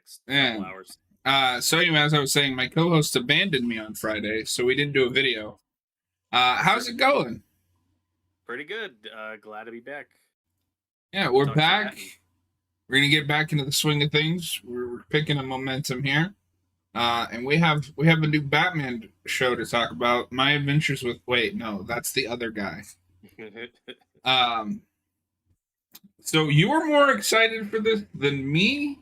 next Yeah. couple hours. So anyway, as I was saying, my co-host abandoned me on Friday, so we didn't do a video. How's it going? Pretty good. Glad to be back. Yeah, we're Talk some back. Batman. We're gonna get back into the swing of things. We're picking a momentum here, and we have a new Batman show to talk about. My Adventures with. Wait, no, that's the other guy. Um, so you were more excited for this than me,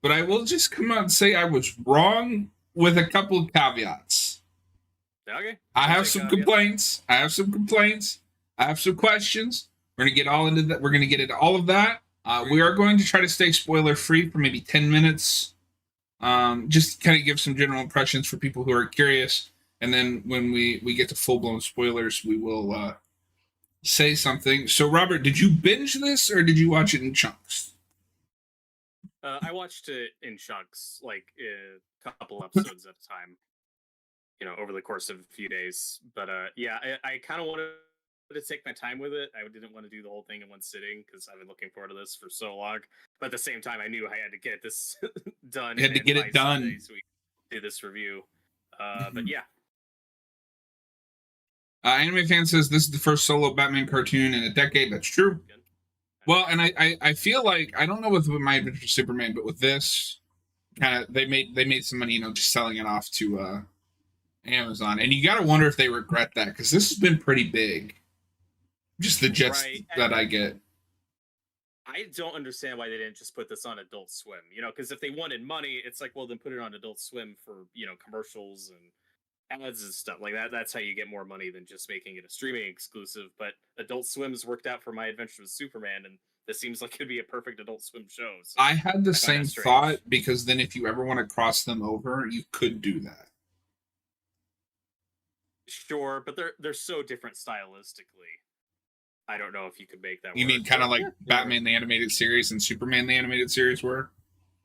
but I will just come out and say I was wrong with a couple of caveats. Okay. I have some complaints. I have some questions. We're gonna get all into that. We're gonna get into all of that. We are going to try to stay spoiler free for maybe 10 minutes. Just kind of give some general impressions for people who are curious. And then when we get to full blown spoilers, we will say something. So, Robert, did you binge this or did you watch it in chunks? I watched it in chunks, like a couple episodes at a time. Over the course of a few days. But yeah, I kind of wanted to take my time with it. I didn't want to do the whole thing in one sitting because I've been looking forward to this for so long. But at the same time, I knew I had to get this done. You had to get it done. Sunday, so we do this review. But yeah. Anime Fan says this is the first solo Batman cartoon in a decade. That's true. Well, and I feel like, I don't know with My Adventures with Superman, but with this, kind of they made some money, just selling it off to Amazon. And you got to wonder if they regret that, because this has been pretty big. Just the gist that I get. I don't understand why they didn't just put this on Adult Swim, because if they wanted money, it's like, well, then put it on Adult Swim for, commercials and ads and stuff like that. That's how you get more money than just making it a streaming exclusive. But Adult Swim's worked out for My Adventures with Superman, and this seems like it'd be a perfect Adult Swim show. So I had the same thought, because then if you ever want to cross them over, you could do that. Sure, but they're so different stylistically. I don't know if you could make that work. You mean kind of like Batman the Animated Series and Superman the Animated Series were?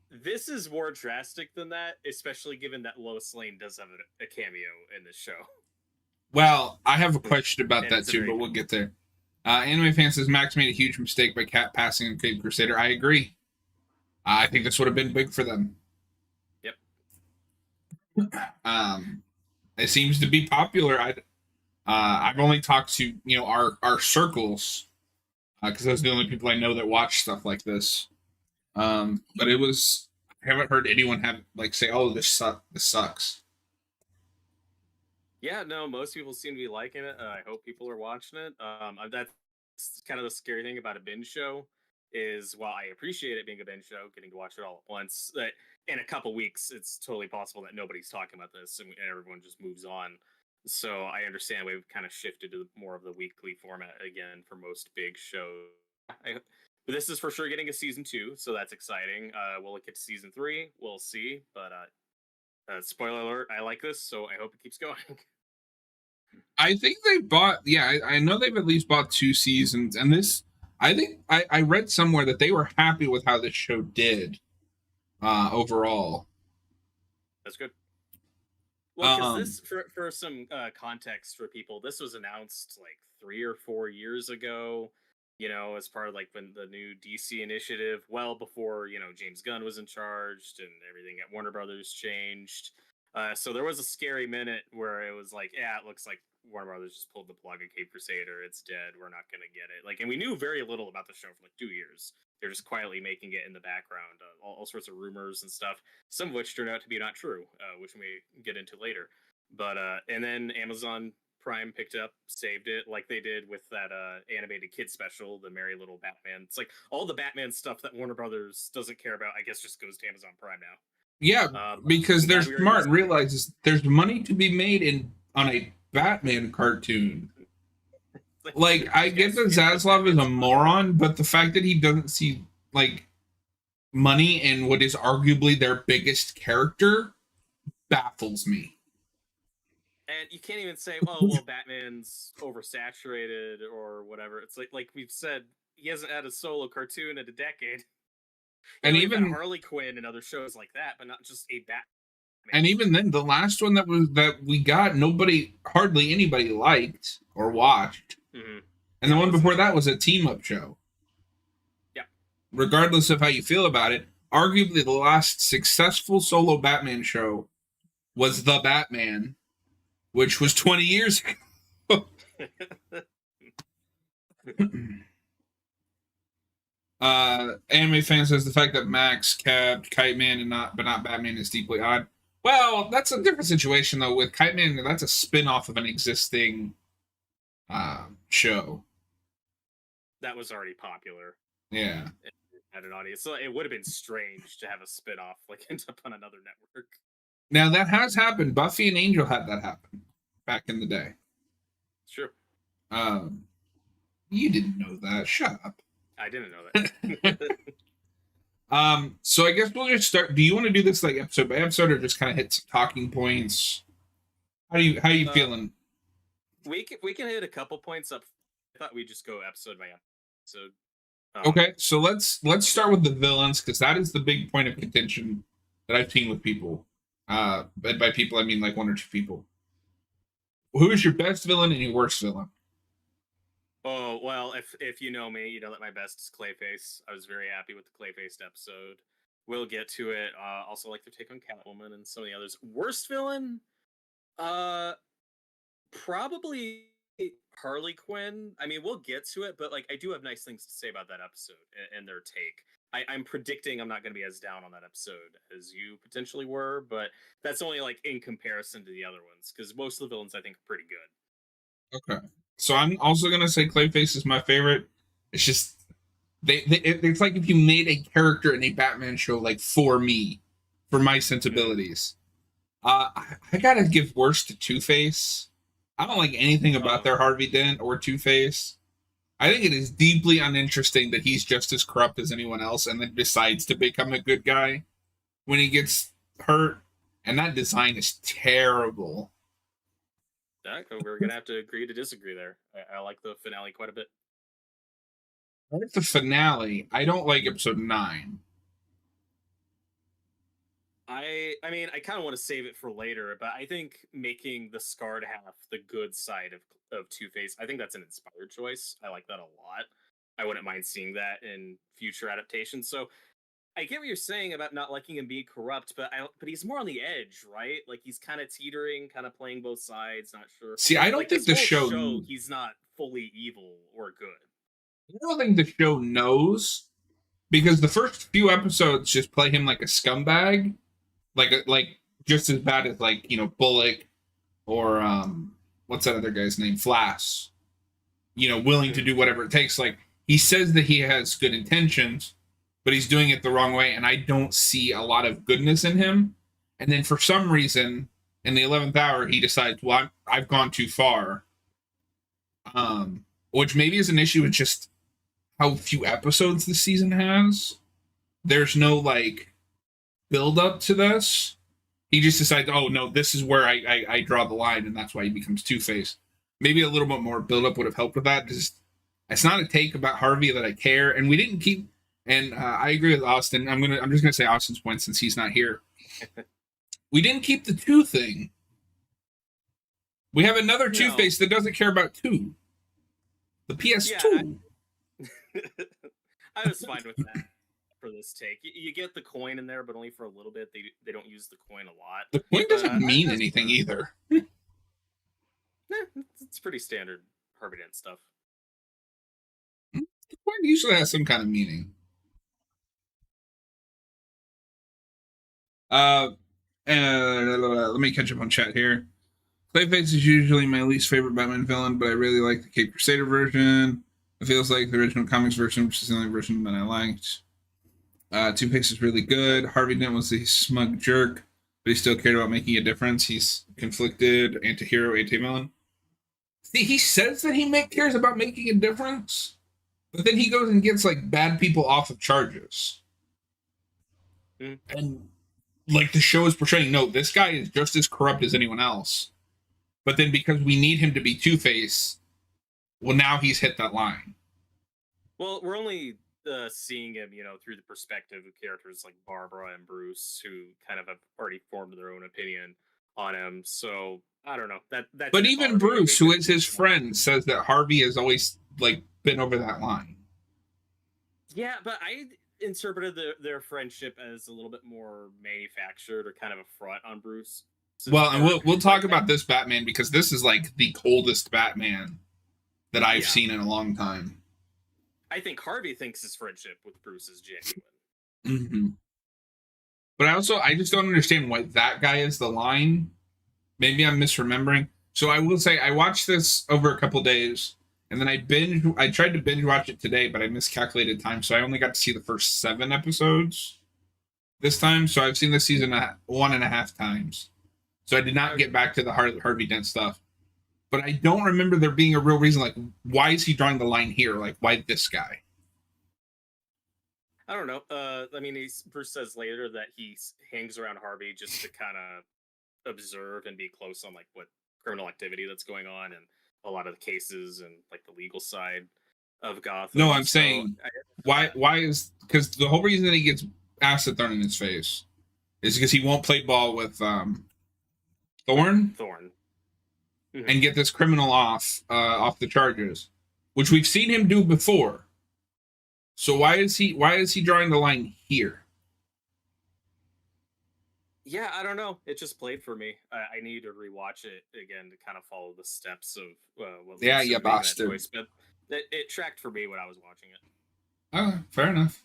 This is more drastic than that, especially given that Lois Lane does have a cameo in this show. Well, I have a question about that too, but we'll get there. Anime Fan says Max made a huge mistake by passing on Cape Crusader. I agree. I think this would have been big for them. Yep. It seems to be popular. I've only talked to our circles, because those are the only people I know that watch stuff like this. But I haven't heard anyone say, "Oh, this sucks." Yeah, no, most people seem to be liking it. I hope people are watching it. That's kind of the scary thing about a binge show is, while I appreciate it being a binge show, getting to watch it all at once, that in a couple weeks, it's totally possible that nobody's talking about this and everyone just moves on. So I understand we've kind of shifted to more of the weekly format again for most big shows. But this is for sure getting a season 2, so that's exciting. Will it get to season 3? We'll see. But spoiler alert, I like this, so I hope it keeps going. I think they bought, I know they've at least bought 2 seasons, and this, I think, I read somewhere that they were happy with how this show did overall. That's good. Well, because this, for some context for people, this was announced like 3 or 4 years ago, as part of when the new DC initiative, well before, James Gunn was in charge and everything at Warner Brothers changed. So there was a scary minute where it was like, yeah, it looks like Warner Brothers just pulled the plug on Cape Crusader. It's dead. We're not going to get it. And we knew very little about the show for 2 years. They're just quietly making it in the background, all sorts of rumors and stuff, some of which turned out to be not true, which we may get into later. But and then Amazon Prime picked up, saved it, like they did with that animated kid special, the Merry Little Batman. It's like all the Batman stuff that Warner Brothers doesn't care about, I guess, just goes to Amazon Prime now. Yeah, because they're smart and realizes there's money to be made on a Batman cartoon. I get that Zaslav is a moron, but the fact that he doesn't see money in what is arguably their biggest character baffles me. And you can't even say, well, Batman's oversaturated or whatever. It's like we've said, he hasn't had a solo cartoon in a decade. And even Harley Quinn and other shows like that, but not just a Batman. And even then, the last one that we got, hardly anybody liked or watched. Mm-hmm. And the one before that was a team-up show. Yeah. Regardless of how you feel about it, arguably the last successful solo Batman show was The Batman, which was 20 years ago. Anime fan says the fact that Max kept Kite Man and not Batman is deeply odd. Well, that's a different situation though. With Kite Man, that's a spin-off of an existing show. That was already popular. Yeah. It had an audience. So it would have been strange to have a spin-off like end up on another network. Now that has happened. Buffy and Angel had that happen back in the day. Sure. You didn't know that. Shut up. I didn't know that. So I guess we'll just start. Do you want to do this like episode by episode, or just kind of hit some talking points? How are you feeling? We can hit a couple points up. I thought we'd just go episode by episode. Okay, so let's start with the villains, because that is the big point of contention that I've seen with people. But by people I mean like one or two people. Who is your best villain and your worst villain? Oh, well, if you know me, you know that my best is Clayface. I was very happy with the Clayface episode. We'll get to it. Also like their take on Catwoman and some of the others. Worst villain? Probably Harley Quinn. I mean, we'll get to it, but like I do have nice things to say about that episode and their take. I'm predicting I'm not going to be as down on that episode as you potentially were, but that's only like in comparison to the other ones, because most of the villains I think are pretty good. Okay. So I'm also gonna say Clayface is my favorite. It's just it's like if you made a character in a Batman show like for me, for my sensibilities. I gotta give worst to Two-Face. I don't like anything about their Harvey Dent or Two-Face. I think it is deeply uninteresting that he's just as corrupt as anyone else and then decides to become a good guy when he gets hurt. And that design is terrible. We're gonna have to agree to disagree there. I like the finale quite a bit. I like the finale. I don't like episode 9. I mean, I kind of want to save it for later, but I think making the scarred half the good side of Two-Face, I think that's an inspired choice. I like that a lot. I wouldn't mind seeing that in future adaptations. So I get what you're saying about not liking him being corrupt, but he's more on the edge, right? Like he's kind of teetering, kind of playing both sides, not sure. See, I don't like, think the show he's not fully evil or good. I don't think the show knows, because the first few episodes just play him like a scumbag, like just as bad as like, you know, Bullock or what's that other guy's name, Flass. You know, willing to do whatever it takes. Like he says that he has good intentions, but he's doing it the wrong way, and I don't see a lot of goodness in him. And then for some reason, in the 11th hour, he decides, well, I've gone too far. Which maybe is an issue with just how few episodes the season has. There's no, like, build up to this. He just decides, oh, no, this is where I draw the line, and that's why he becomes Two-Face. Maybe a little bit more build up would have helped with that. It's not a take about Harvey that I care, and we didn't keep... And I agree with Austin. I'm just gonna say Austin's point since he's not here. We didn't keep the 2 thing. We have another Two-Face that doesn't care about 2. The PS2. I was fine with that for this take. You get the coin in there, but only for a little bit. They don't use the coin a lot. The coin doesn't mean anything either. It's pretty standard Harvey Dent stuff. The coin usually has some kind of meaning. Let me catch up on chat here. Clayface is usually my least favorite Batman villain, but I really like the Cape Crusader version. It feels like the original comics version, which is the only version that I liked. Two-Face is really good. Harvey Dent was a smug jerk, but he still cared about making a difference. He's conflicted, anti-hero, anti-villain. See, he says that he cares about making a difference, but then he goes and gets like bad people off of charges. And like the show is portraying, no, this guy is just as corrupt as anyone else. But then because we need him to be Two-Face, well, now he's hit that line. Well, we're only seeing him, you know, through the perspective of characters like Barbara and Bruce, who kind of have already formed their own opinion on him. So I don't know that. But even Bruce, who is his friend, says that Harvey has always like been over that line. Yeah, but interpreted their friendship as a little bit more manufactured or kind of a front on Bruce. Well, and we'll talk about this Batman because this is like the coldest Batman that I've seen in a long time. I think Harvey thinks his friendship with Bruce is genuine. Mm-hmm. But I just don't understand why that guy is the line. Maybe I'm misremembering. So I will say I watched this over a couple days, and then I tried to binge watch it today, but I miscalculated time, so I only got to see the first 7 episodes this time. So I've seen this season 1.5 times. So I did not get back to the Harvey Dent stuff. But I don't remember there being a real reason, like, why is he drawing the line here? Like, why this guy? I don't know. I mean, Bruce says later that he hangs around Harvey just to kind of observe and be close on like what criminal activity that's going on and a lot of the cases and like the legal side of Gotham. No, I'm saying why is because the whole reason that he gets acid thrown in his face is because he won't play ball with Thorne mm-hmm. and get this criminal off the charges, which we've seen him do before. So why is he drawing the line here? Yeah, I don't know. It just played for me. I need to rewatch it again to kind of follow the steps of what. Yeah, you bastard. Choice, but it tracked for me when I was watching it. Oh, fair enough.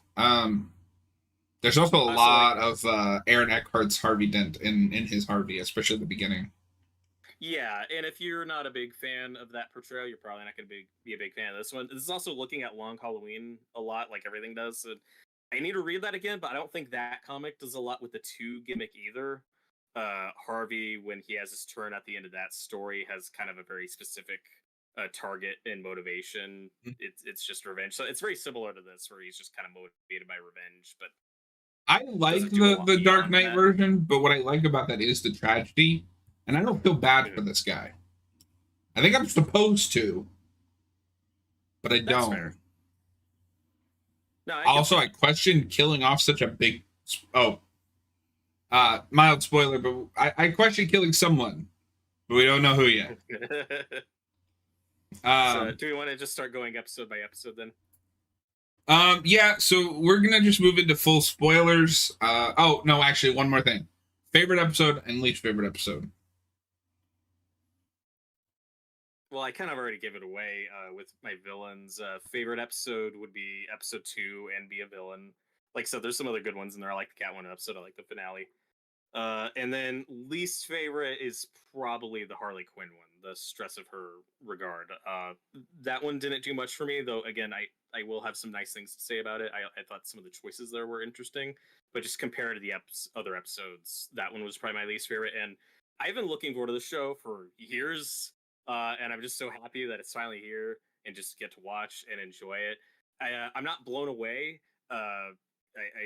There's also a lot of Aaron Eckhart's Harvey Dent in his Harvey, especially at the beginning. Yeah, and if you're not a big fan of that portrayal, you're probably not going to be a big fan of this one. This is also looking at Long Halloween a lot, like everything does. So I need to read that again, but I don't think that comic does a lot with the 2 gimmick either. Harvey, when he has his turn at the end of that story, has kind of a very specific target and motivation. It's just revenge. So it's very similar to this, where he's just kind of motivated by revenge. But I like the Dark Knight version, but what I like about that is the tragedy. And I don't feel bad for this guy. I think I'm supposed to, but I don't. Fair. No, I question killing off such a big. Mild spoiler, but I question killing someone, but we don't know who yet. So do we want to just start going episode by episode then? Yeah. So we're gonna just move into full spoilers. Oh no, actually, one more thing: favorite episode and least favorite episode. Well, I kind of already gave it away with my villains. Favorite episode would be episode 2 and be a villain. Like I said, there's some other good ones in there. I like the Catwoman episode. I like the finale. And then least favorite is probably the Harley Quinn one, the stress of her regard. That one didn't do much for me, though. Again, I will have some nice things to say about it. I thought some of the choices there were interesting, but just compared to the other episodes, that one was probably my least favorite. And I've been looking forward to the show for years. And I'm just so happy that it's finally here and just get to watch and enjoy it. I'm not blown away. I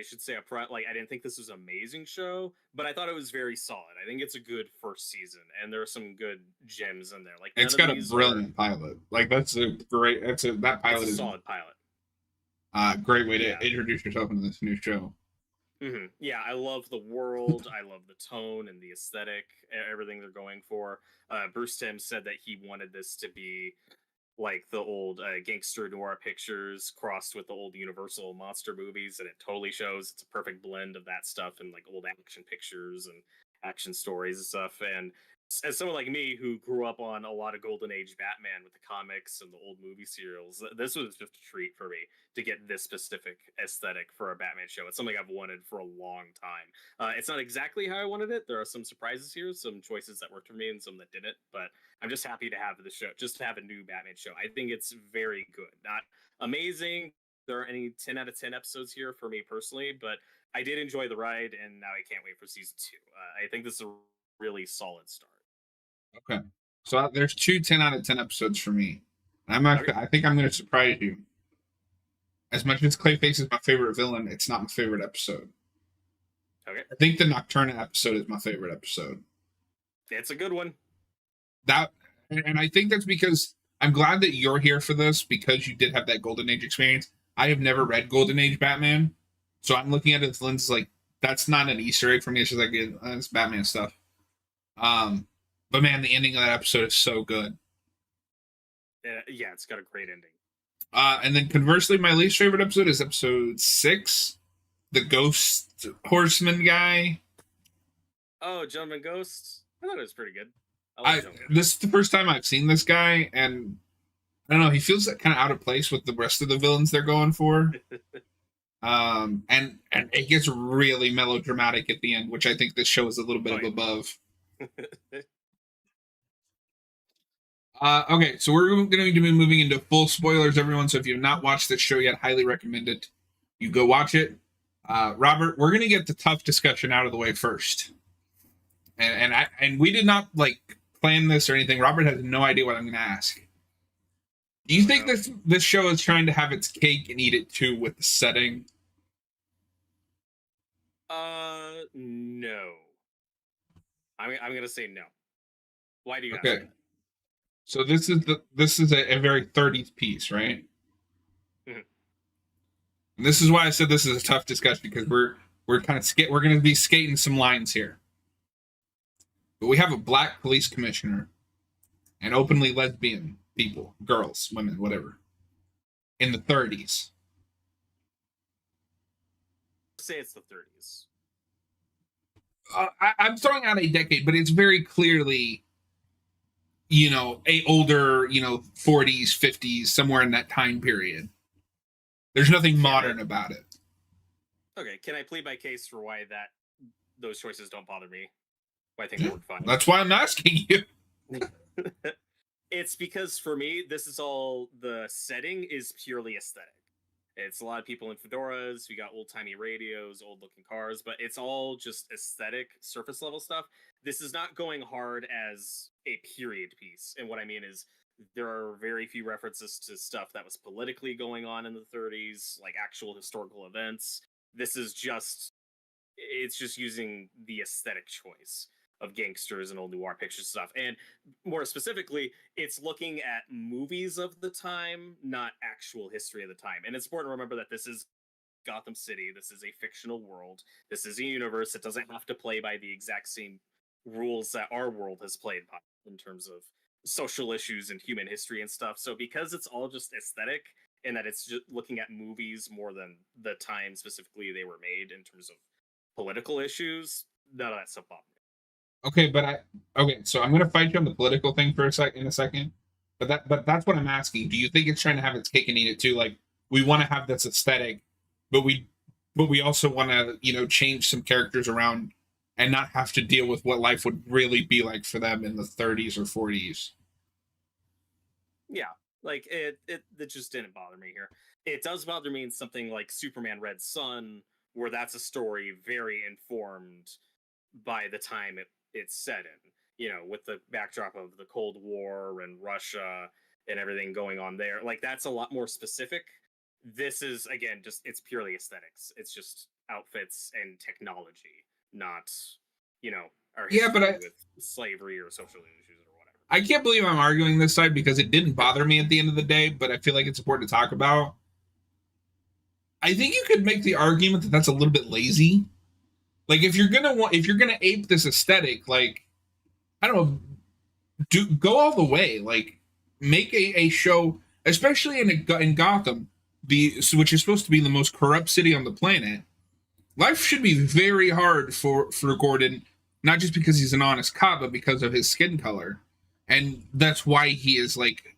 should say up front, like, I didn't think this was an amazing show, but I thought it was very solid. I think it's a good first season, and there are some good gems in there. Like, it's got a brilliant pilot. Like, that pilot is a solid pilot. Great way to introduce yourself into this new show. Mm-hmm. Yeah, I love the world. I love the tone and the aesthetic, everything they're going for. Bruce Timm said that he wanted this to be like the old gangster noir pictures crossed with the old Universal monster movies, and it totally shows. It's a perfect blend of that stuff and like old action pictures and action stories and stuff. And as someone like me who grew up on a lot of Golden Age Batman with the comics and the old movie serials, this was just a treat for me to get this specific aesthetic for a Batman show. It's something I've wanted for a long time. It's not exactly how I wanted it. There are some surprises here, some choices that worked for me and some that didn't, but I'm just happy to have the show, just to have a new Batman show. I think it's very good. Not amazing. There aren't any 10 out of 10 episodes here for me personally, but I did enjoy the ride, and now I can't wait for season 2. I think this is a really solid start. Okay. So there's 2 10 out of 10 episodes for me. I think I'm going to surprise you. As much as Clayface is my favorite villain, it's not my favorite episode. Okay. I think the Nocturna episode is my favorite episode. It's a good one. And I think that's because I'm glad that you're here for this, because you did have that Golden Age experience. I have never read Golden Age Batman, so I'm looking at it with lenses like, that's not an Easter egg for me. It's just like, it's Batman stuff. But man, the ending of that episode is so good. Yeah, it's got a great ending. And then conversely, my least favorite episode is episode 6, the ghost horseman guy. Oh, Gentleman Ghost. I thought it was pretty good. This is the first time I've seen this guy, and I don't know. He feels kind of out of place with the rest of the villains they're going for. And it gets really melodramatic at the end, which I think this show is a little bit above. Okay, so we're going to be moving into full spoilers, everyone. So if you have not watched this show yet, highly recommend it. You go watch it. Robert, we're going to get the tough discussion out of the way first. And we did not plan this or anything. Robert has no idea what I'm going to ask. Do you think this show is trying to have its cake and eat it too with the setting? No. I'm gonna say no. Why do you? Okay. So this is a very 30s piece, right? Mm-hmm. And this is why I said this is a tough discussion, because we're kind of we're going to be skating some lines here. But we have a black police commissioner and openly lesbian people, girls, women, whatever, in the 30s. Say it's the 30s. I'm throwing out a decade, but it's very clearly, a older, 40s, 50s, somewhere in that time period. There's nothing modern about it. Okay, can I plead my case for why those choices don't bother me? Why I think they work fine. That's why I'm asking you. It's because for me, this is all, the setting is purely aesthetic. It's a lot of people in fedoras. We got old-timey radios, old-looking cars, but it's all just aesthetic, surface-level stuff. This is not going hard as a period piece. And what I mean is there are very few references to stuff that was politically going on in the 30s, like actual historical events. This is it's just using the aesthetic choice of gangsters and old noir picture stuff. And more specifically, it's looking at movies of the time, not actual history of the time. And it's important to remember that this is Gotham City. This is a fictional world. This is a universe that doesn't have to play by the exact same rules that our world has played by in terms of social issues and human history and stuff. So because it's all just aesthetic and that it's just looking at movies more than the time specifically they were made in terms of political issues, none of that stuff bothers me. Okay, so I'm gonna fight you on the political thing for a second. But that's what I'm asking. Do you think it's trying to have its cake and eat it too? Like, we want to have this aesthetic, but we also want to, change some characters around and not have to deal with what life would really be like for them in the 30s or 40s. Yeah, like it just didn't bother me here. It does bother me in something like Superman Red Son, where that's a story very informed by the time it's set in, with the backdrop of the Cold War and Russia and everything going on there. Like, that's a lot more specific. This is, again, it's purely aesthetics. It's just outfits and technology, not, our history with slavery or social issues or whatever. I can't believe I'm arguing this side, because it didn't bother me at the end of the day, but I feel like it's important to talk about. I think you could make the argument that that's a little bit lazy. Like, if you're gonna ape this aesthetic, like, I don't know, go all the way. Like, make a show, especially in Gotham, which is supposed to be the most corrupt city on the planet. Life should be very hard for Gordon, not just because he's an honest cop, but because of his skin color, and that's why he is like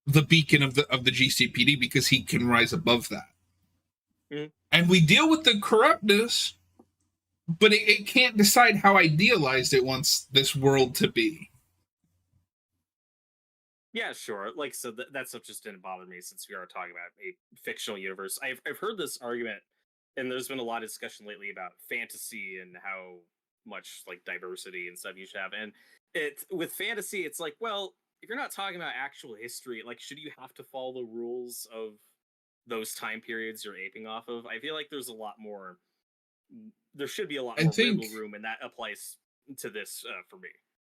the beacon of the GCPD, because he can rise above that. Mm-hmm. And we deal with the corruptness, but it can't decide how idealized it wants this world to be. Yeah, sure. Like, so that stuff just didn't bother me, since we are talking about a fictional universe. I've heard this argument, and there's been a lot of discussion lately about fantasy and how much like diversity and stuff you should have. And with fantasy, it's like, well, if you're not talking about actual history, like, should you have to follow the rules of those time periods you're aping off of? I feel like there should be a lot more wiggle room, and that applies to this for me.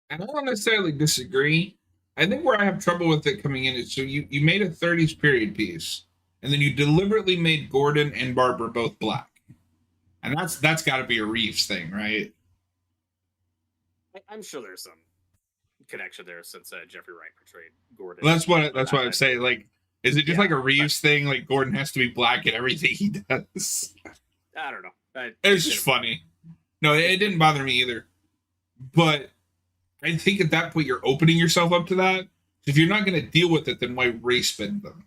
And I don't necessarily disagree. I think where I have trouble with it coming in is, so you made a 30s period piece, and then you deliberately made Gordon and Barbara both black. And that's got to be a Reeves thing, right? I'm sure there's some connection there, since Jeffrey Wright portrayed Gordon. Well, that's what I'm saying. Like, is it just like a Reeves thing? Like, Gordon has to be black in everything he does? I don't know. It's just funny. No, it didn't bother me either. But I think at that point you're opening yourself up to that. If you're not going to deal with it, then why race bend them?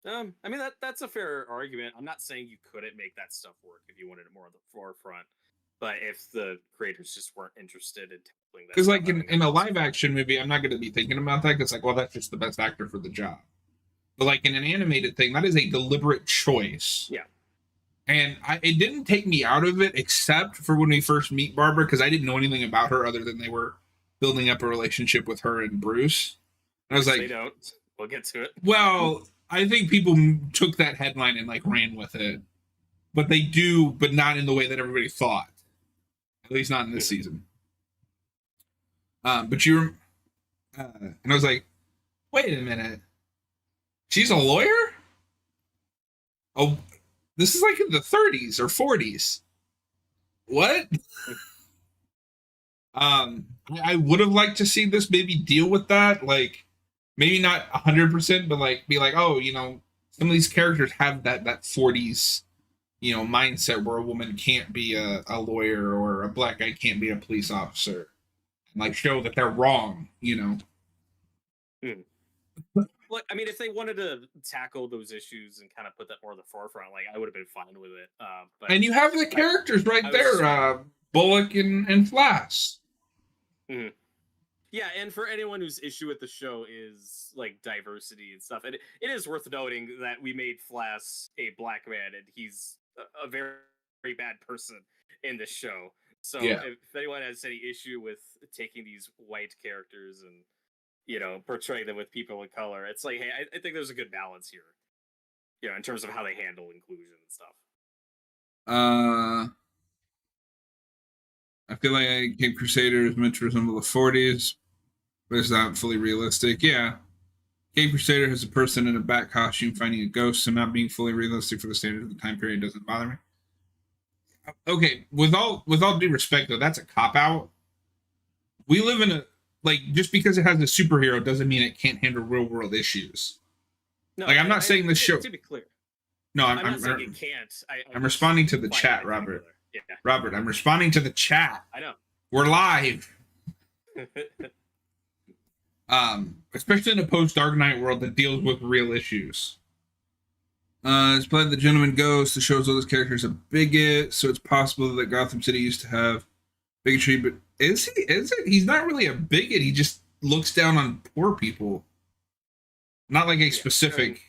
I mean that's a fair argument. I'm not saying you couldn't make that stuff work if you wanted it more on the forefront, but if the creators just weren't interested in tackling that Because stuff, like I think in that's a also live fine. action movie, I'm not going to be thinking about that because like, well, that's just the best actor for the job. But like in an animated thing, that is a deliberate choice. Yeah. And it didn't take me out of it, except for when we first meet Barbara, because I didn't know anything about her other than they were building up a relationship with her and Bruce. And I was Which they like, don't. We'll get to it. well, I think people took that headline and like ran with it, but they do, but not in the way that everybody thought. At least not in this season. But and I was like, wait a minute, she's a lawyer? Oh, this is like in the 30s or 40s. What? I would have liked to see this maybe deal with that, like maybe not 100%, but like be like, oh, some of these characters have that 40s, mindset where a woman can't be a lawyer or a black guy can't be a police officer, and like show that they're wrong. Mm. Look, I mean, if they wanted to tackle those issues and kind of put that more in the forefront, like I would have been fine with it. But And you have the characters right there, Bullock and Flass. Mm-hmm. Yeah, and for anyone whose issue with the show is like diversity and stuff, it is worth noting that we made Flass a black man, and he's a very, very bad person in this show. So Yeah. if anyone has any issue with taking these white characters and portraying them with people of color, it's like, hey, I think there's a good balance here, in terms of how they handle inclusion and stuff. I feel like Cape Crusader is meant to resemble the 40s, but it's not fully realistic. Yeah. Cape Crusader has a person in a bat costume finding a ghost, so not being fully realistic for the standard of the time period doesn't bother me. Okay, with all due respect though, that's a cop out. We live in just because it has a superhero doesn't mean it can't handle real world issues. No, I'm not saying this show. To be clear, no, I'm not saying it can't. I'm responding to the chat, Robert. Yeah. Robert, I'm responding to the chat. I know. We're live. Especially in a post Dark Knight world that deals with real issues. It's played The Gentleman Ghost. The show's oldest character is a bigot, so it's possible that Gotham City used to have bigotry, but is he? Is it? He's not really a bigot. He just looks down on poor people. Not like a specific.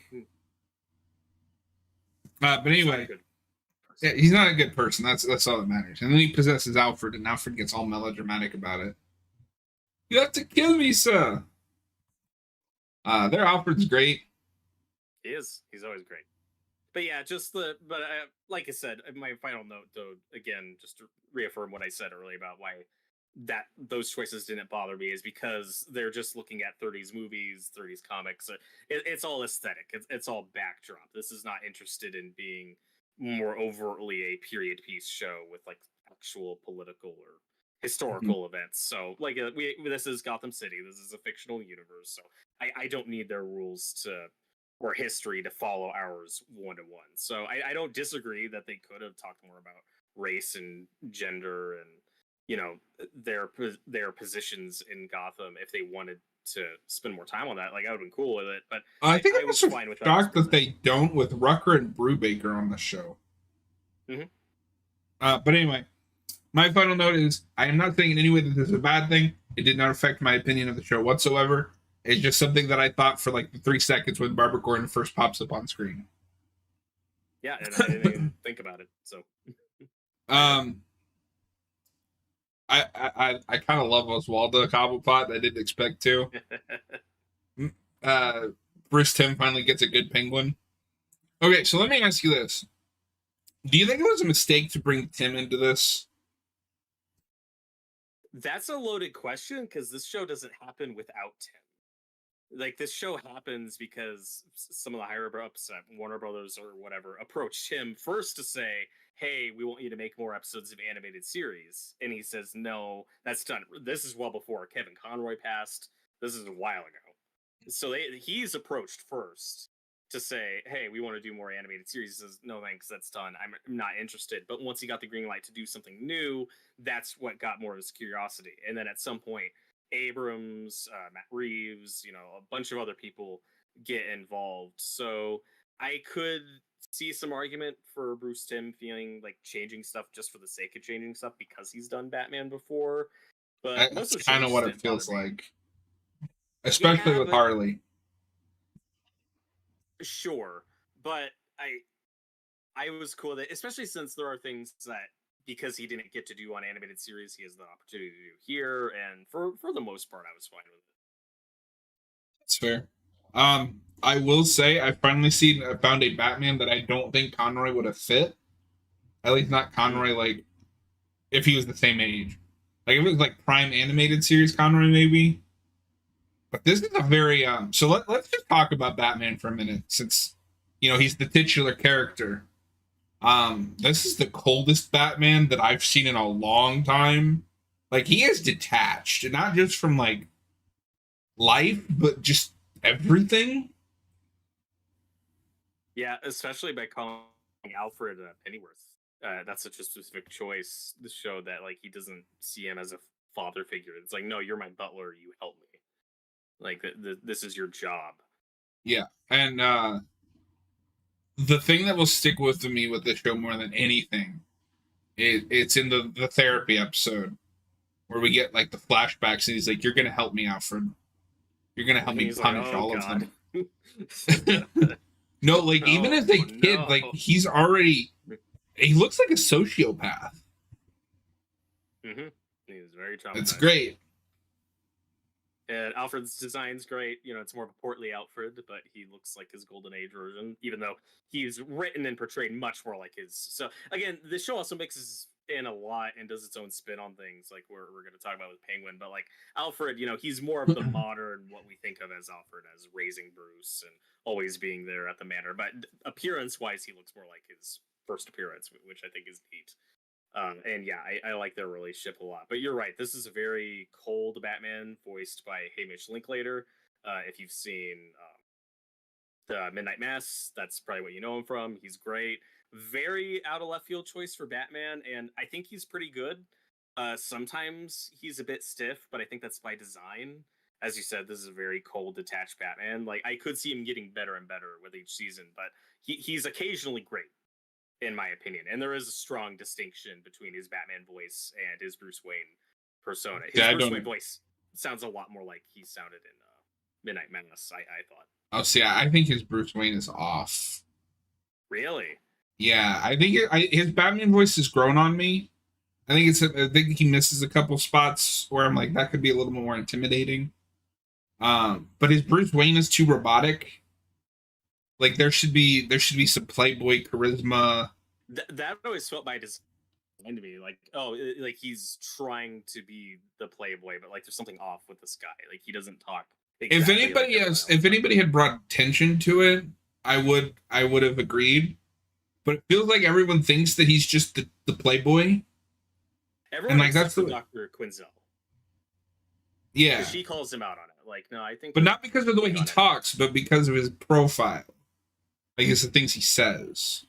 But anyway, he's not a good person. That's all that matters. And then he possesses Alfred, and Alfred gets all melodramatic about it. You have to kill me, sir. Their Alfred's great. He is. He's always great. But yeah, like I said, my final note, though, again, just to reaffirm what I said earlier about why those choices didn't bother me, is because they're just looking at 30s movies, 30s comics. It's all aesthetic. It's all backdrop. This is not interested in being more overtly a period piece show with like actual political or historical events. So like this is Gotham City. This is a fictional universe. So I don't need their rules or history to follow ours one-to-one. So I don't disagree that they could have talked more about race and gender and their positions in Gotham if they wanted to spend more time on that. Like I would have been cool with it, but I think I was fine with shocked that they don't with Rucker and Brubaker on the show. Mm-hmm. But anyway, my final note is I am not saying in any way that this is a bad thing. It did not affect my opinion of the show whatsoever. It's just something that I thought for like the 3 seconds when Barbara Gordon first pops up on screen. Yeah, and I didn't even think about it. So, I kind of love Oswaldo Cobblepot. I didn't expect to. Bruce Timm finally gets a good penguin. Okay, so let me ask you this: do you think it was a mistake to bring Tim into this? That's a loaded question because this show doesn't happen without Tim. Like this show happens because some of the higher ups at Warner Brothers or whatever approached him first to say, hey, we want you to make more episodes of animated series. And he says, no, that's done. This is well before Kevin Conroy passed. This is a while ago. So he's approached first to say, hey, we want to do more animated series. He says, no thanks, that's done. I'm not interested. But once he got the green light to do something new, that's what got more of his curiosity. And then at some point, Abrams, Matt Reeves, a bunch of other people get involved. So I could see some argument for Bruce Timm feeling like changing stuff just for the sake of changing stuff because he's done Batman before. But most That's of the kind of changes what it didn't bother feels me. like, especially with Harley. Sure, but I was cool with it, especially since there are things that because he didn't get to do on animated series, he has the opportunity to do here, and for the most part, I was fine with it. That's fair. I will say I finally found a Batman that I don't think Conroy would have fit. At least not Conroy, like if he was the same age. Like if it was like prime animated series Conroy maybe. But this is a very so let's just talk about Batman for a minute since he's the titular character. This is the coldest Batman that I've seen in a long time. Like he is detached, not just from like life, but just everything. Yeah, especially by calling Alfred Pennyworth. That's such a specific choice to show that like he doesn't see him as a father figure. It's like, no, you're my butler. You help me. Like this is your job. Yeah, and the thing that will stick with me with the show more than anything, it's in the therapy episode where we get like the flashbacks, and he's like, "You're gonna help me, Alfred. You're gonna help me punish all of them." No, like even as a kid, like he looks like a sociopath. Mm-hmm. He's very traumatized. It's great. And Alfred's design's great. It's more of a portly Alfred, but he looks like his Golden Age version, even though he's written and portrayed much more like his. So again, this show also mixes in a lot and does its own spin on things, like we're going to talk about with Penguin. But like Alfred, he's more of the modern, what we think of as Alfred, as raising Bruce and always being there at the manor. But appearance-wise, he looks more like his first appearance, which I think is neat. And yeah, I like their relationship a lot. But you're right, this is a very cold Batman voiced by Hamish Linklater. If you've seen the Midnight Mass, that's probably what you know him from. He's great. Very out of left field choice for Batman, and I think he's pretty good. Sometimes he's a bit stiff, but I think that's by design. As you said, this is a very cold, detached Batman. Like I could see him getting better and better with each season, but he's occasionally great, in my opinion. And there is a strong distinction between his Batman voice and his Bruce Wayne persona. His Bruce Wayne voice sounds a lot more like he sounded in Midnight Madness, I thought. Oh, see, I think his Bruce Wayne is off. Really? Yeah, I think his Batman voice has grown on me. I think he misses a couple spots where I'm like, that could be a little more intimidating. But his Bruce Wayne is too robotic. Like there should be some Playboy charisma. That always felt by design to me. Like, like he's trying to be the Playboy, but like there's something off with this guy. Like he doesn't talk. Exactly if anybody had brought attention to it, I would have agreed. But it feels like everyone thinks that he's just the Playboy. Everyone, and like that's the Dr. Quinzel. Yeah, she calls him out on it. Like, no, I think, but not because of the way he talks, but because of his profile. I guess the things he says.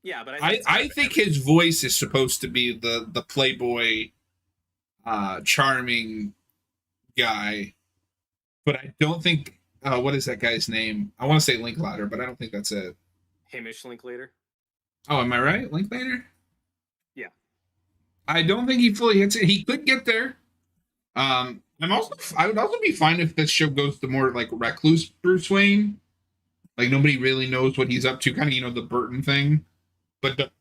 Yeah, but I think his voice is supposed to be the Playboy, charming guy, but I don't think. What is that guy's name? I want to say Linklater, but I don't think that's it. Hamish Linklater. Oh, am I right, Linklater? Yeah. I don't think he fully hits it. He could get there. I would also be fine if this show goes to more like recluse Bruce Wayne. Like nobody really knows what he's up to, kind of the Burton thing, but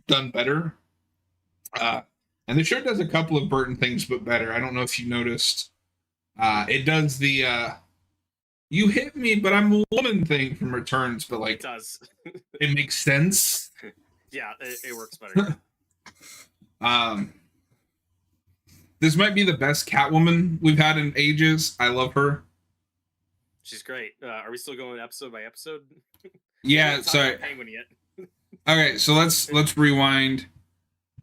done better. And the show does a couple of Burton things, but better. I don't know if you noticed. It does the "you hit me, but I'm a woman" thing from Returns, but like it does. It makes sense. Yeah, it works better. This might be the best Catwoman we've had in ages. I love her. She's great. Are we still going episode by episode? Yeah, sorry. Penguin yet? Okay, so let's rewind.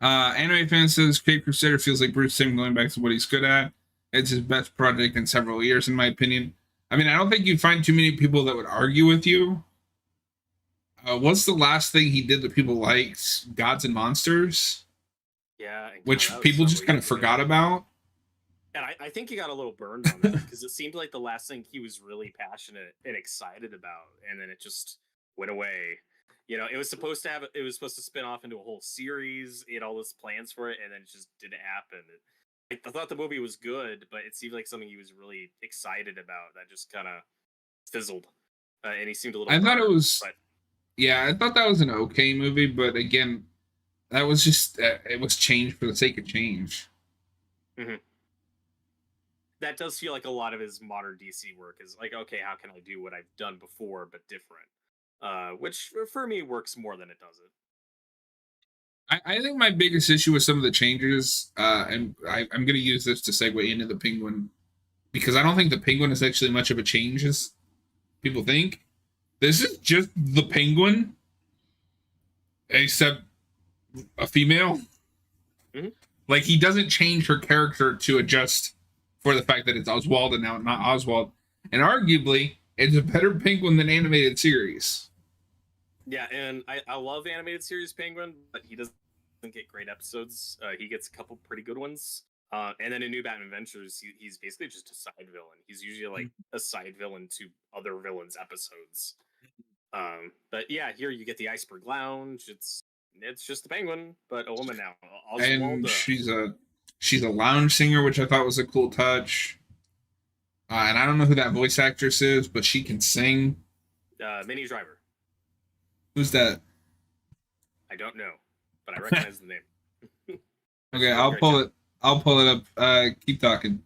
Anime fan says Crusader feels like Bruce Timm going back to what he's good at. It's his best project in several years, in my opinion. I mean, I don't think you'd find too many people that would argue with you. What's the last thing he did that people liked? Gods and Monsters, Yeah, and God, which that was people just several kind of years ago. forgot about. And I think he got a little burned on that because it seemed like the last thing he was really passionate and excited about, and then it just went away. You know, it was supposed to spin off into a whole series. He had all those plans for it, and then it just didn't happen. I thought the movie was good, but it seemed like something he was really excited about that just kind of fizzled, and he seemed a little I thought it burned. was, But yeah, I thought that was an okay movie, but again, that was just it was change for the sake of change. mhm. That does feel like a lot of his modern DC work is like, okay, how can I do what I've done before but different? Which for me works more than it doesn't. I think my biggest issue with some of the changes, and I'm going to use this to segue into the Penguin because I don't think the Penguin is actually much of a change as people think. This is just the Penguin, except a female. Mm-hmm. Like he doesn't change her character to adjust for the fact that it's Oswald and now not Oswald. And arguably, it's a better Penguin than animated series. Yeah, and I love animated series Penguin, but he doesn't get great episodes. He gets a couple pretty good ones. And then in New Batman Adventures, he's basically just a side villain. He's usually like a side villain to other villains' episodes. But yeah, here you get the Iceberg Lounge. It's just the Penguin, but a woman now. And she's a lounge singer, which I thought was a cool touch. And I don't know who that voice actress is, but she can sing. Minnie Driver. Who's that? I don't know, but I recognize the name. Okay, I'll pull it. I'll pull it up. Keep talking.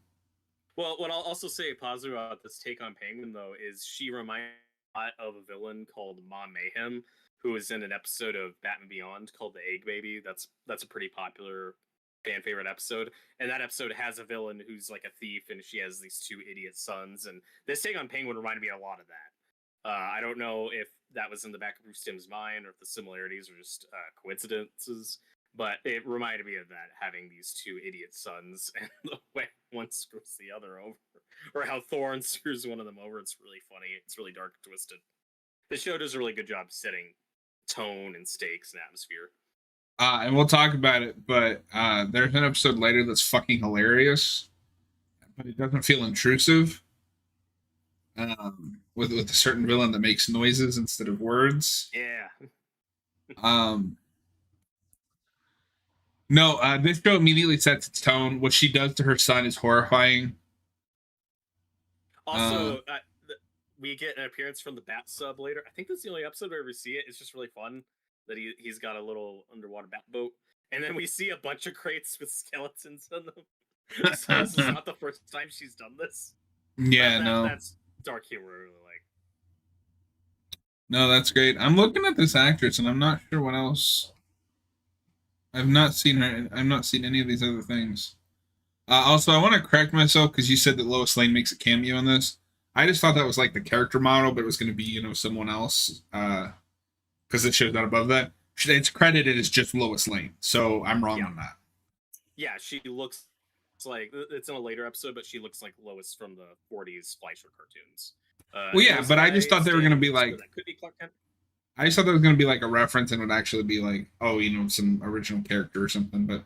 Well, what I'll also say positive about this take on Penguin, though, is she reminds me a lot of a villain called Ma Mayhem, who is in an episode of Batman Beyond called The Egg Baby. That's a pretty popular fan favorite episode. And that episode has a villain who's like a thief, and she has these two idiot sons. And this take on Penguin reminded me a lot of that. I don't know if that was in the back of Bruce Timm's mind or if the similarities are just coincidences. But it reminded me of that, having these two idiot sons and the way one screws the other over, or how Thorne screws one of them over. It's really funny. It's really dark and twisted. The show does a really good job setting tone and stakes and atmosphere. And we'll talk about it, but there's an episode later that's fucking hilarious, but it doesn't feel intrusive. With a certain villain that makes noises instead of words. Yeah. No, this show immediately sets its tone. What she does to her son is horrifying. Also, we get an appearance from the Bat Sub later. I think that's the only episode where we see it. It's just really fun that he's got a little underwater bat boat. And then we see a bunch of crates with skeletons in them. So this is not the first time she's done this. Yeah, that's dark humor I really like. No, that's great. I'm looking at this actress and I'm not sure what else. I've not seen her. I've not seen any of these other things. Also, I want to correct myself because you said that Lois Lane makes a cameo in this. I just thought that was like the character model, but it was going to be, someone else. Because it shows that above that. It's credited as just Lois Lane. So I'm wrong on that. Yeah, she looks like, it's in a later episode, but she looks like Lois from the 40s Fleischer cartoons. Well, yeah, but I just thought they were going to be like. That could be Clark Kent. I just thought there was going to be like a reference and it would actually be like, oh, some original character or something. But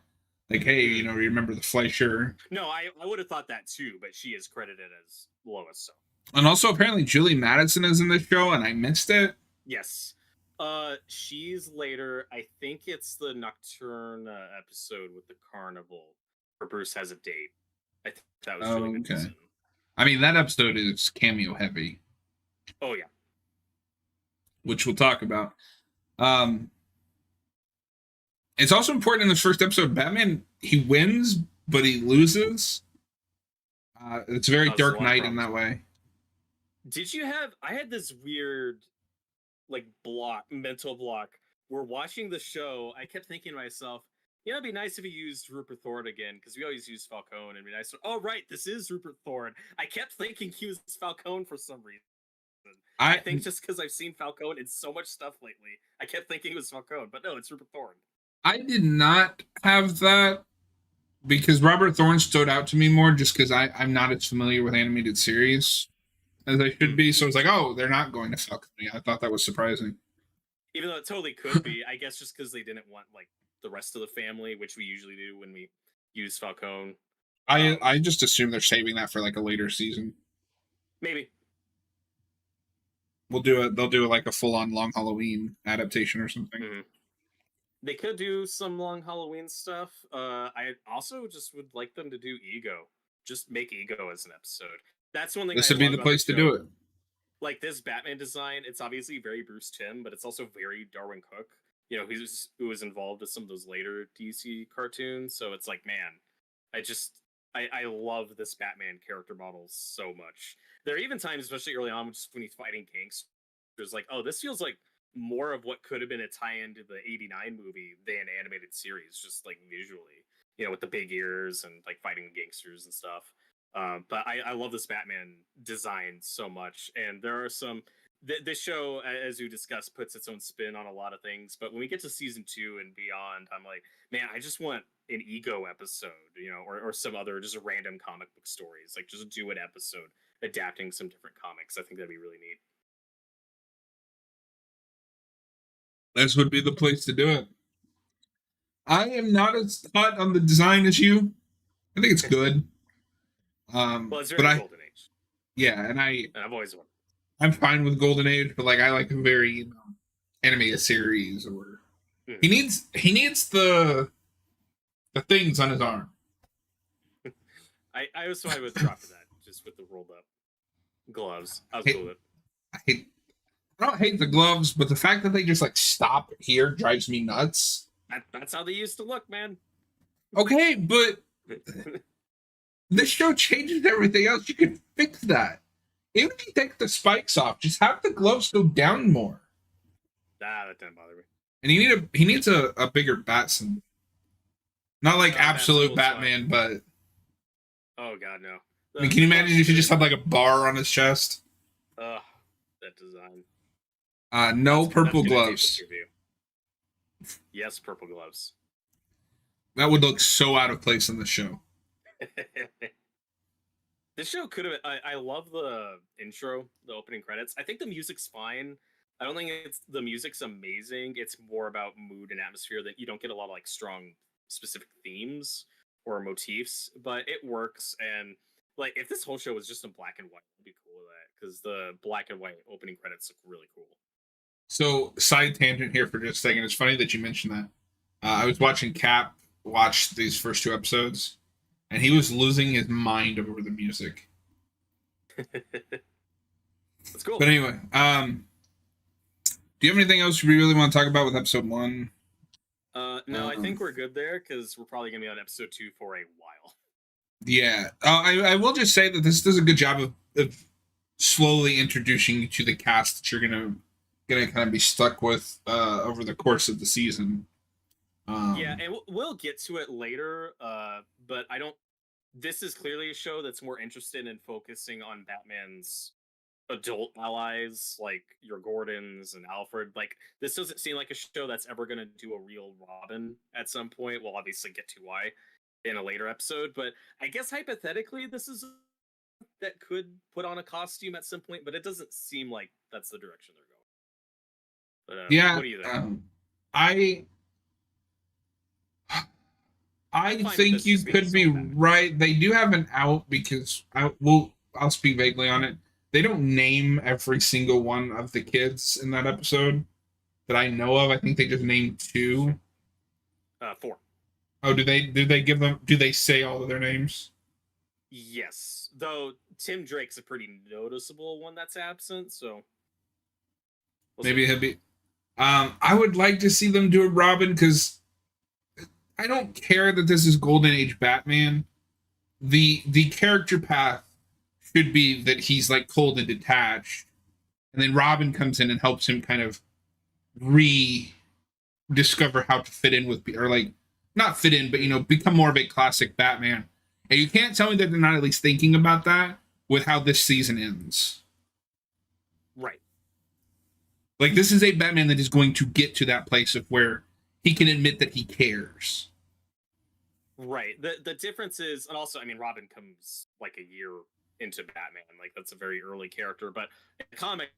like, hey, remember the Fleischer? No, I would have thought that too, but she is credited as Lois. So. And also, apparently, Julie Madison is in this show, and I missed it. Yes. She's later. I think it's the Nocturne episode with the carnival where Bruce has a date. I think that was Julie Madison. I mean, that episode is cameo heavy. Oh, yeah. Which we'll talk about. It's also important in this first episode, Batman, he wins, but he loses. It's a very Dark Knight in that way. Did you have... I had this weird, mental block. We're watching the show. I kept thinking to myself, it'd be nice if he used Rupert Thorne again, because we always use Falcone. It'd be nice. Oh, right, this is Rupert Thorne. I kept thinking he was Falcone for some reason. I think just because I've seen Falcone in so much stuff lately, I kept thinking it was Falcone, but no, it's Rupert Thorne. I did not have that because Robert Thorne stood out to me more just because I'm not as familiar with animated series as I should be. So it's like, oh, they're not going to Falcone. I thought that was surprising. Even though it totally could be, I guess just because they didn't want like the rest of the family, which we usually do when we use Falcone. I just assume they're saving that for like a later season. Maybe. They'll do like a full on Long Halloween adaptation or something. Mm-hmm. They could do some Long Halloween stuff. I also just would like them to do Ego. Just make Ego as an episode. That's one thing. This would be the place to do it. Like this Batman design, it's obviously very Bruce Timm, but it's also very Darwyn Cooke. You know, who was involved with some of those later DC cartoons. So it's like, man, I love this Batman character model so much. There are even times, especially early on, just when he's fighting gangsters, like, oh, this feels like more of what could have been a tie-in to the '89 movie than animated series, just like visually, you know, with the big ears and like fighting gangsters and stuff. But I love this Batman design so much, and there are some. This show, as we discussed, puts its own spin on a lot of things. But when we get to season 2 and beyond, I'm like, man, I just want an Ego episode, you know, or some other just random comic book stories. Like, just do an episode adapting some different comics. I think that'd be really neat. This would be the place to do it. I am not as hot on the design as you. I think it's good. Well, it's very Golden Age. Yeah, and I've always wanted. I'm fine with Golden Age, but like I like a very animated series, or he needs the things on his arm. I was fine with dropping that, just with the rolled up gloves. I was cool with it. I don't hate the gloves, but the fact that they just like stop here drives me nuts. That's how they used to look, man. Okay, but this show changes everything else. You can fix that. Even if you take the spikes off, just have the gloves go down more. Nah, that didn't bother me. And he needs a bigger bat symbol. Not like absolute Batman, but oh god, no. I mean, can you imagine if you just had like a bar on his chest? Ugh, that design. No purple gloves. Yes, purple gloves. That would look so out of place in the show. This show could have. I love the intro, the opening credits. I think the music's fine. I don't think the music's amazing. It's more about mood and atmosphere. That you don't get a lot of like strong specific themes or motifs, but it works. And like, if this whole show was just in black and white, I'd be cool with that, because the black and white opening credits look really cool. So, side tangent here for just a second. It's funny that you mentioned that. I was watching Cap watch these first 2 episodes, and he was losing his mind over the music. That's cool. But anyway, do you have anything else we really want to talk about with episode 1? No, I think we're good there, because we're probably going to be on episode 2 for a while. Yeah. I will just say that this does a good job of slowly introducing you to the cast that you're gonna kind of be stuck with over the course of the season. Yeah, and we'll get to it later, but I don't. This is clearly a show that's more interested in focusing on Batman's adult allies, like your Gordons and Alfred. Like, this doesn't seem like a show that's ever going to do a real Robin at some point. We'll obviously get to why in a later episode, but I guess hypothetically this is that could put on a costume at some point, but it doesn't seem like that's the direction they're going. But yeah, what do you think? I think you could be right. They do have an out, because I'll speak vaguely on it. They don't name every single one of the kids in that episode that I know of. I think they just named 2. 4. Oh, do they say all of their names? Yes. Though Tim Drake's a pretty noticeable one that's absent, so maybe he'll be. I would like to see them do a Robin, because I don't care that this is Golden Age Batman. The character path should be that he's like cold and detached, and then Robin comes in and helps him kind of rediscover how to fit in with, or like not fit in, but become more of a classic Batman. And you can't tell me that they're not at least thinking about that with how this season ends. Right. Like, this is a Batman that is going to get to that place of where he can admit that he cares. Right. The difference is, and also, I mean, Robin comes like a year into Batman. Like, that's a very early character, but in the comic,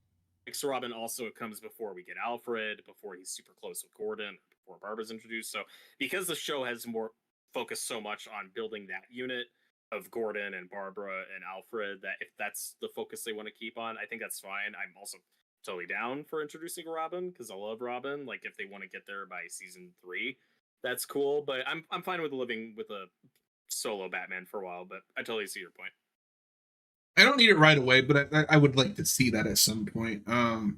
Robin also comes before we get Alfred, before he's super close with Gordon, before Barbara's introduced. So because the show has more focused so much on building that unit of Gordon and Barbara and Alfred, that if that's the focus they want to keep on, I think that's fine. I'm also totally down for introducing Robin because I love Robin. Like if they want to get there by season 3, that's cool. But I'm fine with living with a solo Batman for a while. But I totally see your point. I don't need it right away, but I would like to see that at some point. I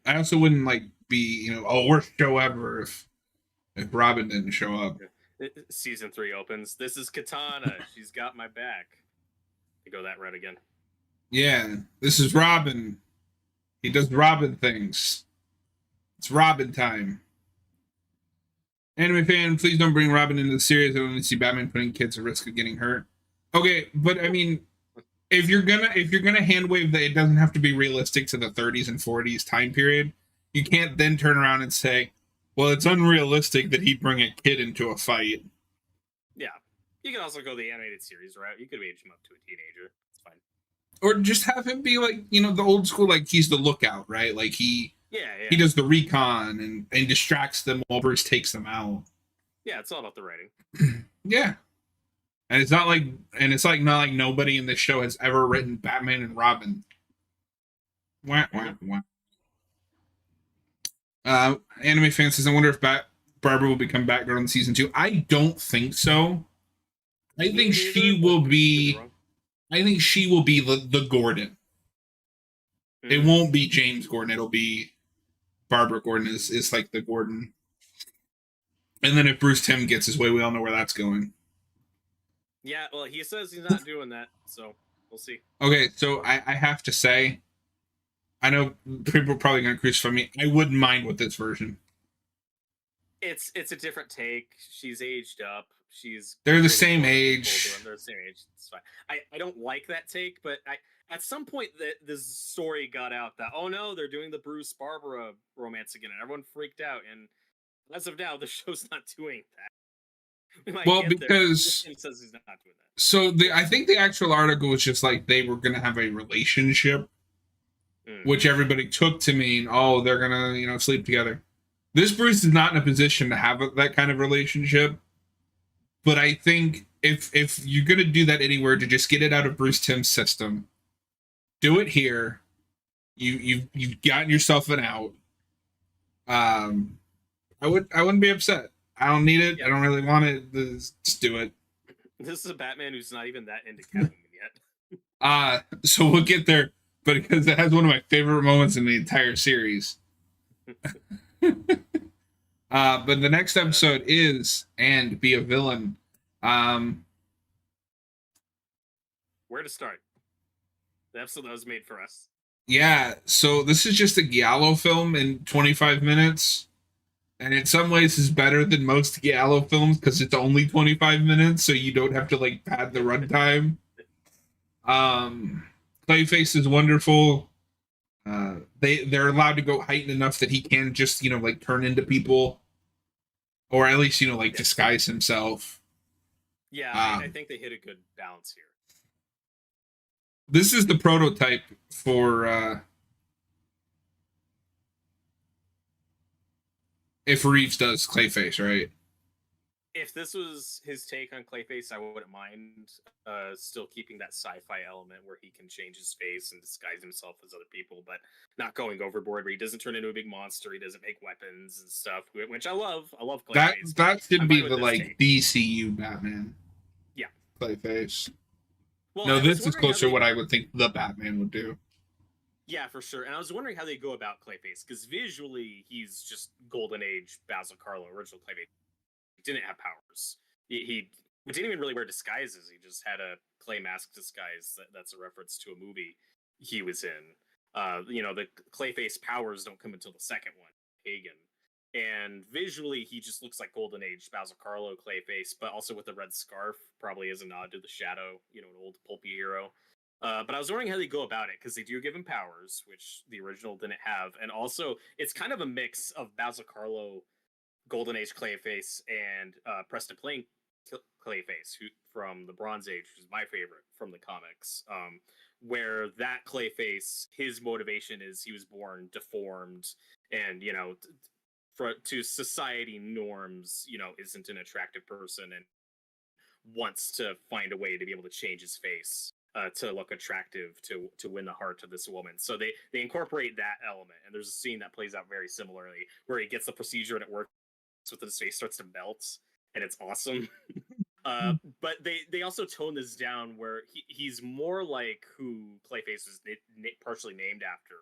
also wouldn't like be worst show ever if Robin didn't show up. Season 3 opens. This is Katana. She's got my back. To go that route again. Yeah, this is Robin. He does Robin things. It's Robin time. Anime fan, please don't bring Robin into the series. I don't want to see Batman putting kids at risk of getting hurt. Okay, but I mean, if you're gonna hand wave that it doesn't have to be realistic to the 30s and 40s time period, you can't then turn around and say, well, it's unrealistic that he'd bring a kid into a fight. Yeah. You can also go the animated series route. You could age him up to a teenager. It's fine. Or just have him be like, the old school, like he's the lookout, right? Like he does the recon and distracts them while Bruce takes them out. Yeah, it's all about the writing. Yeah. And it's not like nobody in this show has ever written Batman and Robin. Wah, wah, wah. Anime fan says, I wonder if Barbara will become Batgirl in season 2. I don't think so. I think she will be the Gordon. It won't be James Gordon. It'll be Barbara Gordon is like the Gordon. And then if Bruce Timm gets his way, we all know where that's going. Yeah, well, he says he's not doing that, so we'll see. Okay, so I have to say, I know people are probably going to crucify me. I wouldn't mind with this version. It's a different take. She's aged up. They're the same age. They're the same age. It's fine. I don't like that take, but at some point this story got out that, oh no, they're doing the Bruce Barbara romance again, and everyone freaked out. And as of now, the show's not doing that. Well, because he says he's not doing that. So I think the actual article was just like they were going to have a relationship, which everybody took to mean, oh, they're going to sleep together. This Bruce is not in a position to have that kind of relationship. But I think if you're going to do that anywhere, to just get it out of Bruce Timm's system, do it here. You've gotten yourself an out. I wouldn't be upset. I don't need it. Yep. I don't really want it. Just do it. This is a Batman who's not even that into Catwoman yet. So we'll get there, but because it has one of my favorite moments in the entire series. But the next episode is And Be a Villain. Where to start? The episode that was made for us. Yeah, so this is just a Giallo film in 25 minutes. And in some ways is better than most Giallo films because it's only 25 minutes, so you don't have to pad the runtime. Clayface is wonderful. They're allowed to go heightened enough that he can just turn into people, or at least disguise himself. Yeah, I think they hit a good balance here. This is the prototype for if Reeves does Clayface, right? If this was his take on Clayface, I wouldn't mind still keeping that sci-fi element where he can change his face and disguise himself as other people, but not going overboard where he doesn't turn into a big monster, he doesn't make weapons and stuff, which I love. I love Clayface. That should be the DCU Batman. Yeah. Clayface. Well, no, this is closer to what I would think the Batman would do. Yeah, for sure. And I was wondering how they go about Clayface, because visually he's just Golden Age Basil Karlo, original Clayface. He didn't have powers. He didn't even really wear disguises. He just had a clay mask disguise that's a reference to a movie he was in. The Clayface powers don't come until the second one, Pagan. And visually, he just looks like Golden Age Basil Karlo Clayface, but also with a red scarf, probably as a nod to the Shadow, an old pulpy hero. But I was wondering how they go about it, because they do give him powers, which the original didn't have. And also, it's kind of a mix of Basil Karlo, Golden Age Clayface, and Preston Plain Clayface from the Bronze Age, who's my favorite from the comics. Where that Clayface, his motivation is he was born deformed, and to society norms, isn't an attractive person, and wants to find a way to be able to change his face to look attractive to win the heart of this woman. So they incorporate that element, and there's a scene that plays out very similarly where he gets the procedure and it works, with his face starts to melt, and it's awesome. But they also tone this down where he's more like who Clayface is partially named after.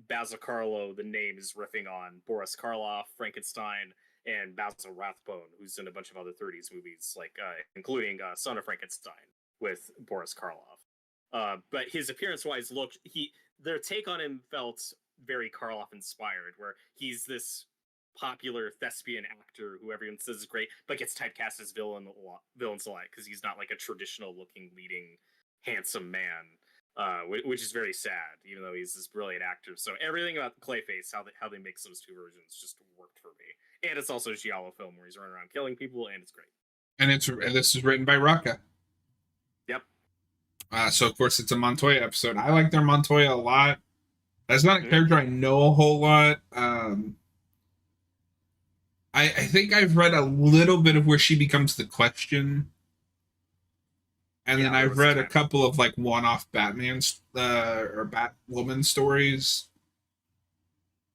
Basil Karlo, the name is riffing on Boris Karloff, Frankenstein, and Basil Rathbone, who's in a bunch of other 30s movies, like including Son of Frankenstein with Boris Karloff. But his appearance-wise, their take on him felt very Karloff-inspired, where he's this popular thespian actor who everyone says is great, but gets typecast as villains a lot because he's not like a traditional-looking, leading, handsome man, which is very sad, even though he's this brilliant actor. So everything about Clayface, how they mix those two versions, just worked for me. And it's also a giallo film where he's running around killing people, and it's great. And this is written by Rocca. Yep. So of course it's a Montoya episode. I like their Montoya a lot. That's not a character I know a whole lot. I think I've read a little bit of where she becomes the Question. And then I've read a couple of like one-off Batman or Batwoman stories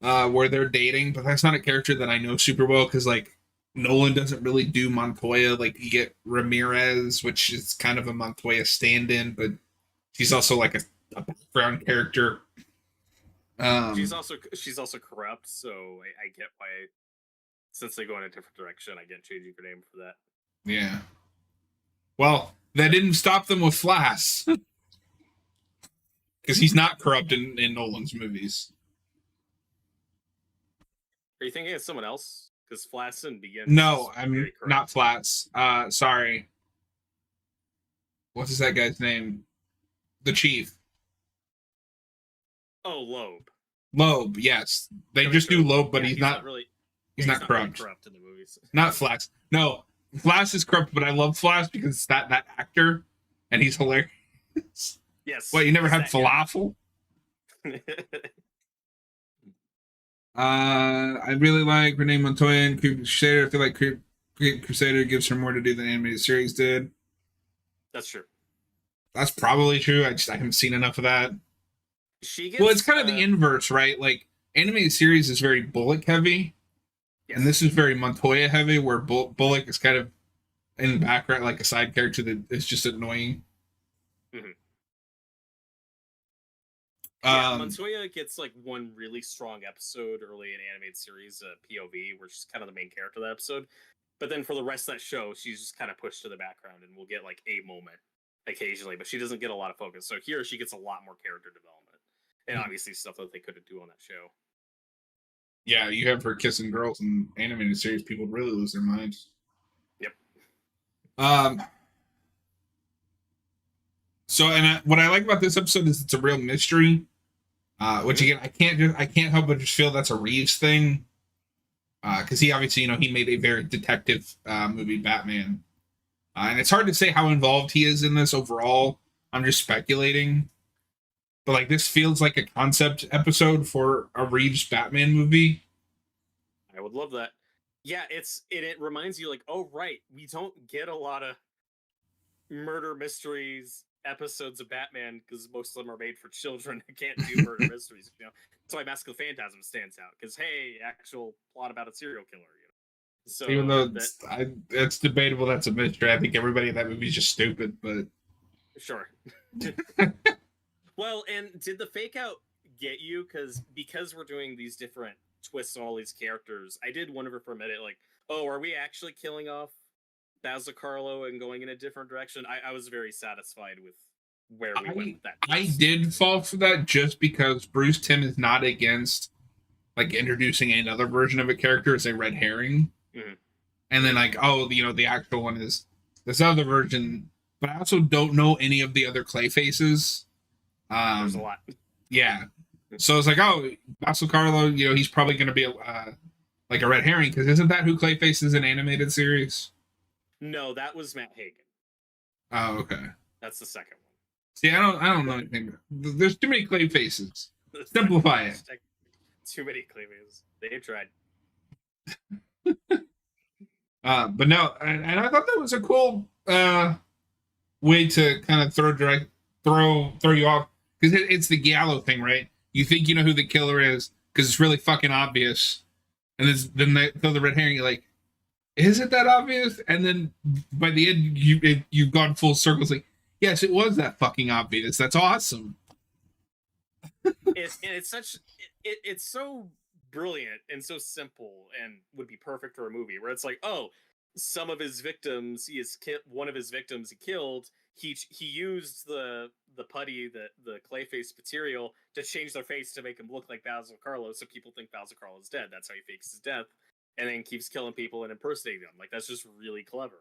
where they're dating, but that's not a character that I know super well because like Nolan doesn't really do Montoya. Like you get Ramirez, which is kind of a Montoya stand-in, but she's also like a background character. She's also corrupt, so I get why. Since they go in a different direction, I get changing her name for that. Yeah. Well, that didn't stop them with Flass. Because he's not corrupt in Nolan's movies. Are you thinking of someone else? Because Flasson begins... No, I'm not Flass. Sorry. What's that guy's name? The Chief. Oh, Loeb. Loeb, yes. They just do Loeb, but he's not really... He's not corrupt. Really corrupt in the movies. Not Flass. No, Flass is corrupt, but I love Flass because it's that actor, and he's hilarious. Yes. What, you never had falafel? I really like Renee Montoya and Crusader. I feel like Crusader gives her more to do than animated series did. That's true. That's probably true. I haven't seen enough of that. Well, it's kind of the inverse, right? Like animated series is very Bullock heavy. Yes. And this is very Montoya heavy, where Bullock is kind of in the background, like a side character that is just annoying. Mm-hmm. Yeah, Montoya gets like one really strong episode early in animated series, POV, where she's kind of the main character of that episode. But then for the rest of that show, she's just kind of pushed to the background, and we'll get like a moment occasionally, but she doesn't get a lot of focus. So here she gets a lot more character development, and obviously stuff that they couldn't do on that show. Yeah, you have her kissing girls in animated series, people really lose their minds. Yep. So, and what I like about this episode is it's a real mystery. Which again, I can't help but just feel that's a Reeves thing. Because he obviously, he made a very detective movie, Batman. And it's hard to say how involved he is in this overall. I'm just speculating. But like this feels like a concept episode for a Reeves Batman movie. I would love that. Yeah, it reminds you like, oh right, we don't get a lot of murder mysteries episodes of Batman because most of them are made for children who can't do murder mysteries. That's why Mask of the Phantasm stands out because hey, actual plot about a serial killer. So even though it's debatable that's a mystery, I think everybody in that movie is just stupid. But sure. Well, and did the fake out get you? Because we're doing these different twists on all these characters, I did wonder for a minute, like, oh, are we actually killing off Basil Karlo and going in a different direction? I was very satisfied with where we went with that twist. I did fall for that just because Bruce Timm is not against like introducing another version of a character as a red herring. Mm-hmm. And then like, oh, the actual one is this other version. But I also don't know any of the other Clayfaces. There's a lot. Yeah. So it's like, oh, Basil Karlo, he's probably going to be like a red herring because isn't that who Clayface is in animated series? No, that was Matt Hagen. Oh, okay. That's the second one. See, I don't know anything. There's too many clay faces. Simplify it. Too many clay faces. They tried. But no, and I thought that was a cool way to kind of throw you off, because it's the Giallo thing, right? You think you know who the killer is because it's really fucking obvious, and then they throw the red herring. You're like, is it that obvious? And then by the end, you've gone full circle. It's like, yes, it was that fucking obvious. That's awesome. It's so brilliant and so simple, and would be perfect for a movie where it's like, oh, some of his victims, one of his victims he killed. He used the putty, the clayface material to change their face to make him look like Basil Carlos, so people think Basil Carlos is dead. That's how he fakes his death, and then keeps killing people and impersonating them. Like, that's just really clever.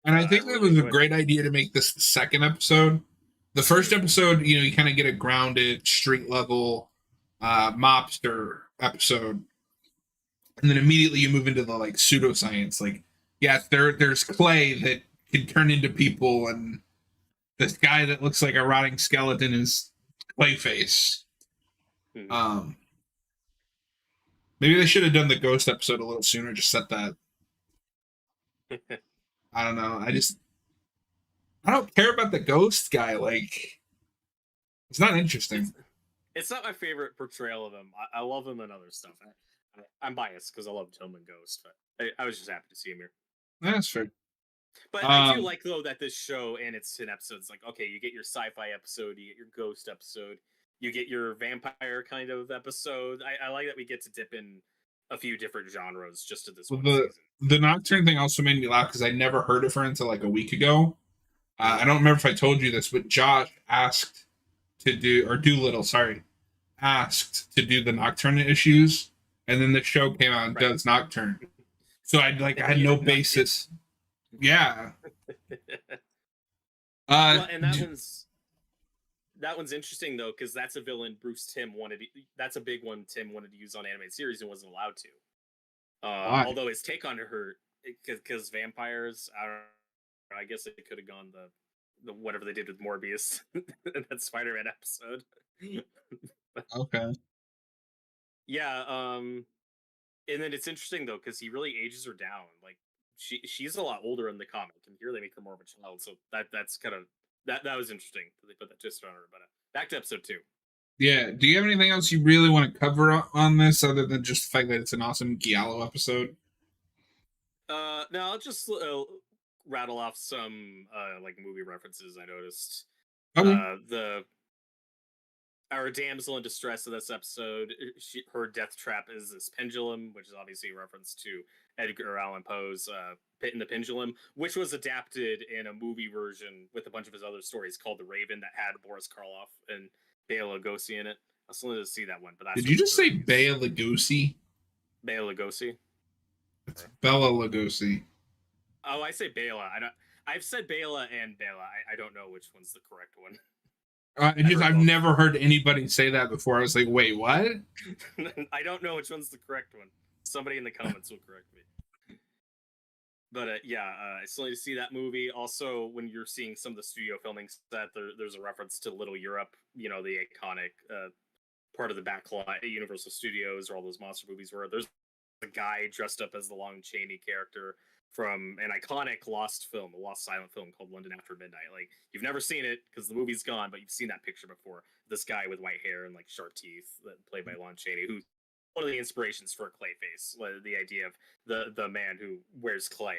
And I think that was a great idea to make this the second episode. The first episode, you kind of get a grounded, street level mobster episode, and then immediately you move into the like pseudoscience. Like, yes, there's clay that can turn into people, and this guy that looks like a rotting skeleton is Clayface. Mm-hmm. Maybe they should have done the ghost episode a little sooner. Just set that. I don't know. I don't care about the ghost guy. Like, it's not interesting. It's not my favorite portrayal of him. I love him in other stuff. I'm biased because I love Tillman Ghost, but I was just happy to see him here. That's fair. But I do like, though, that this show and its 10 episodes, like, okay, you get your sci-fi episode, you get your ghost episode, you get your vampire kind of episode. I like that we get to dip in a few different genres just to this one season. The Nocturne thing also made me laugh because I never heard of her until like a week ago. I don't remember if I told you this, but Josh asked to do, or Doolittle, sorry, asked to do the Nocturne issues, and then the show came out and does Nocturne. So I had no basis. Yeah. Well, and that one's interesting though, because that's a villain Tim wanted to use on animated series and wasn't allowed to. Although his take on her, because vampires, I guess it could have gone the whatever they did with Morbius in that Spider-Man episode. Okay. Yeah. And then it's interesting though, because he really ages her down. Like, she's a lot older in the comic, and here they make her more of a child. So that's kind of that was interesting that they put that twist on her. But back to episode 2. Yeah. Do you have anything else you really want to cover on this, other than just the fact that it's an awesome Giallo episode? No, I'll just rattle off some like movie references I noticed. Okay. Our damsel in distress of this episode, her death trap is this pendulum, which is obviously a reference to Edgar Allan Poe's Pit in the Pendulum, which was adapted in a movie version with a bunch of his other stories called The Raven, that had Boris Karloff and Bela Lugosi in it. I still need to see that one. But did you just say Bela Lugosi? Bela Lugosi. It's Bela Lugosi. Oh, I say Bela. I've said Bela and Bela. I don't know which one's the correct one. I've never heard anybody say that before. I was like, wait, what? I don't know which one's the correct one. Somebody in the comments will correct me. But I still need to see that movie. Also, when you're seeing some of the studio filming set, there's a reference to Little Europe, the iconic part of the backlot at Universal Studios, or all those monster movies, where there's a guy dressed up as the Lon Chaney character from an iconic a lost silent film called London After Midnight. Like, you've never seen it because the movie's gone, but you've seen that picture before. This guy with white hair and like sharp teeth, played by Lon Chaney, who's one of the inspirations for Clayface. The idea of the man who wears clay,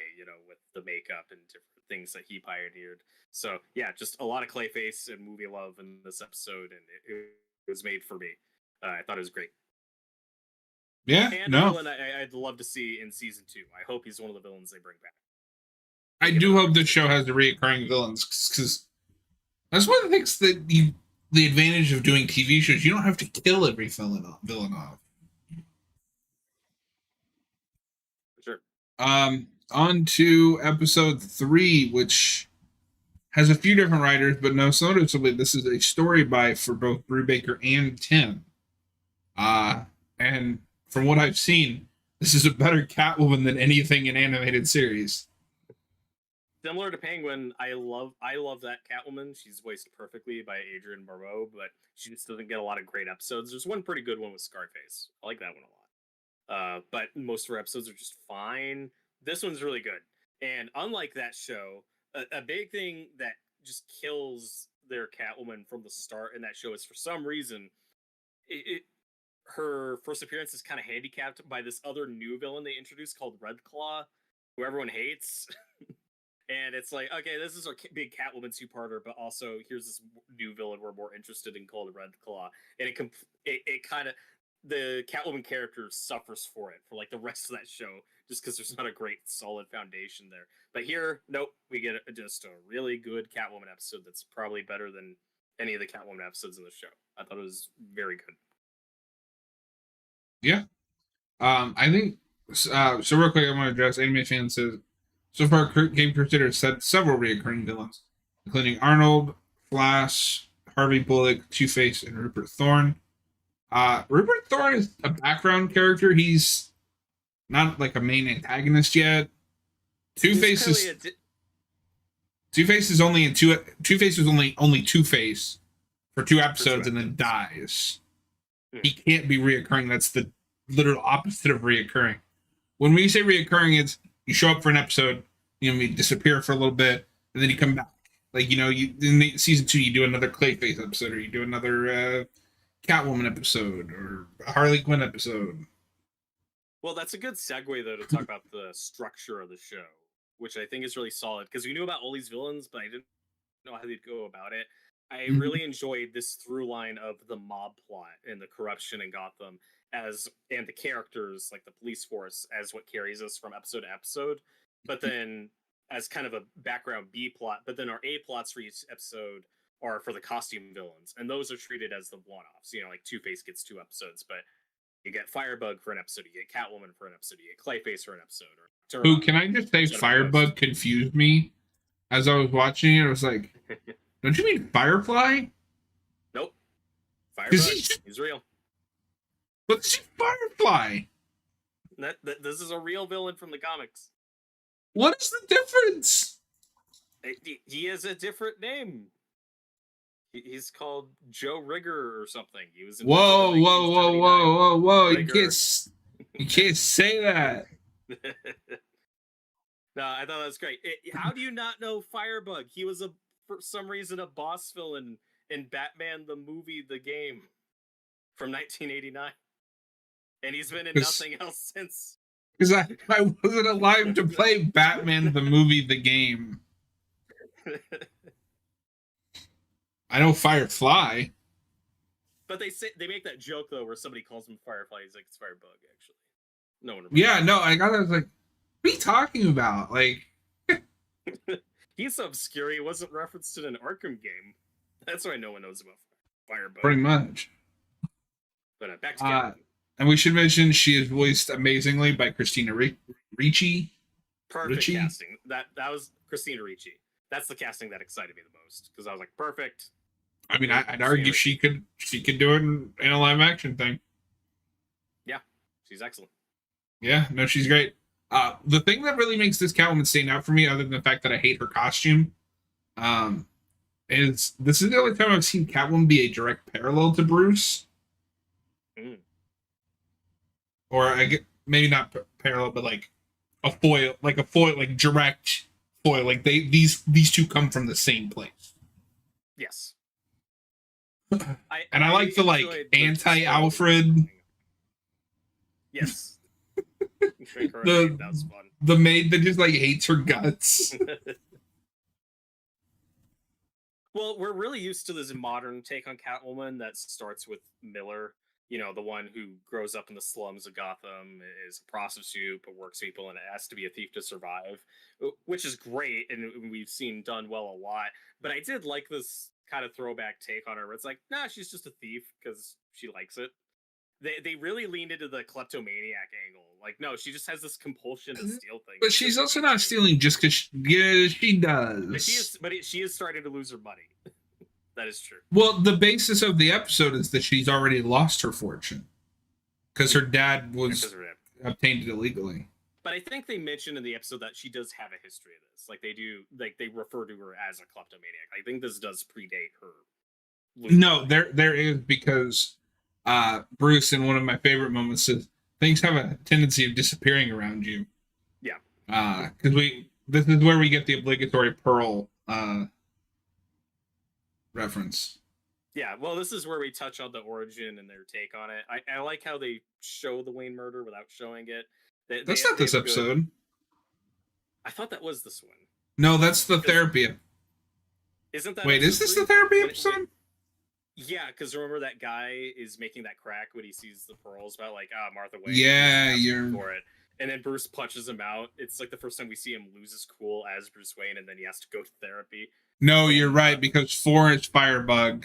with the makeup and different things that he pioneered. So yeah, just a lot of Clayface and movie love in this episode, and it was made for me. I thought it was great. Yeah, and a villain I'd love to see in season 2. I hope he's one of the villains they bring back. I do hope this show has the reoccurring villains, because that's one of the things that the advantage of doing TV shows, you don't have to kill every villain off. Sure. On to episode 3, which has a few different writers, but most noticeably, this is a story for both Brubaker and Tim. And from what I've seen, this is a better Catwoman than anything in animated series. Similar to Penguin, I love that Catwoman. She's voiced perfectly by Adrienne Barbeau, but she just doesn't get a lot of great episodes. There's one pretty good one with Scarface. I like that one a lot. But most of her episodes are just fine. This one's really good. And unlike that show, a big thing that just kills their Catwoman from the start in that show is for some reason, her first appearance is kind of handicapped by this other new villain they introduced called Red Claw, who everyone hates. And it's like, okay, this is our big Catwoman two-parter, but also here's this new villain we're more interested in called Red Claw. And it kind of, the Catwoman character suffers for it for like the rest of that show, just because there's not a great solid foundation there. But here, nope, we get just a really good Catwoman episode that's probably better than any of the Catwoman episodes in the show. I thought it was very good. Yeah. I think, so real quick, I want to address Anime Fan says, so far, Game Crusader has set several recurring villains, including Arnold, Flash, Harvey Bullock, Two-Face, and Rupert Thorne. Rupert Thorne is a background character. He's not like a main antagonist yet. Two-Face is Two-Face is only in Two-Face was only Two-Face for 2 episodes and then dies. He can't be reoccurring. That's the literal opposite of reoccurring. When we say reoccurring, it's you show up for an episode, you disappear for a little bit, and then you come back. Like, you in season 2, you do another Clayface episode, or you do another Catwoman episode, or a Harley Quinn episode. Well, that's a good segue, though, to talk about the structure of the show, which I think is really solid, because we knew about all these villains, but I didn't know how they'd go about it. I really enjoyed this through line of the mob plot and the corruption in Gotham, and the characters, like the police force, as what carries us from episode to episode. But then as kind of a background B plot, but then our A plots for each episode are for the costume villains, and those are treated as the one-offs. Like Two-Face gets 2 episodes, but you get Firebug for an episode, you get Catwoman for an episode, you get Clayface for an episode. Who, can I just say Firebug confused me as I was watching it? I was like, don't you mean Firefly? Nope. Firebug, he's real. But she's Firefly. This is a real villain from the comics. What is the difference? He has a different name. He's called Joe Rigger or something. He was in whoa. You can't say that. No, I thought that was great. How do you not know Firebug? He was for some reason a boss villain in Batman the movie, the game from 1989. And he's been in nothing else since. Because I wasn't alive to play Batman the movie, the game. I know Firefly. But they make that joke though, where somebody calls him Firefly. He's like, it's Firebug, actually. No one. Yeah, no, I was like, what are you talking about? Like, he's so obscure. He wasn't referenced in an Arkham game. That's why no one knows about Firebug. Pretty much. But back to Catwoman. And we should mention she is voiced amazingly by Christina Ricci. Perfect casting. That was Christina Ricci. That's the casting that excited me the most, because I was like, perfect. I mean, I'd argue she could do it in a live action thing. Yeah, she's excellent. Yeah, no, she's great. The thing that really makes this Catwoman stand out for me, other than the fact that I hate her costume, is this is the only time I've seen Catwoman be a direct parallel to Bruce. Or I get maybe not parallel, but like a foil, like direct foil. Like these two come from the same place. Yes. I like the anti-Alfred. Yes. That was fun. The maid that just hates her guts. Well, we're really used to this modern take on Catwoman that starts with Miller. The one who grows up in the slums of Gotham, is a prostitute, but works people, and has to be a thief to survive, which is great, and we've seen done well a lot. But I did like this kind of throwback take on her, where it's like, nah, she's just a thief because she likes it. They really leaned into the kleptomaniac angle. Like, no, she just has this compulsion to steal things. But she's also not stealing just because she does. But she is starting to lose her money. That is true. Well, the basis of the episode is that she's already lost her fortune because her dad was obtained it illegally. But I think they mentioned in the episode that she does have a history of this. Like they do, like they refer to her as a kleptomaniac. I think this does predate her. No, there is, because Bruce, in one of my favorite moments, says things have a tendency of disappearing around you. Yeah. Because this is where we get the obligatory Pearl reference. Yeah, well, this is where we touch on the origin and their take on it. I like how they show the Wayne murder without showing it. That's not this episode. I thought that was this one. No, that's the therapy. Isn't that? Wait, is this the therapy episode? Yeah, because remember that guy is making that crack when he sees the pearls about like Martha Wayne. Yeah, you're for it. And then Bruce punches him out. It's like the first time we see him lose his cool as Bruce Wayne, and then he has to go to therapy. No, you're right, because 4 is Firebug.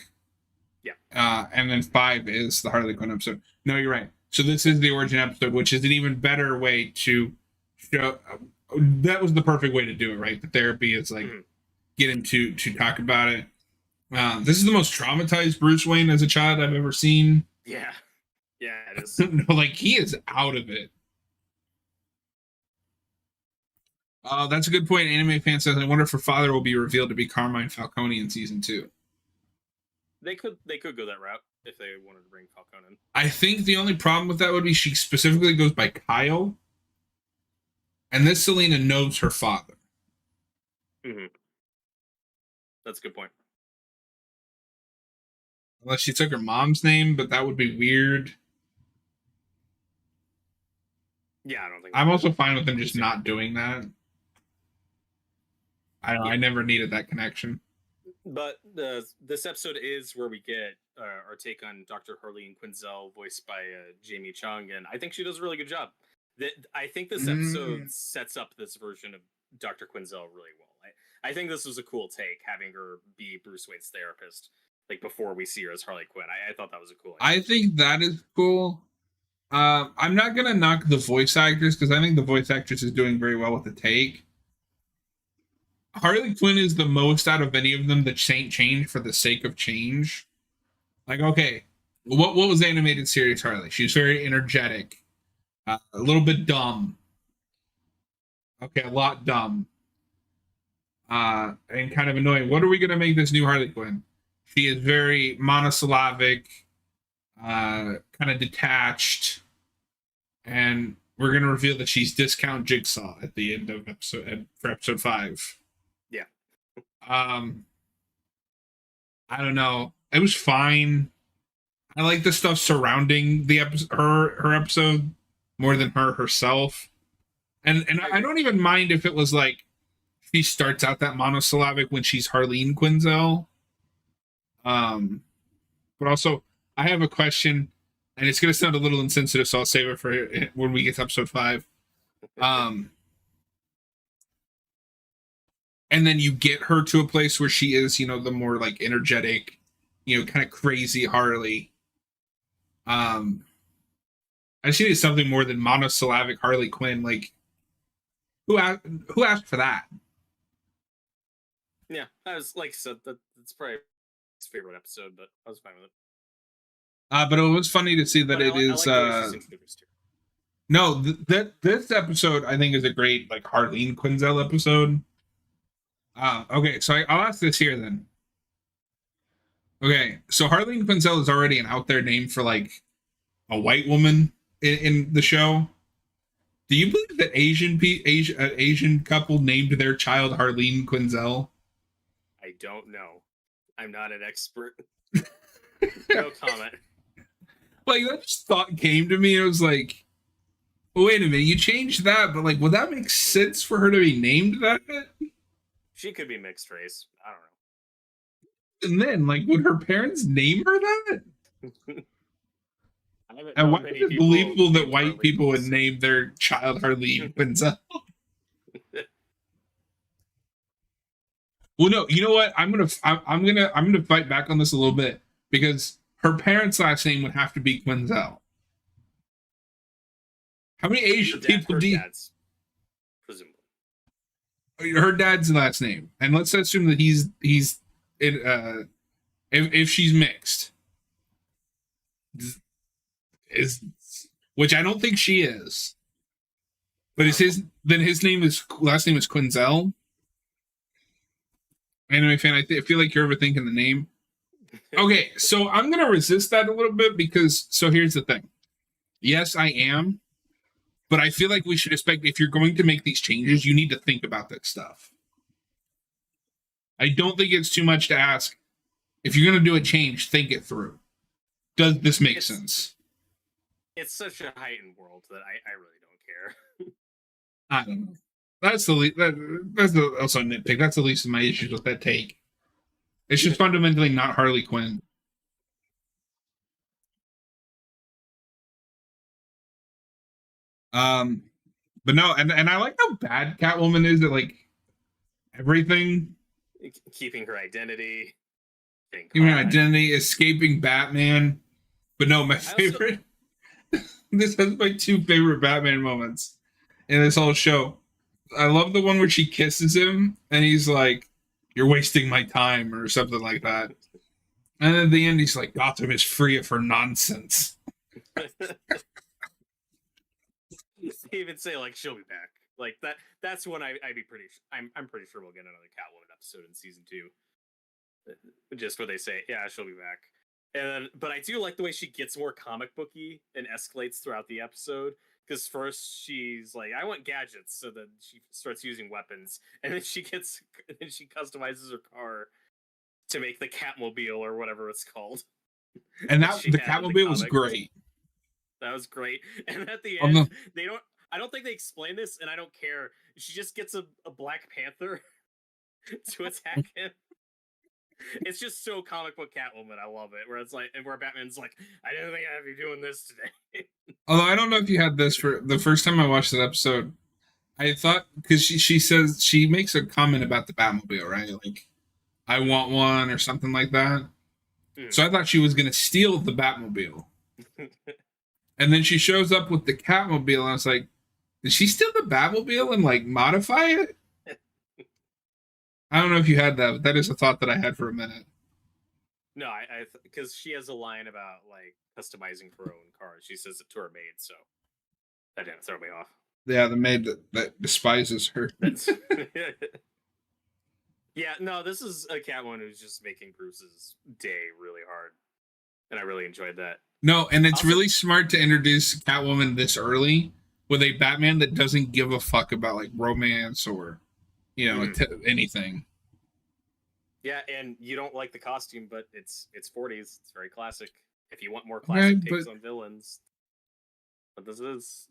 Yeah. And then 5 is the Harley Quinn episode. No, you're right. So this is the origin episode, which is an even better way to show. That was the perfect way to do it, right? The therapy is like get him to talk about it. This is the most traumatized Bruce Wayne as a child I've ever seen. Yeah, it is. No, like he is out of it. That's a good point. Anime fan says, I wonder if her father will be revealed to be Carmine Falcone in season 2. They could go that route if they wanted to bring Falcone in. I think the only problem with that would be she specifically goes by Kyle, and this Selena knows her father. That's a good point. Unless she took her mom's name, but that would be weird. Yeah, I don't think. I'm also fine with them just not doing that. I don't know. I never needed that connection. But this episode is where we get our take on Dr. Harleen Quinzel, voiced by Jamie Chung, and I think she does a really good job. I think this episode sets up this version of Dr. Quinzel really well. I think this was a cool take, having her be Bruce Wayne's therapist, like before we see her as Harley Quinn. I thought that was a cool idea. I think that is cool. I'm not gonna knock the voice actors, because I think the voice actress is doing very well with the take. Harley Quinn is the most out of any of them that change for the sake of change. Like, okay, what was the animated series Harley? She was very energetic, a little bit dumb. Okay, a lot dumb. And kind of annoying. What are we going to make this new Harley Quinn? She is very monosyllabic, kind of detached, and we're going to reveal that she's Discount Jigsaw at the end of episode 5. Yeah. I don't know. It was fine. I like the stuff surrounding the her episode more than her herself. And I don't even mind if it was like she starts out that monosyllabic when she's Harleen Quinzel. But also, I have a question, and it's going to sound a little insensitive, so I'll save it for when we get to episode 5. And then you get her to a place where she is, the more like energetic, kind of crazy Harley. I just needed something more than monosyllabic Harley Quinn. Like, who asked for that? Yeah, I was like, so that's probably his favorite episode, but I was fine with it. But it was funny to see that no, this episode I think is a great like Harleen Quinzel episode. Okay, so I'll ask this here then. Okay, so Harleen Quinzel is already an out there name for like a white woman in the show. Do you believe that Asian couple named their child Harleen Quinzel? I don't know. I'm not an expert. No comment. Like, that just thought came to me. It was like, wait a minute, you changed that, but like, would that make sense for her to be named that? She could be mixed race. I don't know. And then, like, would her parents name her that? And why is it believable that white people would name their child Harleen Quinzel? Well, no, you know what? I'm gonna fight back on this a little bit, because her parents' last name would have to be Quinzel. How many Asian people do you? Presumably. Her dad's last name, and let's assume that he's if she's mixed, which I don't think she is. But his name is last name is Quinzel. Anime fan, I feel like you're overthinking the name. Okay, so I'm gonna resist that a little bit because here's the thing. Yes, I am, but I feel like we should expect if you're going to make these changes, you need to think about that stuff. I don't think it's too much to ask. If you're gonna do a change, think it through. Does this make sense? It's such a heightened world that I really don't care. I don't know. That's also a nitpick. That's the least of my issues with that take. It's just fundamentally not Harley Quinn. But no, and I like how bad Catwoman is at like everything. Keeping her identity. Keeping her identity, escaping Batman. But no, my favorite. This has my two favorite Batman moments in this whole show. I love the one where she kisses him and he's like, "You're wasting my time," or something like that. And at the end, he's like, "Gotham is free of her nonsense." They even say like she'll be back. Like that's when I'm pretty sure we'll get another Catwoman episode in season 2. Just where they say, yeah, she'll be back. And but I do like the way she gets more comic booky and escalates throughout the episode. Because first she's like, I want gadgets, so then she starts using weapons, and then she customizes her car to make the Catmobile or whatever it's called. And the Catmobile was great. That was great. And at the end, I don't think they explain this, and I don't care. She just gets a Black Panther to attack him. It's just so comic book Catwoman. I love it. Where it's like, and where Batman's like, I didn't think I'd have you doing this today. Although I don't know if you had this for the first time I watched that episode. I thought because she says she makes a comment about the Batmobile, right? Like, I want one or something like that. So I thought she was gonna steal the Batmobile. And then she shows up with the Catmobile, and I was like, did she steal the Batmobile and like modify it? I don't know if you had that, but that is a thought that I had for a minute. No, because she has a line about like customizing her own cars. She says it to her maid, so that didn't throw me off. Yeah, the maid that despises her. Yeah, no, this is a Catwoman who's just making Bruce's day really hard, and I really enjoyed that. No, and it's really smart to introduce Catwoman this early with a Batman that doesn't give a fuck about like romance or, you know, anything. Yeah, and you don't like the costume, but it's 40s. It's very classic. If you want more classic takes on villains, but this is.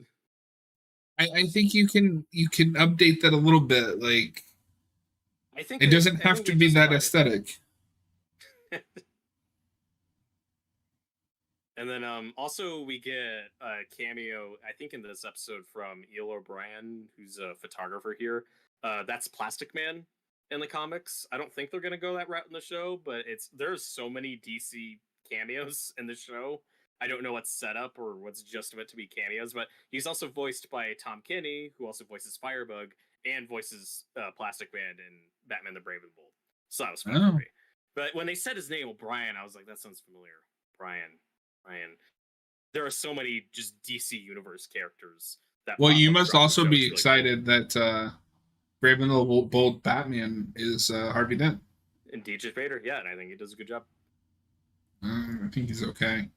I think you can update that a little bit. Like, I think it doesn't have to be that aesthetic. And then also we get a cameo, I think, in this episode from Eel O'Brien, who's a photographer here. That's Plastic Man in the comics. I don't think they're gonna go that route in the show, but there's so many DC cameos in the show. I don't know what's set up or what's just meant to be cameos, but he's also voiced by Tom Kenny, who also voices Firebug and voices Plastic Man in Batman the Brave and Bold. So that was fun for me. But when they said his name, O'Brien, I was like, that sounds familiar. Brian. There are so many just DC Universe characters that. Well, you must also be excited that Brave and the Bold Batman is Harvey Dent. And DJ Vader, yeah, and I think he does a good job. I think he's okay.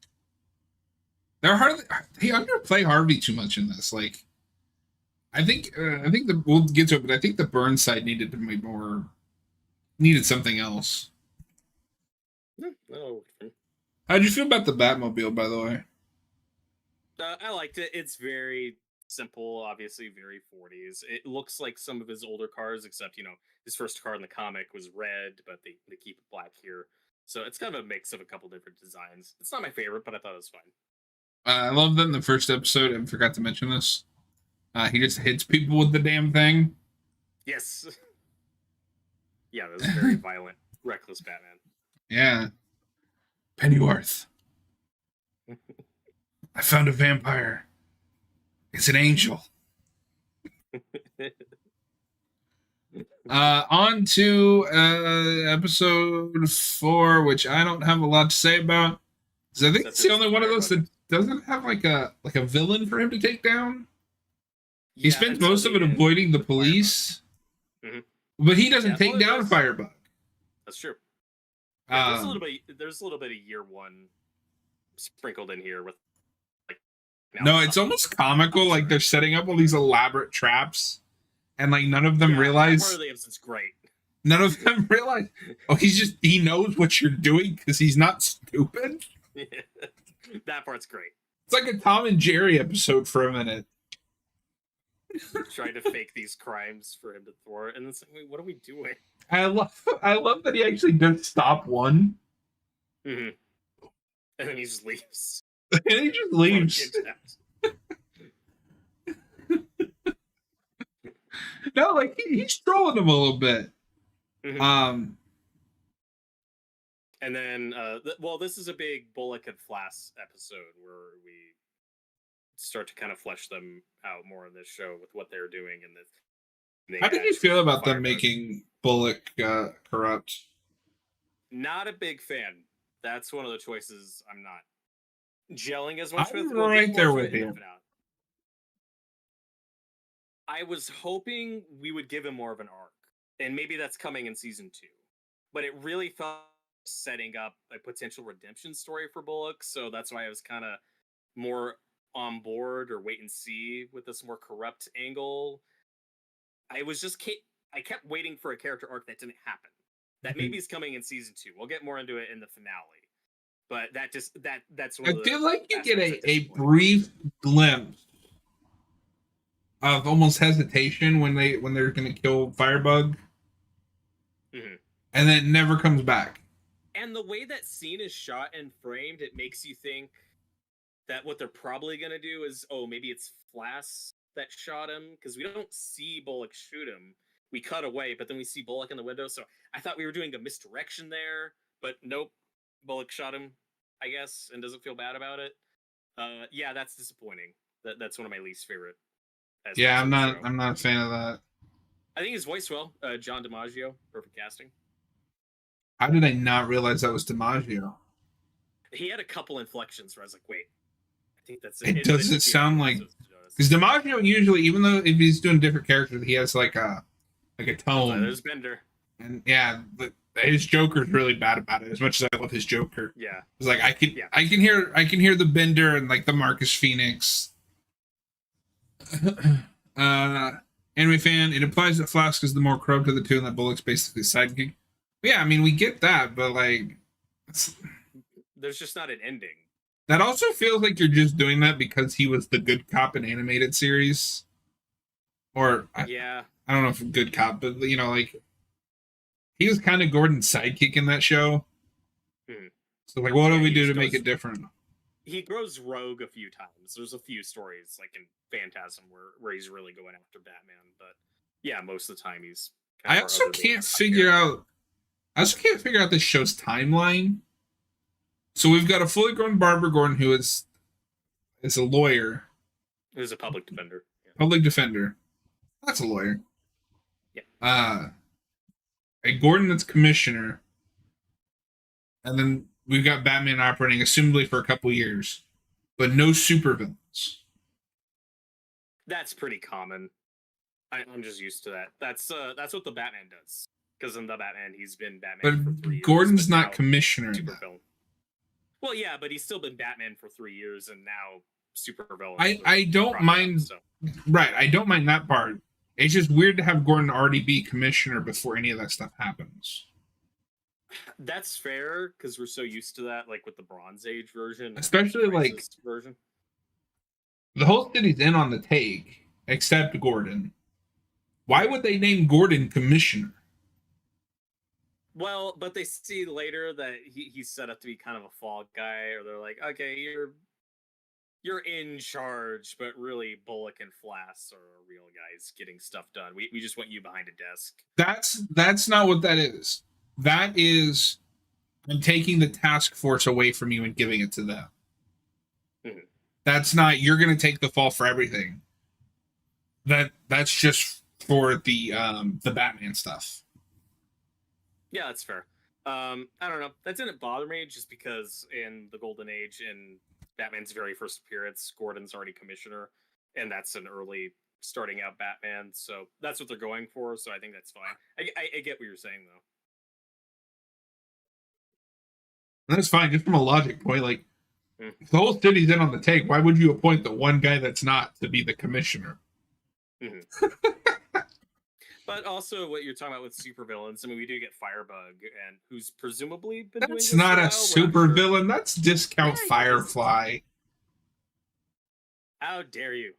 They underplay Harvey too much in this. Like, I think we'll get to it, but I think the Burnside needed to be needed something else. No. How'd you feel about the Batmobile, by the way? I liked it. It's very simple, obviously very 40s. It looks like some of his older cars, except, you know, his first car in the comic was red, but they keep it black here. So it's kind of a mix of a couple different designs. It's not my favorite, but I thought it was fine. I love that in the first episode, I forgot to mention this, he just hits people with the damn thing. Yes. Yeah, that was very violent, reckless Batman. Yeah. Pennyworth. I found a vampire. It's an angel. On to episode 4, which I don't have a lot to say about. Because I think it's the only one of those that doesn't have like a villain for him to take down. He Yeah, spends until most the of it end avoiding the with Firebug. police, Mhm. but he doesn't Yeah, take well, down Firebug. that's true. Yeah, there's a little Um, bit. There's a little bit of year one sprinkled in here with like now no, the it's top. almost comical. Like Sorry. they're setting up all these elaborate traps, and like none of them Yeah, that part realize. of the episode's great. None of them realize. Oh, he knows what you're doing because he's not stupid. That part's great. It's like a Tom and Jerry episode for a minute. Trying to fake these crimes for him to thwart, and it's like, wait, what are we doing? I love that he actually does stop one, Mm-hmm. And then he just leaves. and he just leaves. No, like he's trolling him a little bit. Mm-hmm. And then, well, this is a big Bullock and Flass episode where we start to kind of flesh them out more in this show with what they're doing and How did you feel about them Firebug. making Bullock corrupt? Not a big fan. That's one of the choices I'm not gelling as much with. I'm right there with you. I was hoping we would give him more of an arc, and maybe that's coming in season 2. But it really felt setting up a potential redemption story for Bullock, so that's why I was kind of more on board or wait and see with this more corrupt angle. I kept waiting for a character arc that didn't happen. That maybe is coming in season 2. We'll get more into it in the finale. But that's one of the. I feel like you get a brief glimpse of almost hesitation when they're gonna kill Firebug, mm-hmm. and then it never comes back. And the way that scene is shot and framed, it makes you think that what they're probably gonna do is, oh, maybe it's Flass that shot him, because we don't see Bullock shoot him. We cut away, but then we see Bullock in the window. So I thought we were doing a misdirection there, but nope. Bullock shot him, I guess, and doesn't feel bad about it. Yeah, that's disappointing. That's one of my least favorite. Yeah, I'm not a fan of that. I think his voice well. John DiMaggio, perfect casting. How did I not realize that was DiMaggio? He had a couple inflections where I was like, wait, I think that's it. It doesn't sound like, because DiMaggio usually, even though if he's doing different characters, he has like a tone. There's Bender. And yeah, his Joker's really bad about it. As much as I love his Joker, yeah, it's like I can hear the Bender and like the Marcus Phoenix. Anime fan, it implies that Flask is the more corrupt of the two, and that Bullock's basically sidekick. Yeah, I mean we get that, but like, there's just not an ending. That also feels like you're just doing that because he was the good cop in animated series, or yeah. I don't know if good cop, but you know, like he was kind of Gordon's sidekick in that show. Mm-hmm. So like, what do we do to make it different? He grows rogue a few times. There's a few stories like in Phantasm where he's really going after Batman, but yeah, most of the time he's. I also can't figure out this show's timeline. So we've got a fully grown Barbara Gordon who is a lawyer. Who's a public defender. Yeah. Public defender. That's a lawyer. Yeah. A Gordon that's commissioner. And then we've got Batman operating assumably for a couple years. But no supervillains. That's pretty common. I'm just used to that. That's what the Batman does. Because in the Batman, he's been Batman for 3 years. Gordon's not commissioner. Well, yeah, but he's still been Batman for 3 years, and now supervillain. I don't mind. So. Right, I don't mind that part. It's just weird to have Gordon already be commissioner before any of that stuff happens. That's fair because we're so used to that, like with the Bronze Age version, especially like version. The whole city's in on the take, except Gordon. Why would they name Gordon commissioner? Well, but they see later that he's set up to be kind of a fall guy, or they're like, okay, you're in charge, but really Bullock and Flass are real guys getting stuff done. We just want you behind a desk. That's not what that is. That is, I'm taking the task force away from you and giving it to them. Mm-hmm. That's not, you're going to take the fall for everything. That's just for the Batman stuff. Yeah, that's fair. I don't know. That didn't bother me just because in the Golden Age, in Batman's very first appearance, Gordon's already commissioner, and that's an early starting out Batman. So that's what they're going for. So I think that's fine. I get what you're saying though. That's fine, just from a logic point. Like, if the whole city's in on the take, why would you appoint the one guy that's not to be the commissioner? Mm-hmm. But also, what you're talking about with supervillains, I mean, we do get Firebug, and who's presumably been doing this. That's not a supervillain. That's discount Firefly. How dare you?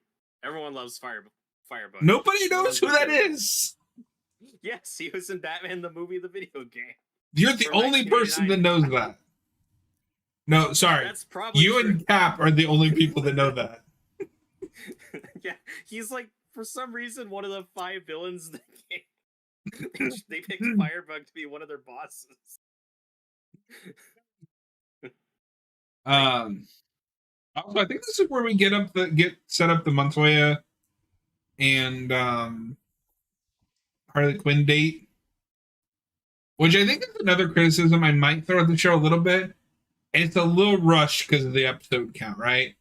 Everyone loves Firebug. Nobody knows who that is. Yes, he was in Batman the movie, the video game. You're the only person that knows that. No, sorry. That's probably you true. And Cap are the only people that know that. Yeah, he's like, for some reason, one of the 5 villains in the game. They picked Firebug to be one of their bosses. Also, I think this is where we get set up the Montoya and Harley Quinn date, which I think is another criticism I might throw at the show a little bit. It's a little rushed because of the episode count, right?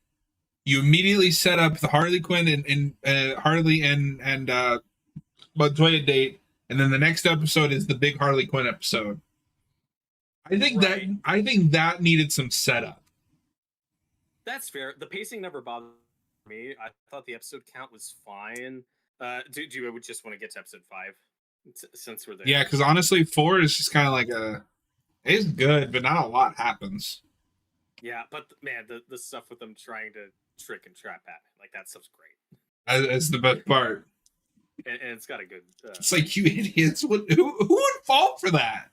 You immediately set up the Harley Quinn and Harley and Montoya date, and then the next episode is the big Harley Quinn episode. I think that needed some setup. That's fair. The pacing never bothered me. I thought the episode count was fine. Do you just want to get to episode 5 since we're there? Yeah, because honestly, 4 is just kind of like it's good, but not a lot happens. Yeah, but man, the stuff with them trying to trick and trap Batman, like that stuff's great. That's the best part. And it's got a good. It's like, you idiots! Who would fall for that?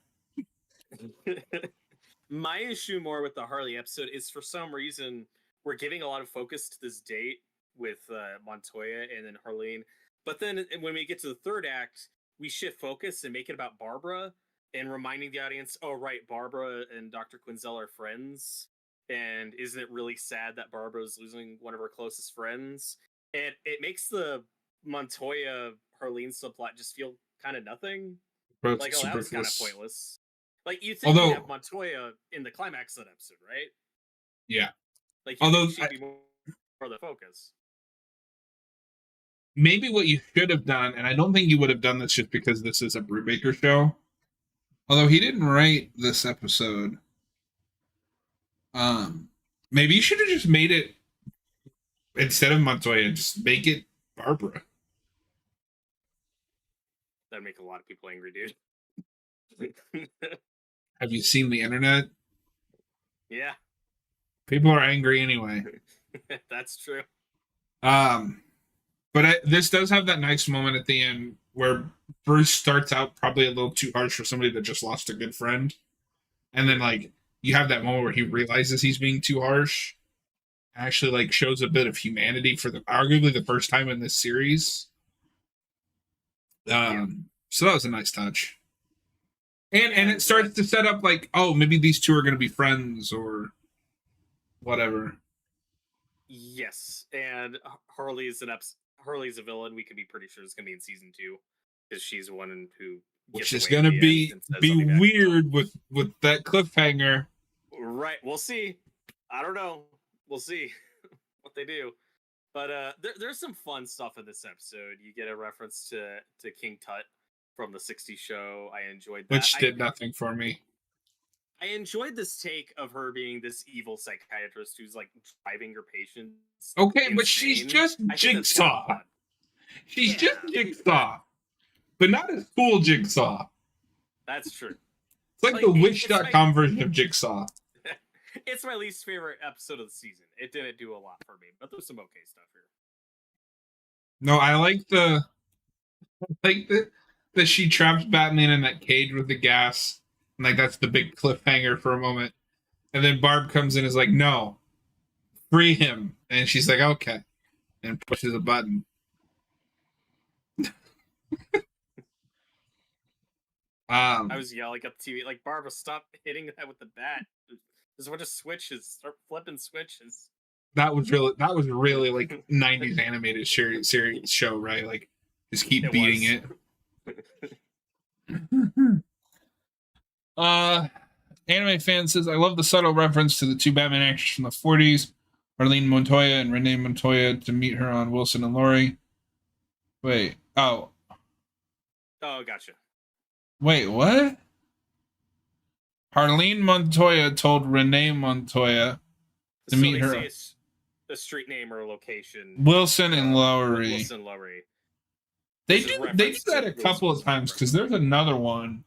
My issue more with the Harley episode is, for some reason, we're giving a lot of focus to this date with Montoya and then Harleen, but then when we get to the third act, we shift focus and make it about Barbara and reminding the audience, oh right, Barbara and Dr. Quinzel are friends, and isn't it really sad that Barbara's losing one of her closest friends? And it makes the Montoya Harleen subplot just feel kind of nothing. Like, oh, that was kind of pointless. Like, you think you have Montoya in the climax of that episode, right? Yeah. Like, you should be more the focus. Maybe what you should have done, and I don't think you would have done this just because this is a Brubaker show, although he didn't write this episode. Maybe you should have just made it, instead of Montoya, just make it Barbara. That'd make a lot of people angry, dude. Have you seen the internet? Yeah. People are angry anyway. That's true. But this does have that nice moment at the end where Bruce starts out probably a little too harsh for somebody that just lost a good friend. And then, like, you have that moment where he realizes he's being too harsh. Actually, like, shows a bit of humanity for arguably the first time in this series. So that was a nice touch. And it starts to set up, like, oh, maybe these two are going to be friends or whatever. Yes, and Harley's a villain. We could be pretty sure it's going to be in season 2 because she's one who, which is going to be weird with that cliffhanger. Right, we'll see. I don't know. We'll see what they do. But there's some fun stuff in this episode. You get a reference to King Tut from the 60s show. I enjoyed that. Which did nothing for me. I enjoyed this take of her being this evil psychiatrist who's, like, driving her patients. Okay, insane. But she's just Jigsaw. She's just Jigsaw. But not as cool Jigsaw. That's true. It's like the Wish.com version of Jigsaw. It's my least favorite episode of the season. It didn't do a lot for me, but there's some okay stuff here. No, I like that she traps Batman in that cage with the gas. And, like, that's the big cliffhanger for a moment. And then Barb comes in and is like, no, free him. And she's like, okay. And pushes a button. I was yelling at the TV, like, Barbara, stop hitting that with the bat. There's a bunch of switches. Start flipping switches. That was really like 90s animated series show, right? Like, just keep beating it. Anime fan says, I love the subtle reference to the two Batman actors from the 40s, Arlene Montoya and Renee Montoya, to meet her on Wilson and Laurie. Wait. Oh. Oh, gotcha. Wait, what? Harleen Montoya told Renee Montoya to So meet they say her. it's a street name or a location. Wilson and Lowry. Wilson Lowry. They do that a couple of times because there's another one.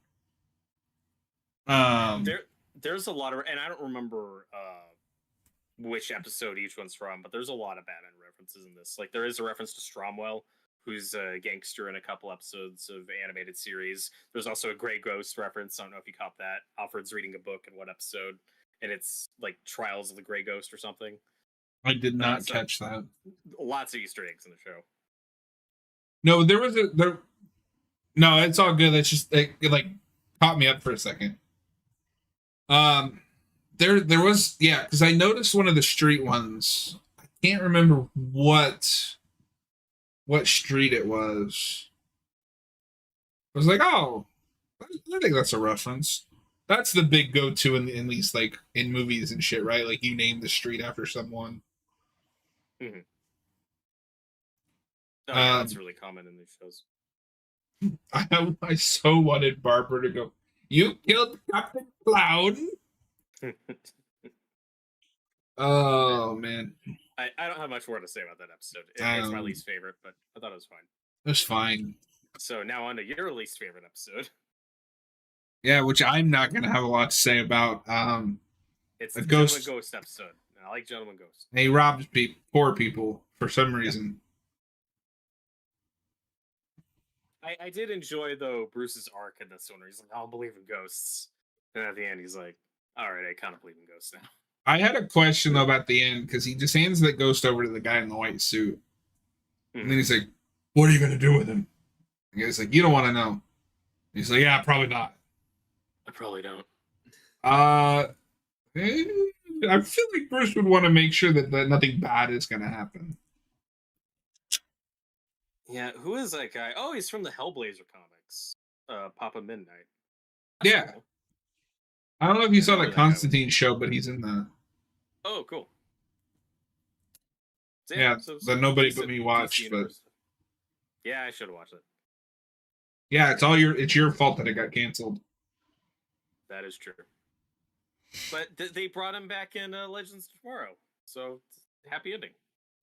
There's a lot of, and I don't remember which episode each one's from, but there's a lot of Batman references in this. Like there is a reference to Stromwell, who's a gangster in a couple episodes of animated series. There's also a Grey Ghost reference. I don't know if you caught that. Alfred's reading a book in one episode, and it's like Trials of the Grey Ghost or something. I did not catch that. Lots of Easter eggs in the show. No, No, it's all good. It's just it like caught me up for a second. There was because I noticed one of the street ones. I can't remember what street it was. I was like, oh, I think that's a reference. That's the big go-to in these like in movies and shit, right? Like you name the street after someone. Mm-hmm. Oh, yeah, that's really common in these shows. I so wanted Barbara to go, "You killed Captain Cloud." Oh man, I don't have much more to say about that episode. It's my least favorite, but I thought it was fine. It's fine. So now on to your least favorite episode. Yeah, which I'm not gonna have a lot to say about. It's the Gentleman Ghost episode. I like Gentleman Ghost. He robs poor people for some reason. I did enjoy though Bruce's arc in this one where he's like, I don't believe in ghosts. And at the end he's like, alright, I kind of believe in ghosts now. I had a question though about the end, because he just hands the ghost over to the guy in the white suit. And then he's like, what are you gonna do with him? And he's like, you don't want to know. He's like, yeah, probably not. I probably don't. I feel like Bruce would want to make sure that nothing bad is gonna happen. Yeah, who is that guy? Oh, he's from the Hellblazer comics. Papa Midnight. That's cool. I don't know if you saw the Constantine show, but he's in that. Oh, cool. Yeah, that nobody but me watched, but yeah, I should have watched it. Yeah, it's your fault that it got canceled. That is true. But they brought him back in Legends of Tomorrow, so happy ending.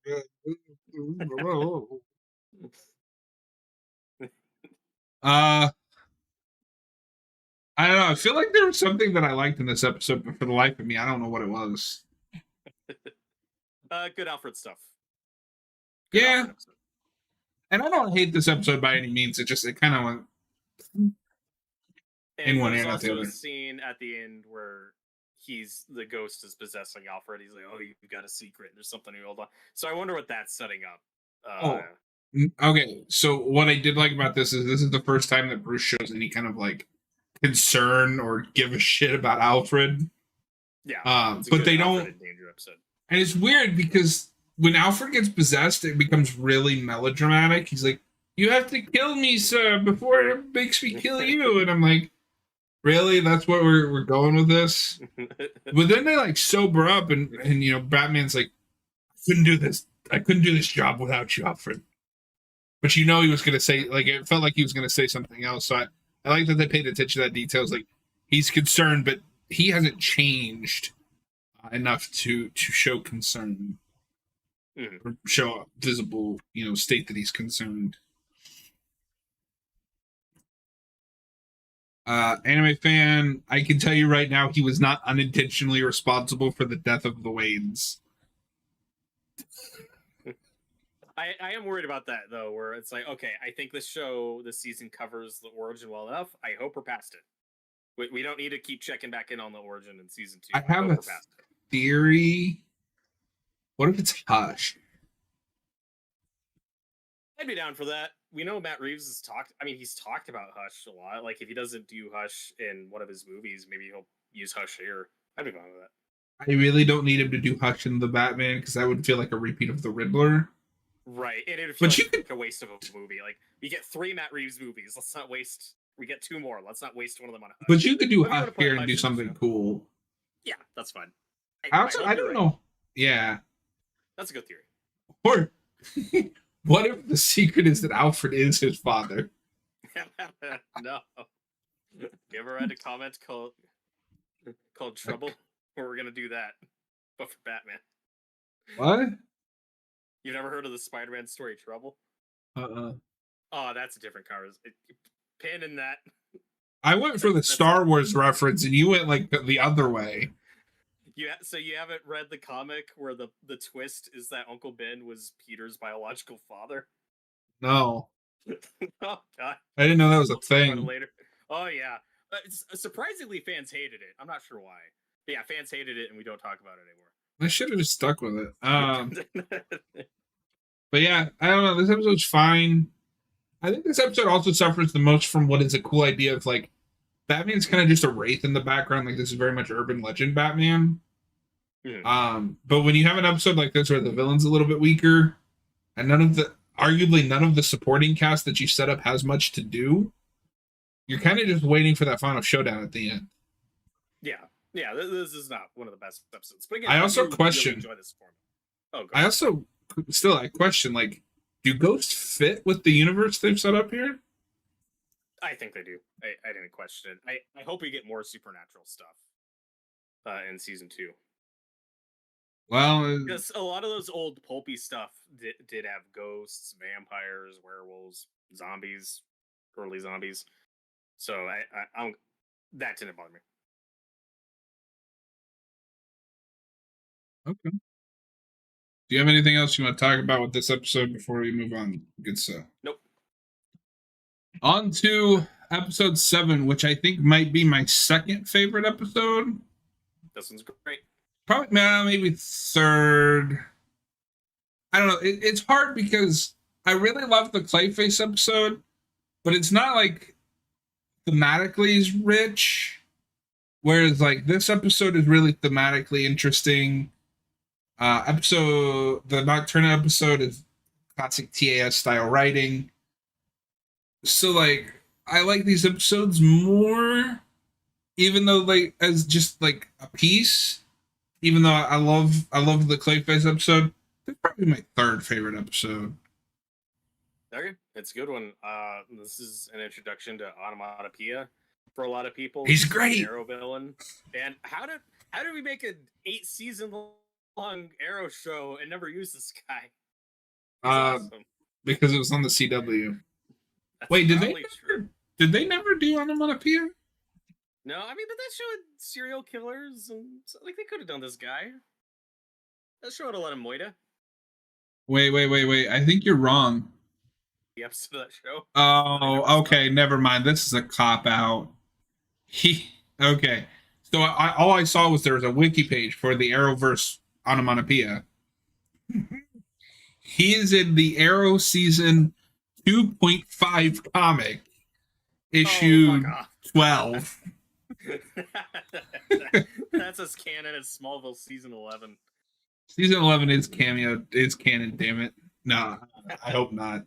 I don't know. I feel like there was something that I liked in this episode, but for the life of me, I don't know what it was. Good Alfred stuff. Good Alfred episode. And I don't hate this episode by any means. It kind of went in one ear, not the other. There's a scene at the end where the ghost is possessing Alfred. He's like, "Oh, you've got a secret. There's something you hold on." So I wonder what that's setting up. Okay. So what I did like about this is the first time that Bruce shows any kind of like concern or give a shit about Alfred. Yeah. But they don't. Danger episode. And it's weird because when Alfred gets possessed, it becomes really melodramatic. He's like, "You have to kill me, sir, before it makes me kill you." And I'm like, really? That's what we're going with this? But then they like sober up and you know, Batman's like, I couldn't do this job without you, Alfred. But you know he was gonna say, like, it felt like he was gonna say something else. So I like that they paid attention to that details. Like, he's concerned, but he hasn't changed enough to show concern. Or show a visible, you know, state that he's concerned. Anime fan, I can tell you right now, he was not unintentionally responsible for the death of the Waynes. I am worried about that though, where it's like, okay, I think this season covers the origin well enough. I hope we're past it. We don't need to keep checking back in on the origin in season 2. I have a theory. What if it's Hush? I'd be down for that. We know Matt Reeves has talked. I mean, he's talked about Hush a lot. Like, if he doesn't do Hush in one of his movies, maybe he'll use Hush here. I'd be fine with that. I really don't need him to do Hush in the Batman because that would feel like a repeat of the Riddler. Right, and it would feel like a waste of a movie. Like, we get 3 Matt Reeves movies. Let's not waste. We get 2 more. Let's not waste one of them on Hush. But you could do Hush here and do something cool. Yeah, that's fine. I don't know. Yeah, that's a good theory. Or What if the secret is that Alfred is his father? No. You ever read a comment called Trouble? Where we're gonna do that, but for Batman. What? You've never heard of the Spider-Man story Trouble? Uh-uh. Oh, that's a different conversation. Pin in that. I went for the Star Wars reference, and you went like the other way. So you haven't read the comic where the twist is that Uncle Ben was Peter's biological father? No. Oh God! I didn't know that was a We'll talk about it thing. later. Oh yeah, surprisingly, fans hated it. I'm not sure why. But yeah, fans hated it, and we don't talk about it anymore. I should have just stuck with it. But yeah, I don't know. This episode's fine. I think this episode also suffers the most from what is a cool idea of like Batman's kind of just a wraith in the background. Like this is very much urban legend Batman. But when you have an episode like this where the villain's a little bit weaker, and arguably none of the supporting cast that you set up has much to do, you're kind of just waiting for that final showdown at the end. Yeah, this is not one of the best episodes. But again, I also question. Really enjoy this form. I also I question, like, do ghosts fit with the universe they've set up here? I think they do. I didn't question it. I hope we get more supernatural stuff in season 2. Well, because a lot of those old pulpy stuff did have ghosts, vampires, werewolves, zombies, early zombies. So I that didn't bother me. Okay. Do you have anything else you want to talk about with this episode before we move on? Good stuff. Nope. On to episode 7, which I think might be my second favorite episode. This one's great. Probably, maybe third. I don't know. It's hard because I really love the Clayface episode, but it's not like thematically as rich. Whereas like this episode is really thematically interesting. The Nocturna episode is classic TAS style writing. So like I like these episodes more, even though like as just like a piece. Even though I love the Clayface episode, it's probably my third favorite episode. Okay, it's a good one. This is an introduction to Onomatopoeia for a lot of people. He's great. Arrow villain. And how did we make an 8-season long Arrow show and never use this guy? Awesome. Because it was on the CW. That's Wait, did they never do Onomatopoeia? No, I mean, but that show had serial killers, and like they could have done this guy. That show had a lot of Moida. Wait. I think you're wrong. The episode of that show. Oh, okay. Never mind. This is a cop out. Okay. So all I saw was there was a wiki page for the Arrowverse Onomatopoeia. He is in the Arrow season 2.5 comic, issue 12. That's as canon as Smallville season 11. Season 11 is canon, damn it. No, I hope not.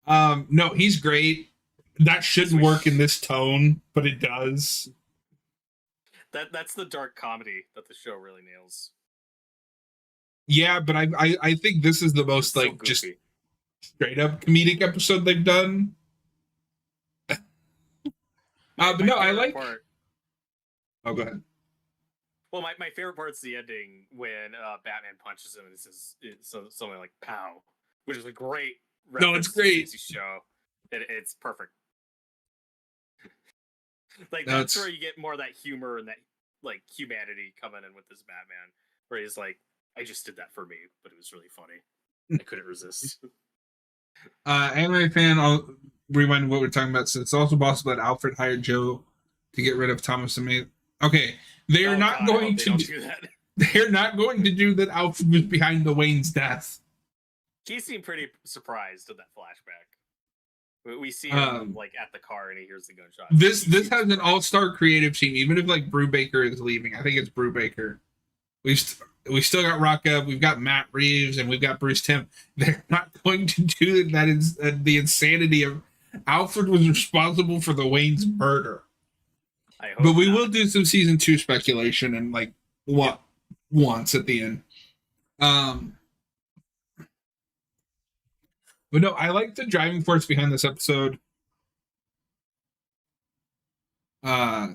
No, he's great. That shouldn't work in this tone, but it does. That's the dark comedy that the show really nails. Yeah, but I think this is the most like so just straight up comedic episode they've done. But no, I like part. Oh, go ahead. Well, my favorite part's the ending when Batman punches him and it says something like "pow," which is a great. No, it's great. Show. It's perfect. Like that's where you get more of that humor and that like humanity coming in with this Batman, where he's like, "I just did that for me, but it was really funny. I couldn't resist." Anime fan, I'll rewind what we're talking about. So it's also possible that Alfred hired Joe to get rid of Thomas and May. Okay, they're not going to do that. They're not going to do that. Alfred was behind the Wayne's death. He seemed pretty surprised at that flashback. We see him like at the car and he hears the gunshot. This has an all-star creative team. Even if like Brubaker is leaving, I think it's Brubaker. We still got Rocka, we've got Matt Reeves, and we've got Bruce Timm. They're not going to do that. Is the insanity of Alfred was responsible for the Wayne's murder. But we will do some season 2 speculation and like what wants at the end. But no, I like the driving force behind this episode. Uh,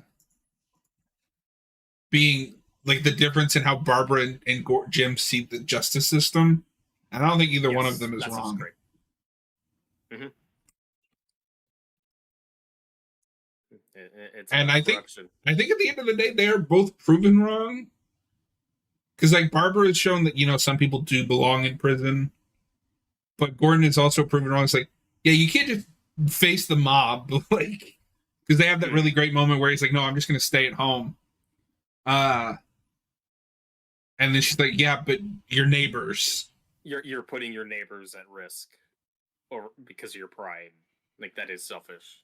being like the difference in how Barbara and Jim see the justice system. And I don't think either one of Yes, them is that stuff's wrong. great. Mm-hmm. It's And about corruption. I think at the end of the day, they are both proven wrong. Because like Barbara has shown that some people do belong in prison, but Gordon is also proven wrong. It's like, yeah, you can't just face the mob, like, because they have that really great moment where he's like, no, I'm just gonna stay at home. And then she's like, yeah, but your neighbors. You're putting your neighbors at risk, or because of your pride. Like, that is selfish.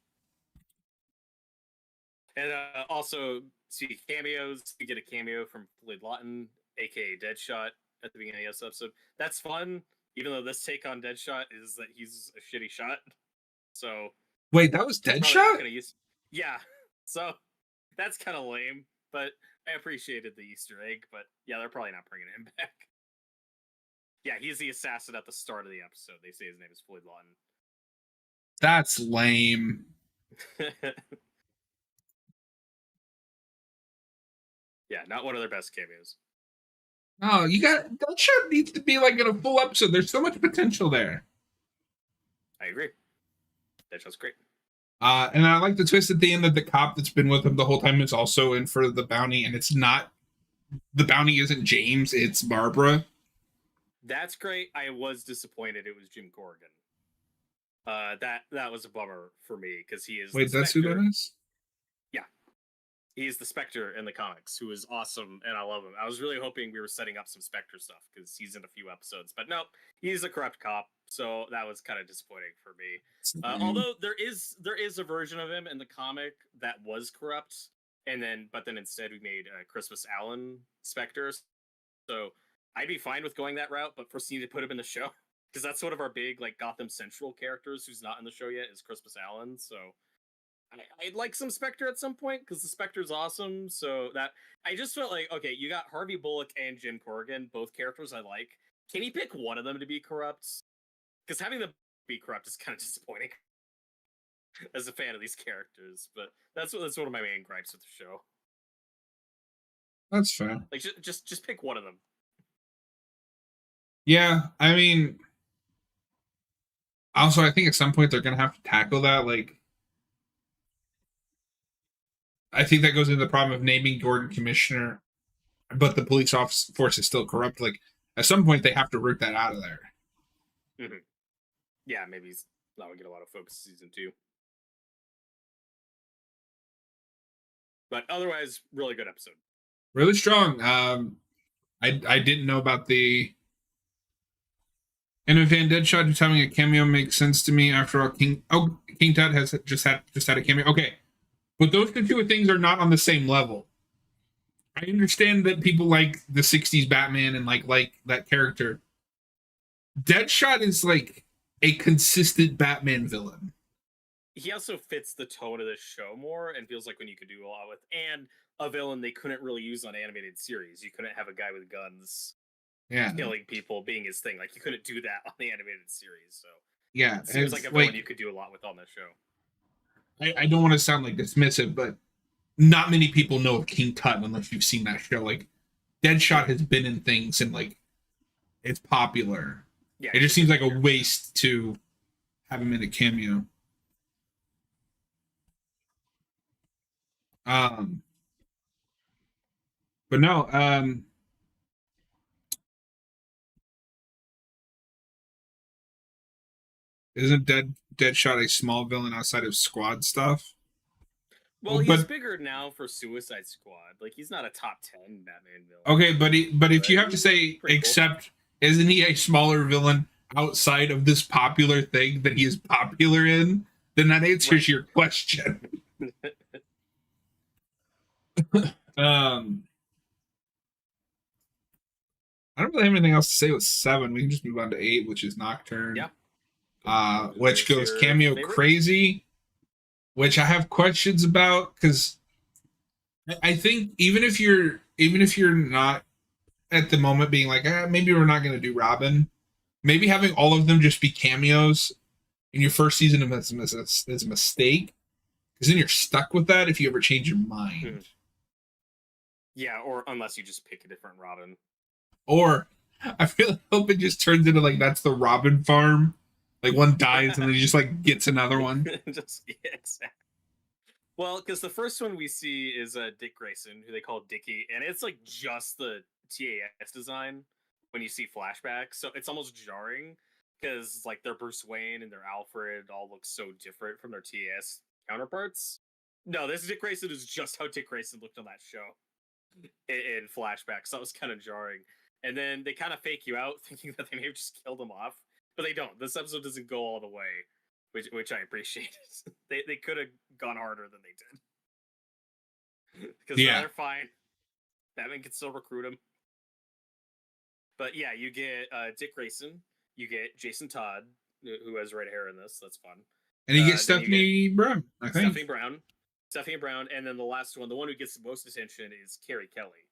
And also, see cameos. We get a cameo from Floyd Lawton, aka Deadshot, at the beginning of this episode. That's fun, even though this take on Deadshot is that he's a shitty shot. So wait, that was Deadshot? Yeah, so that's kind of lame, but I appreciated the Easter egg. But yeah, they're probably not bringing him back. Yeah, he's the assassin at the start of the episode. They say his name is Floyd Lawton. That's lame. Yeah, not one of their best cameos. Oh, that show needs to be like in a full episode. There's so much potential there. I agree. That show's great. And I like the twist at the end that the cop that's been with him the whole time is also in for the bounty, and it's not the bounty isn't James, it's Barbara. That's great. I was disappointed it was Jim Corrigan. That was a bummer for me because he is. Wait, that's who that is? Yeah, he's the Spectre in the comics, who is awesome, and I love him. I was really hoping we were setting up some Spectre stuff because he's in a few episodes, but nope, he's a corrupt cop, so that was kind of disappointing for me. Although there is a version of him in the comic that was corrupt, but then instead we made Christmas Allen Spectre, so I'd be fine with going that route, but first you need to put him in the show. Because that's one of our big like Gotham Central characters who's not in the show yet is Christmas Allen. So I'd like some Spectre at some point because the Spectre's awesome. So that I just felt like, okay, you got Harvey Bullock and Jim Corrigan, both characters I like. Can you pick one of them to be corrupt? Because having them be corrupt is kind of disappointing as a fan of these characters. But that's one of my main gripes with the show. That's fair. Like just pick one of them. Yeah, I mean, also I think at some point they're gonna have to tackle that. Like, I think that goes into the problem of naming Gordon commissioner, but the police force is still corrupt. Like, at some point they have to root that out of there. Mm-hmm. Yeah, maybe that would get a lot of focus season 2. But otherwise, really good episode. Really strong. I didn't know about the and Van Deadshot just having a cameo makes sense to me. After all, King Tut has just had a cameo. Okay, but those two things are not on the same level. I understand that people like the '60s Batman and like that character. Deadshot is like a consistent Batman villain. He also fits the tone of the show more and feels like when you could do a lot with, and a villain they couldn't really use on animated series. You couldn't have a guy with guns killing people being his thing. Like, you couldn't do that on the animated series. So yeah, it seems like a villain you could do a lot with on this show. I don't want to sound like dismissive, but not many people know of King Tut unless you've seen that show. Like, Deadshot has been in things and like it's popular. Yeah, it just seems like a waste to have him in a cameo. But no, isn't Deadshot a small villain outside of Squad stuff? Well, he's bigger now for Suicide Squad. Like, he's not a top 10 Batman villain. Okay, but if you have to say, except, cool. Isn't he a smaller villain outside of this popular thing that he is popular in? Then that answers your question. I don't really have anything else to say with 7. We can just move on to 8, which is Nocturne. Yeah. Which goes cameo favorite? Crazy, which I have questions about because I think even if you're not at the moment being like, maybe we're not going to do Robin, maybe having all of them just be cameos in your first season is a mistake, because then you're stuck with that if you ever change your mind. Yeah, or unless you just pick a different Robin. Or I feel hope it just turns into like that's the Robin farm. Like one dies and then he just like gets another one. Just yeah, exactly. Well, because the first one we see is Dick Grayson, who they call Dickie, and it's like just the TAS design when you see flashbacks, so it's almost jarring because like their Bruce Wayne and their Alfred all look so different from their TAS counterparts. No, this Dick Grayson is just how Dick Grayson looked on that show in flashbacks. So that was kind of jarring. And then they kind of fake you out, thinking that they may have just killed him off, but they don't. This episode doesn't go all the way, which I appreciate. They could have gone harder than they did, because they're fine. Batman can still recruit him. But yeah, you get Dick Grayson, you get Jason Todd, who has red hair in this. That's fun. And you get Stephanie Brown, I think. Stephanie Brown, and then the last one, the one who gets the most attention, is Carrie Kelly.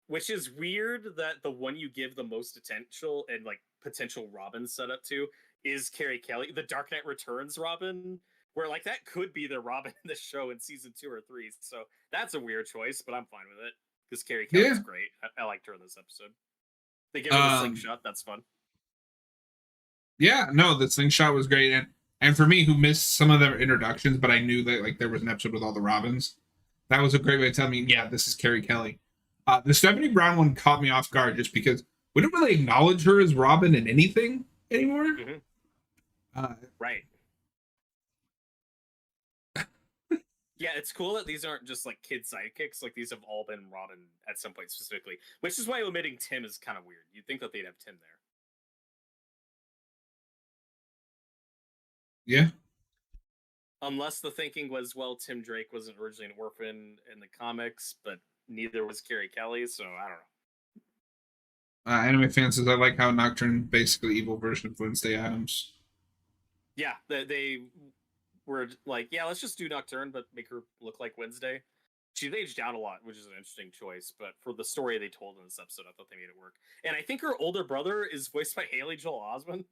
Which is weird that the one you give the most potential and like potential Robin setup to is Carrie Kelly, the Dark Knight Returns Robin, where like that could be the Robin in the show in season 2 or 3. So that's a weird choice, but I'm fine with it because Carrie Kelly's great. I liked her in this episode. They give her the slingshot. That's fun. Yeah, no, the slingshot was great, and for me, who missed some of their introductions, but I knew that like there was an episode with all the Robins. That was a great way to tell me, yeah, this is Carrie Kelly. The Stephanie Brown one caught me off guard just because we don't really acknowledge her as Robin in anything anymore. Mm-hmm. Right. Yeah, it's cool that these aren't just like kid sidekicks. Like these have all been Robin at some point specifically, which is why omitting Tim is kind of weird. You'd think that they'd have Tim there. Yeah. Unless the thinking was, well, Tim Drake wasn't originally an orphan in the comics, but neither was Carrie Kelly, so I don't know. Anime fan says, I like how Nocturne basically evil version of Wednesday Addams. Yeah, they were like, yeah, let's just do Nocturne, but make her look like Wednesday. She's aged out a lot, which is an interesting choice, but for the story they told in this episode, I thought they made it work. And I think her older brother is voiced by Haley Joel Osment.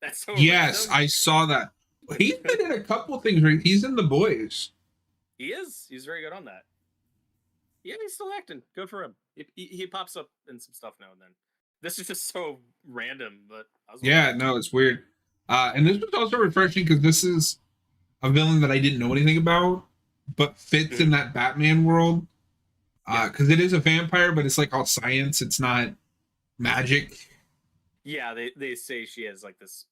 That's so yes, random. I saw that. He's been in a couple things. Right? He's in The Boys. He is. He's very good on that. Yeah, he's still acting. Good for him. He pops up in some stuff now and then. This is just so random, but no, it's weird. And this was also refreshing because this is a villain that I didn't know anything about, but fits in that Batman world. Because it is a vampire, but it's like all science. It's not magic. Yeah, they say she has like this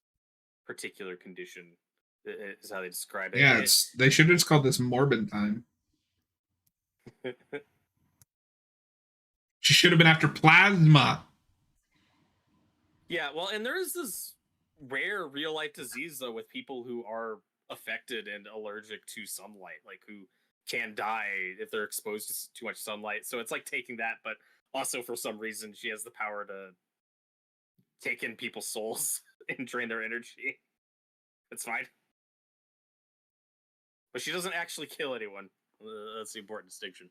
particular condition. Is how they describe it. Yeah, they should have just called this Morbid Time. She should have been after plasma. Yeah, well, and there is this rare real life disease though with people who are affected and allergic to sunlight, like who can die if they're exposed to too much sunlight. So it's like taking that, but also for some reason she has the power to take in people's souls and drain their energy. It's fine. But she doesn't actually kill anyone. That's the important distinction.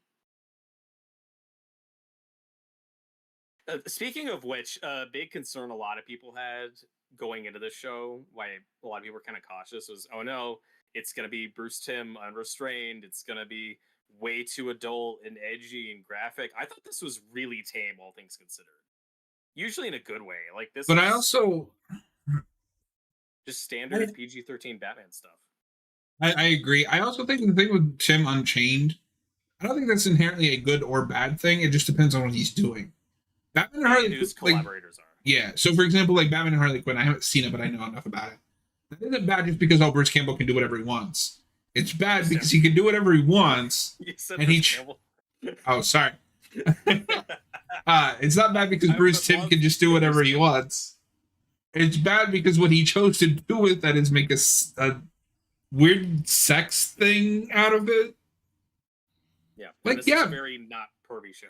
Speaking of which, a big concern a lot of people had going into the show, why a lot of people were kind of cautious, was, oh no, it's going to be Bruce Timm unrestrained. It's going to be way too adult and edgy and graphic. I thought this was really tame, all things considered. Usually in a good way. Like this. But I also just standard PG-13 Batman stuff. I agree. I also think the thing with Tim Unchained, I don't think that's inherently a good or bad thing. It just depends on what he's doing. Batman and Harley Quinn, collaborators are. Yeah. So for example, like Batman and Harley Quinn, I haven't seen it, but I know enough about it. That isn't bad just because Bruce Campbell can do whatever he wants. It's bad because he can do whatever he wants. And oh, sorry. It's not bad because Bruce Timm can just do whatever he wants. It's bad because what he chose to do with that is make a weird sex thing out of it. Yeah. Like, this is a very not pervy show.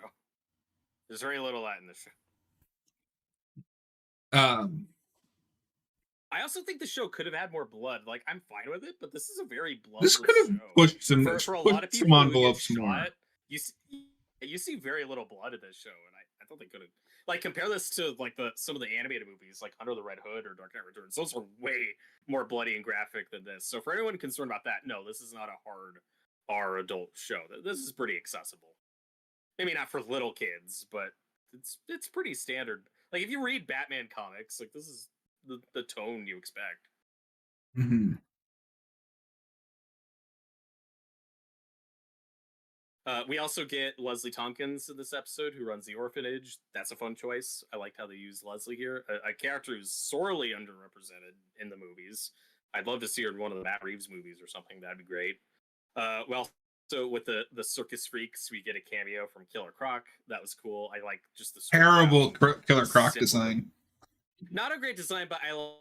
There's very little of that in this show. I also think the show could have had more blood. Like, I'm fine with it, but this is a very bloodless show. This could have pushed some, for a lot of people who get shot, you see very little blood in this show, and I thought they could have. like compare this to like some of the animated movies, like Under the Red Hood or Dark Knight Returns. Those are way more bloody and graphic than this. So for anyone concerned about that, no, this is not a hard R adult show. This is pretty accessible. Maybe not for little kids, but it's pretty standard. Like if you read Batman comics, like this is the tone you expect. Mm-hmm. We also get Leslie Tompkins in this episode, who runs the orphanage. That's a fun choice. I liked how they used Leslie here, a character who's sorely underrepresented in the movies. I'd love to see her in one of the Matt Reeves movies or something. That'd be great. Well, so with the circus freaks, we get a cameo from Killer Croc. That was cool. I like just the terrible Killer Croc design. Not a great design, but I like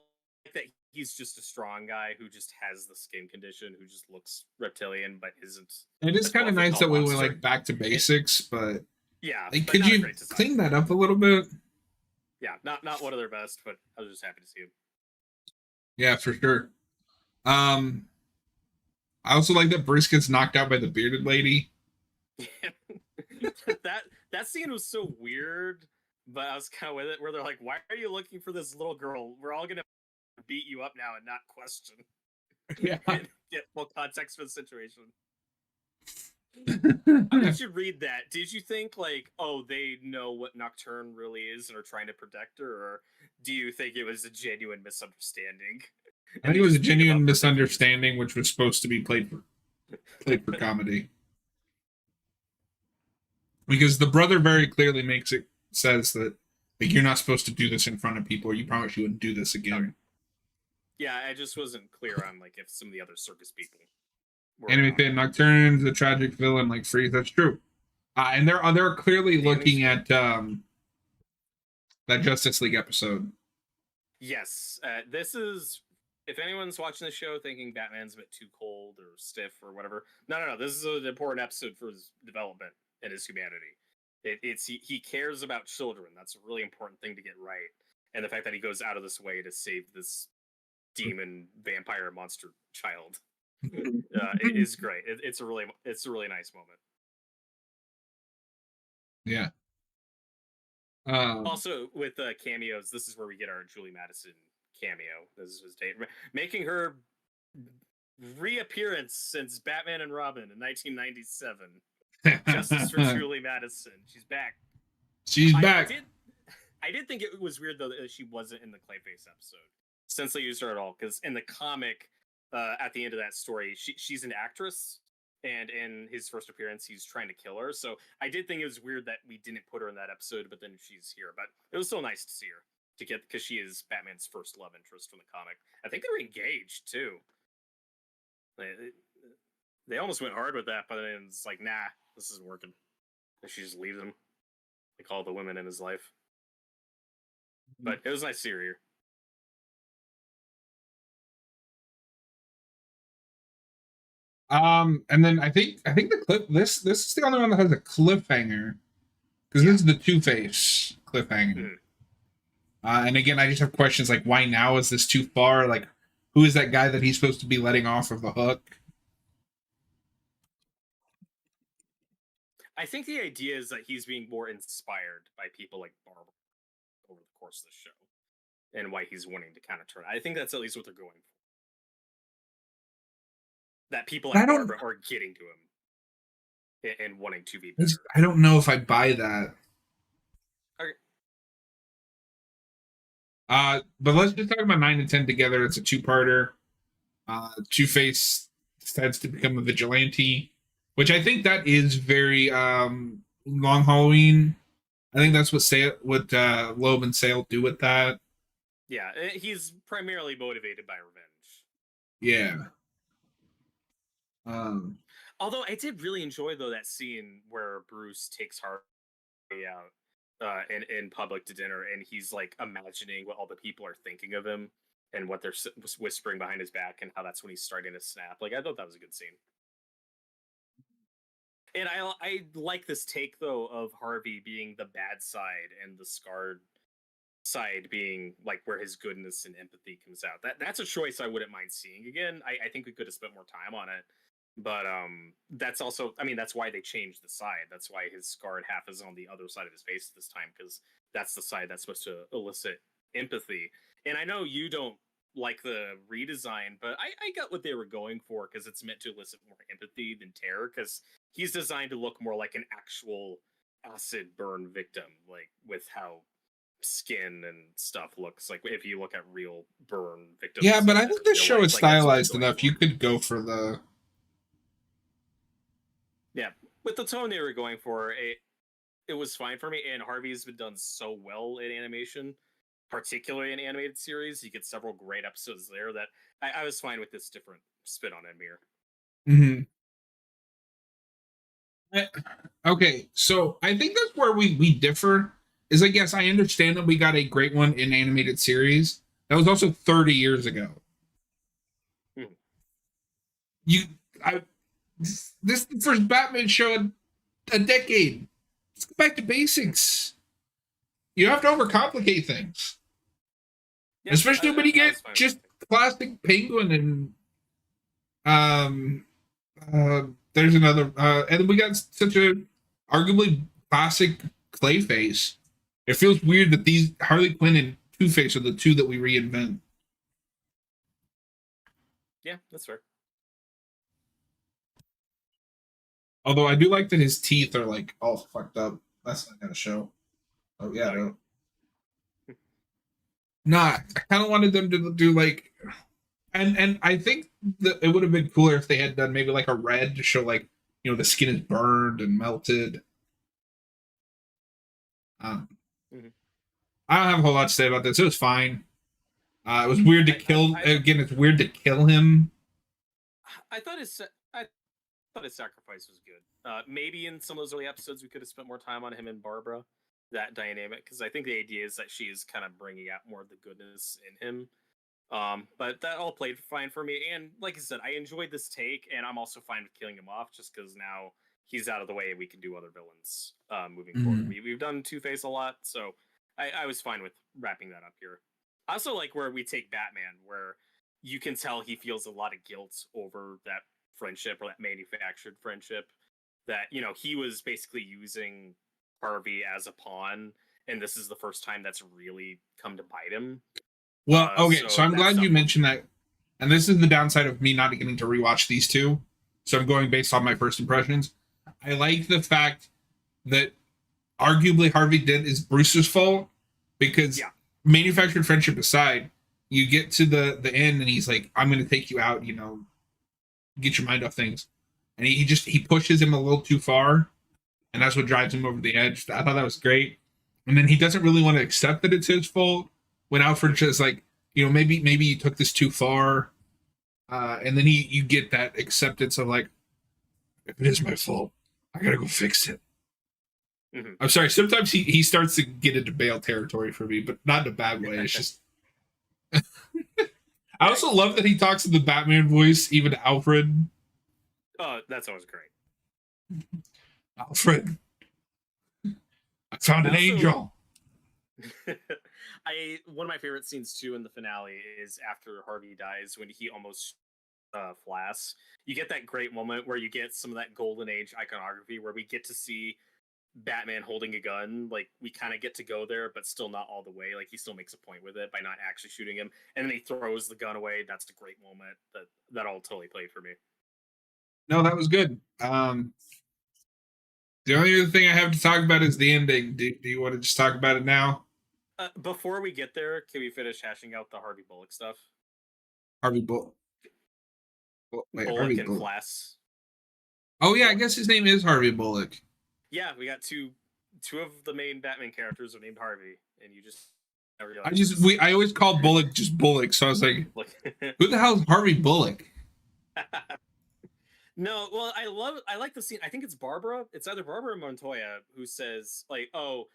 that he's just a strong guy who just has the skin condition, who just looks reptilian but isn't. It is kind of nice that we went like back to basics, but yeah, like, could you clean that up a little bit? Yeah, not one of their best, but I was just happy to see him. Yeah, for sure. I also like that Bruce gets knocked out by the bearded lady. that scene was so weird, but I was kind of with it. Where they're like, "Why are you looking for this little girl? We're all gonna beat you up now and not question." Yeah. Get full context for the situation. I did you read that? Did you think like, oh, they know what Nocturne really is and are trying to protect her, or do you think it was a genuine misunderstanding? I think it was a genuine misunderstanding, which was supposed to be played for comedy. Because the brother very clearly says that like, you're not supposed to do this in front of people, or you promise you wouldn't do this again. Yeah, I just wasn't clear on like if some of the other circus people were. Anime fan Nocturne, the tragic villain like Freeze. That's true. And they're clearly looking at that Justice League episode. Yes, this is. If anyone's watching the show thinking Batman's a bit too cold or stiff or whatever, no. This is an important episode for his development and his humanity. He cares about children. That's a really important thing to get right. And the fact that he goes out of this way to save this demon vampire monster child it is great. It's a really nice moment. Yeah. Also, with cameos, this is where we get our Julie Madison cameo. This is his date, making her reappearance since Batman and Robin in 1997. Justice for Julie Madison. She's back. She's back. I did think it was weird though that she wasn't in the Clayface episode since they used her at all. Because in the comic, at the end of that story, she's an actress, and in his first appearance, he's trying to kill her. So I did think it was weird that we didn't put her in that episode, but then she's here. But it was so nice to see her because she is Batman's first love interest from the comic. I think they were engaged too. They almost went hard with that, but then it's like, nah, this isn't working. And she just leaves him, like all the women in his life. But it was nice to see her here. And then I think the clip this is the only one that has a cliffhanger, because this is the Two-Face cliffhanger. And again, I just have questions like, why now? Is this too far? Like, who is that guy that he's supposed to be letting off of the hook? I think the idea is that he's being more inspired by people like Barbara over the course of the show, and why he's wanting to kind of turn. I think that's at least what they're going for. That people like Barbara are getting to him and wanting to be better. I don't know if I buy that. Okay. But let's just talk about 9 and 10 together. It's a two-parter. Two-Face decides to become a vigilante, which I think that is very Long Halloween. I think that's what Loeb and Sale do with that. Yeah, he's primarily motivated by revenge. Yeah. Although I did really enjoy though that scene where Bruce takes Harvey out in public to dinner, and he's like imagining what all the people are thinking of him and what they're whispering behind his back, and how that's when he's starting to snap. Like I thought that was a good scene. And I like this take though of Harvey being the bad side and the scarred side being like where his goodness and empathy comes out. That's a choice I wouldn't mind seeing again. I think we could have spent more time on it. But that's also, I mean, that's why they changed the side. That's why his scarred half is on the other side of his face this time, because that's the side that's supposed to elicit empathy. And I know you don't like the redesign, but I got what they were going for because it's meant to elicit more empathy than terror. Because he's designed to look more like an actual acid burn victim, like with how skin and stuff looks like if you look at real burn victims Yeah, but I in think this real show life, is like that's what they're stylized going enough. for. You could go for the. Yeah, with the tone they were going for, it was fine for me. And Harvey's been done so well in animation, particularly in animated series. You get several great episodes there that I was fine with this different spin on Edmure. Mhm. Okay, so I think that's where we differ. Is like yes, I understand that we got a great one in animated series. That was also 30 years ago. Hmm. You, I, this is the first Batman show in a decade. Let's go back to basics. You have to overcomplicate things, Yeah, especially when you I get was fine with just it. classic Penguin and um there's another and then we got such a arguably classic Clayface. It feels weird that these Harley Quinn and Two Face are the two that we reinvent. Yeah, that's fair. Although I do like that his teeth are like all fucked up. That's not gonna show. Oh yeah, Oh yeah. no. Nah, I kind of wanted them to do like, and I think that it would have been cooler if they had done maybe like a red to show like the skin is burned and melted. Um, Mm-hmm. I don't have a whole lot to say about this. It was fine. It was weird to kill. I Again, it's weird to kill him. I thought I thought his sacrifice was good. Maybe in some of those early episodes we could have spent more time on him and Barbara, that dynamic, because I think the idea is that she is kind of bringing out more of the goodness in him. But that all played fine for me, and like I said, I enjoyed this take, and I'm also fine with killing him off just because now he's out of the way. We can do other villains moving forward. Mm. We've done Two Face a lot, so I was fine with wrapping that up here. I also like where we take Batman, where you can tell he feels a lot of guilt over that friendship or that manufactured friendship. That he was basically using Harvey as a pawn, and this is the first time that's really come to bite him. Well, okay, so So I'm that glad you stuff works mentioned for me. that. And this is the downside of me not getting to rewatch these two. So I'm going based on my first impressions. I like the fact that arguably Harvey did is Bruce's fault because Yeah. manufactured friendship aside, you get to the end and he's like, "I'm going to take you out," get your mind off things, and he pushes him a little too far, and that's what drives him over the edge. I thought that was great, and then he doesn't really want to accept that it's his fault. When Alfred just like, maybe you took this too far, and then you get that acceptance of like, if it is my fault, I gotta go fix it. Mm-hmm. I'm sorry. Sometimes he starts to get into Bale territory for me, but not in a bad way. It's just I also love that he talks in the Batman voice, even to Alfred. Oh, that's always great. Alfred, I found an angel. One of my favorite scenes too in the finale is after Harvey dies when he almost Flass. You get that great moment where you get some of that golden age iconography where we get to see Batman holding a gun. Like we kind of get to go there, but still not all the way. Like he still makes a point with it by not actually shooting him, and then he throws the gun away. That's a great moment. That all totally played for me. No, that was good. The only other thing I have to talk about is the ending. Do you want to just talk about it now? Before we get there, can we finish hashing out the Harvey Bullock stuff? Harvey Bullock. Wait, Bullock Harvey and Bullock. Flass. Oh yeah, I guess his name is Harvey Bullock. Yeah, we got two of the main Batman characters are named Harvey, and you just I always call Bullock just Bullock, so I was like, who the hell is Harvey Bullock? No, well, I like the scene. I think it's Barbara. It's either Barbara or Montoya who says like, "Oh,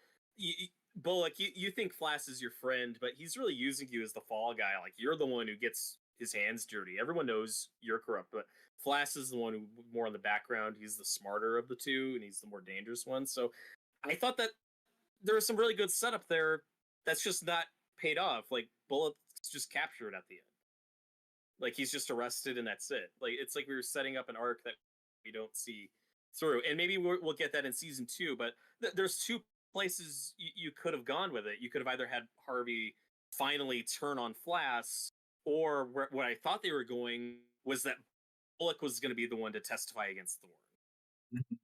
Bullock, you think Flass is your friend, but he's really using you as the fall guy. Like you're the one who gets his hands dirty. Everyone knows you're corrupt, but Flass is the one who more in the background. He's the smarter of the two, and he's the more dangerous one. So I thought that there was some really good setup there. That's just not paid off. Like Bullock's just captured at the end. Like he's just arrested and that's it. Like it's like we were setting up an arc that we don't see through, and maybe we'll get that in season 2. But there's two places you could have gone with it. You could have either had Harvey finally turn on Flass, or what I thought they were going was that Bullock was going to be the one to testify against Thorne. Mhm.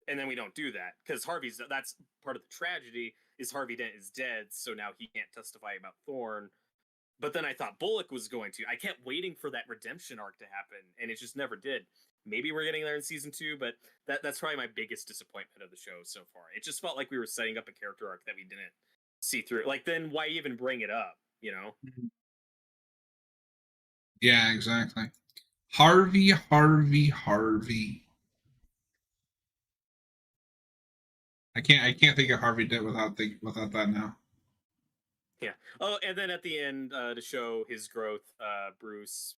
And then we don't do that because that's part of the tragedy is Harvey Dent is dead, so now he can't testify about Thorne. But then I thought Bullock was going to. I kept waiting for that redemption arc to happen, and it just never did. Maybe we're getting there in season 2, but that's probably my biggest disappointment of the show so far. It just felt like we were setting up a character arc that we didn't see through. Like, then why even bring it up, you know? Yeah, exactly. Harvey. I can't think of Harvey Dent without that now. Yeah. Oh, and then at the end, to show his growth, Bruce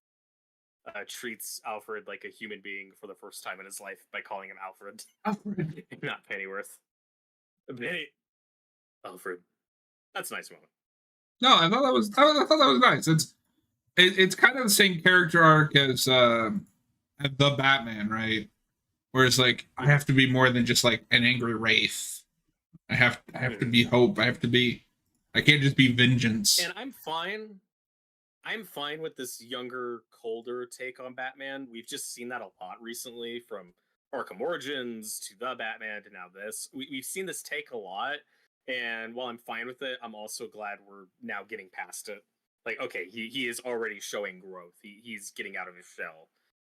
treats Alfred like a human being for the first time in his life by calling him Alfred, Alfred. not Pennyworth. Alfred. That's a nice moment. No, I thought that was nice. It's kind of the same character arc as the Batman, right? Whereas like I have to be more than just like an angry wraith. I have to be hope. I can't just be vengeance. And I'm fine. I'm fine with this younger, colder take on Batman. We've just seen that a lot recently, from Arkham Origins to the Batman to now this. We've seen this take a lot, and while I'm fine with it, I'm also glad we're now getting past it. Like, okay, he is already showing growth. He's getting out of his shell.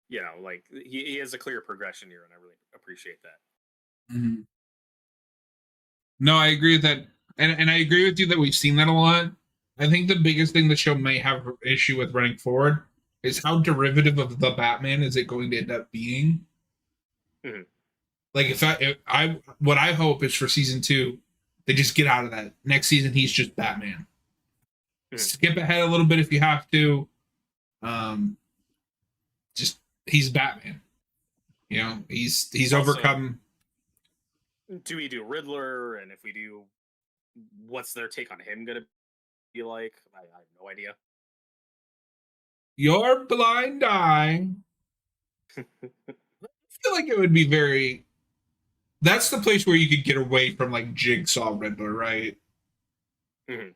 You know, like he has a clear progression here, and I really appreciate that. Mm-hmm. No, I agree with that, and I agree with you that we've seen that a lot. I think the biggest thing the show may have an issue with running forward is how derivative of the Batman is it going to end up being. Mm-hmm. Like if I what I hope is for season 2, they just get out of that. Next season he's just Batman. Mm-hmm. Skip ahead a little bit if you have to. Just he's Batman. You know, he's also overcome. Do we do Riddler? And if we do, what's their take on him gonna be like? I have no idea. Your blind eye. I feel like it would be very. That's the place where you could get away from like Jigsaw Riddler, right? Mm-hmm.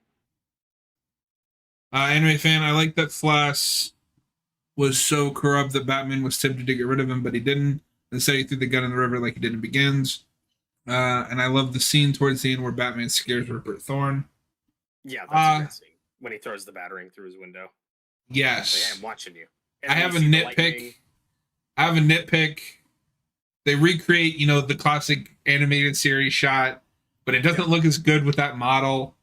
Anime fan, I like that Flass was so corrupt that Batman was tempted to get rid of him, but he didn't. Instead, he threw the gun in the river like he did in Begins. And I love the scene towards the end where Batman scares Rupert Thorne. Yeah, that's a good scene. When he throws the battering through his window. Yes. Like, hey, I'm watching you. I have a nitpick. They recreate, the classic animated series shot, but it doesn't look as good with that model.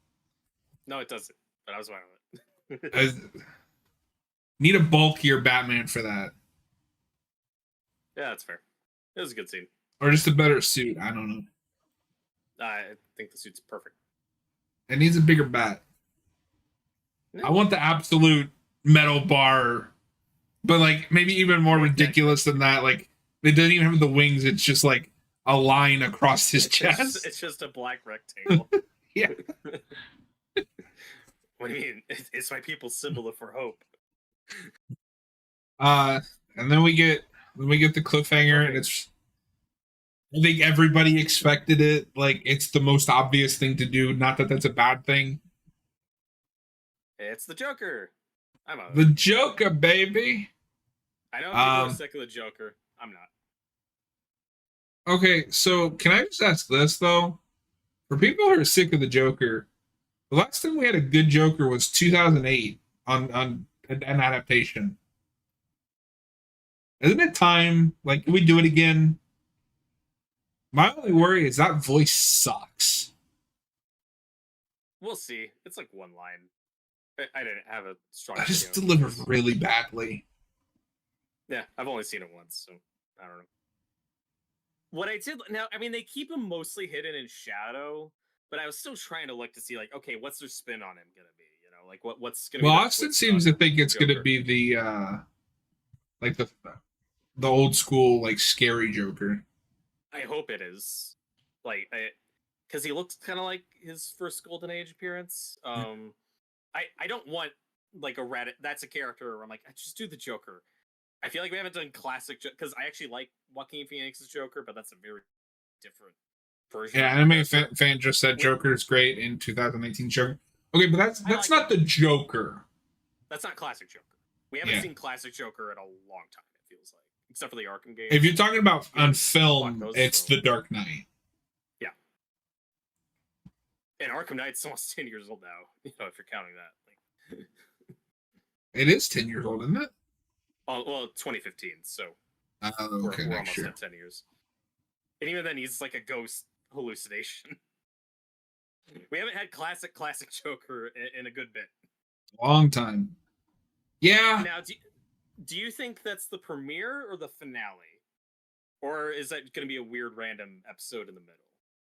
No, it doesn't. But I was fine with it. Need a bulkier Batman for that. Yeah, that's fair. It was a good scene. Or just a better suit. I don't know. I think the suit's perfect. It needs a bigger bat. No. I want the absolute metal bar, but like maybe even more ridiculous than that. Like it doesn't even have the wings. It's just like a line across his chest. It's just a black rectangle. Yeah. What do you mean? It's my people's symbol for hope. And then we get the cliffhanger, and I think everybody expected it. Like it's the most obvious thing to do. Not that that's a bad thing. It's the Joker. The Joker, baby. I know people are sick of the Joker. I'm not. Okay, so can I just ask this though? For people who are sick of the Joker, the last time we had a good Joker was 2008 on an adaptation. Isn't it time? Like, can we do it again? My only worry is that voice sucks. We'll see. It's like one line. I didn't have a strong. I just delivered really badly. Yeah, I've only seen it once, so I don't know. What I did now, I mean, they keep him mostly hidden in shadow, but I was still trying to look to see, like, okay, what's their spin on him gonna be? You know, like what's gonna be. Well, Austin seems to think it's gonna be the like the old school like scary Joker. I hope it is, like, because he looks kind of like his first Golden Age appearance. I don't want like a Reddit. That's a character where I'm like, I just do the Joker. I feel like we haven't done classic because I actually like Joaquin Phoenix's Joker, but that's a very different version. Yeah, anime fan just said Joker is great in 2019 Joker. Okay, but that's not the Joker. That's not classic Joker. We haven't seen classic Joker in a long time, it feels like. Except for the Arkham games. If you're talking about on film, it's The Dark Knight. Yeah. And Arkham Knight's almost 10 years old now, if you're counting that. Like, it is 10 years old, isn't it? Oh, well, 2015, so okay, we're almost at 10 years. And even then, he's like a ghost hallucination. We haven't had classic Joker in a good bit. Long time. Yeah. Now, do you think that's the premiere or the finale? Or is that going to be a weird random episode in the middle?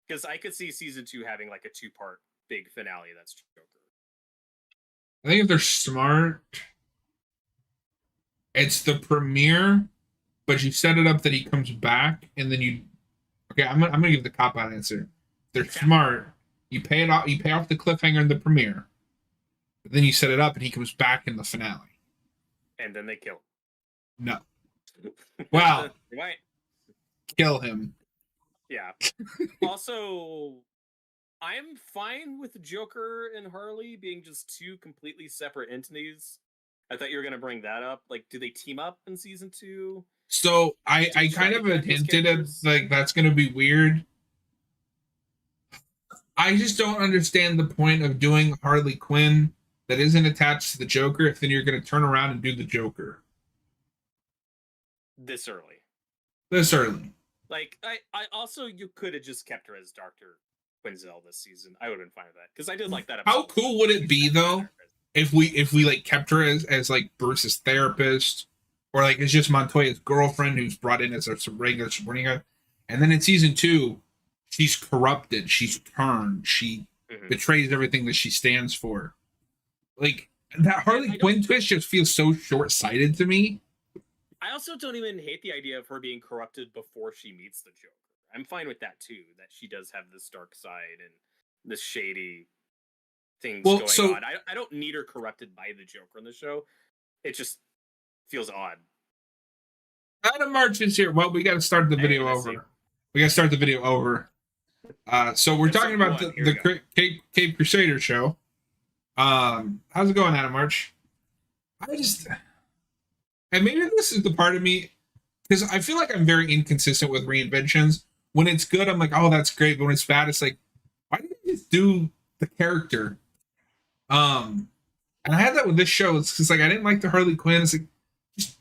Because I could see season 2 having like a 2-part big finale that's Joker. I think if they're smart, it's the premiere, but you set it up that he comes back, and then you... Okay, I'm gonna give the cop-out answer. They're smart. You pay off the cliffhanger in the premiere. But then you set it up and he comes back in the finale. And then they kill him. No. Well, they might kill him. Yeah. Also, I'm fine with Joker and Harley being just two completely separate entities. I thought you were going to bring that up. Like, do they team up in season 2? So I kind of hinted at like that's going to be weird. I just don't understand the point of doing Harley Quinn that isn't attached to the Joker if then you're going to turn around and do the Joker this early. Like, I also, you could have just kept her as Dr. Quinzel this season. I would have been fine with that because I did like that episode. How cool would it be though if we like kept her as like Bruce's therapist, or like it's just Montoya's girlfriend who's brought in as a regular Sabrina, and then in season 2 she's corrupted, she's turned, she betrays everything that she stands for. Like, that Harley Quinn twist just feels so short-sighted to me. I also don't even hate the idea of her being corrupted before she meets the Joker. I'm fine with that too, that she does have this dark side and this shady things going on. I don't need her corrupted by the Joker in the show. It just feels odd. Adam March is here. Well, we got to start the video over. So we're talking about the Cape Crusader show. How's it going, Adam March? And maybe this is the part of me, because I feel like I'm very inconsistent with reinventions. When it's good, I'm like, oh, that's great. But when it's bad, it's like, why didn't you just do the character? And I had that with this show. It's just like, I didn't like the Harley Quinn. It's like, just,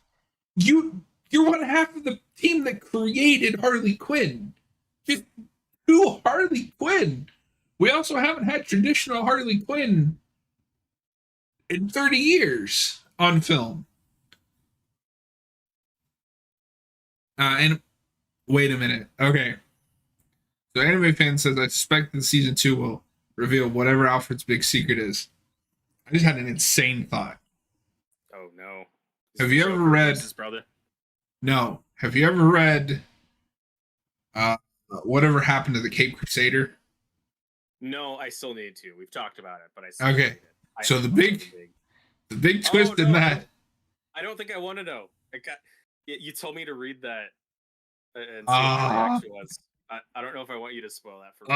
you're one half of the team that created Harley Quinn. Just do Harley Quinn. We also haven't had traditional Harley Quinn in 30 years on film. And wait a minute. Okay. So Anime Fan says, I suspect that season 2 will reveal whatever Alfred's big secret is. I just had an insane thought. Oh, no. Have you ever read... His brother? No. Have you ever read Whatever Happened to the Cape Crusader? No, I still need to. We've talked about it, but I still need it. So the big twist in that... I don't think I want to know. You told me to read that and see what the reaction was. I don't know if I want you to spoil that for me.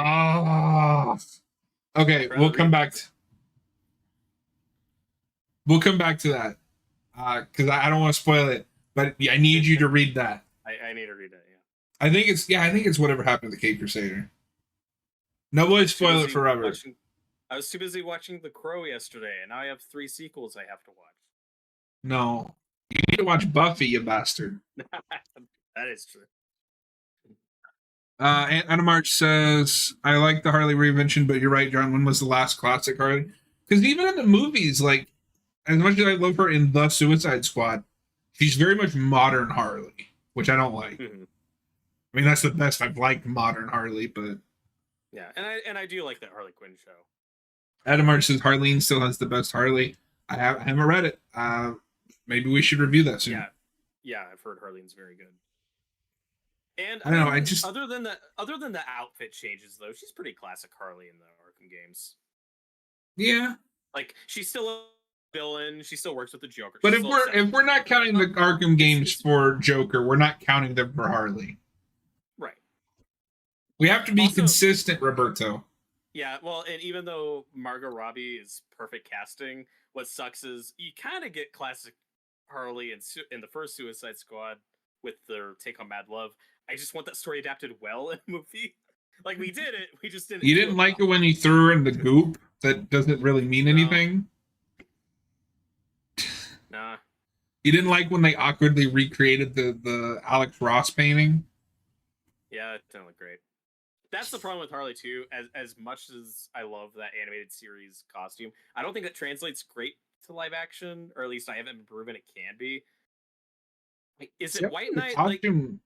Okay, we'll come back to that because I don't want to spoil it, but I need you to read that. I need to read it. Yeah, I think it's Whatever Happened to the Cape Crusader. Nobody spoil it forever. I was too busy watching The Crow yesterday, and now I have 3 sequels I have to watch. No. You need to watch Buffy, you bastard. That is true. Anna March says, I like the Harley reinvention, but you're right, John. When was the last classic Harley? Because even in the movies, like, as much as I love her in The Suicide Squad, she's very much modern Harley, which I don't like. I mean, that's the best I've liked modern Harley, but... Yeah, and I do like that Harley Quinn show. Adam March says, Harleen still has the best Harley. I haven't read it. Maybe we should review that soon. Yeah, I've heard Harleen's very good. And I don't know. I just other than the outfit changes, though, she's pretty classic Harley in the Arkham games. Yeah, like she's still a villain. She still works with the Joker. But if we're not counting the Arkham games for Joker, we're not counting them for Harley. Right. We have to be Also, consistent, Roberto. yeah, well, and even though Margot Robbie is perfect casting, what sucks is you kind of get classic Harley in the first Suicide Squad with their take on Mad Love. I just want that story adapted well in a movie. Like we did it, we just didn't You do didn't it like well. it when you threw her in the goop that doesn't really mean No, anything. nah. You didn't like when they awkwardly recreated the Alex Ross painting. Yeah, it didn't look great. That's the problem with Harley too. As much as I love that animated series costume, I don't think that translates great to live action, or at least I haven't proven it can be. Like, is it Except White for the Knight? Like, costume.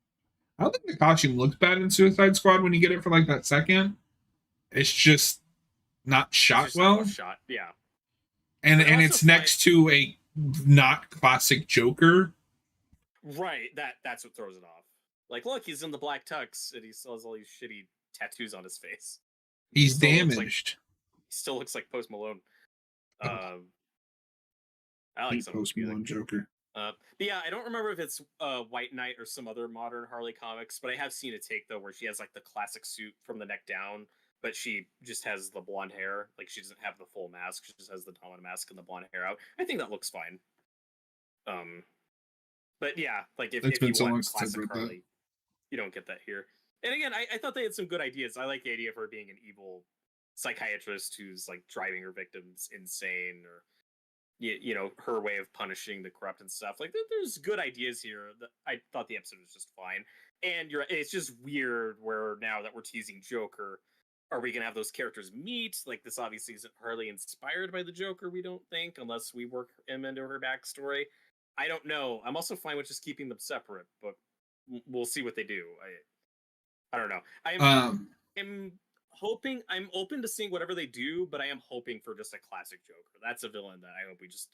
I don't think the costume looks bad in Suicide Squad when you get it for like that second. It's just not it's shot just not well well. shot. Yeah, but And also it's fine. next to a not classic Joker. Right, that's what throws it off. Like, look, he's in the black tux, and he still has all these shitty tattoos on his face. He's He damaged. still looks like Post Malone. Oh, Um, I like hate some of his Post music. Malone Joker. But yeah, I don't remember if it's White Knight or some other modern Harley comics, but I have seen a take though where she has like the classic suit from the neck down, but she just has the blonde hair. Like she doesn't have the full mask; she just has the Domino mask and the blonde hair out. I think that looks fine. Um, but yeah, like It's if been you so want long since I've classic read that. Harley, you don't get that here. And again, I thought they had some good ideas. I like the idea of her being an evil psychiatrist who's like driving her victims insane, or you know, her way of punishing the corrupt and stuff. Like there's good ideas here. I thought the episode was just fine. And it's just weird where now that we're teasing Joker, are we gonna have those characters meet? Like this obviously isn't hardly inspired by the Joker, we don't think, unless we work him into her backstory. I don't know. I'm also fine with just keeping them separate, but we'll see what they do. I don't know. Um, I'm hoping I'm open to seeing whatever they do, but I am hoping for just a classic Joker. That's a villain that I hope we just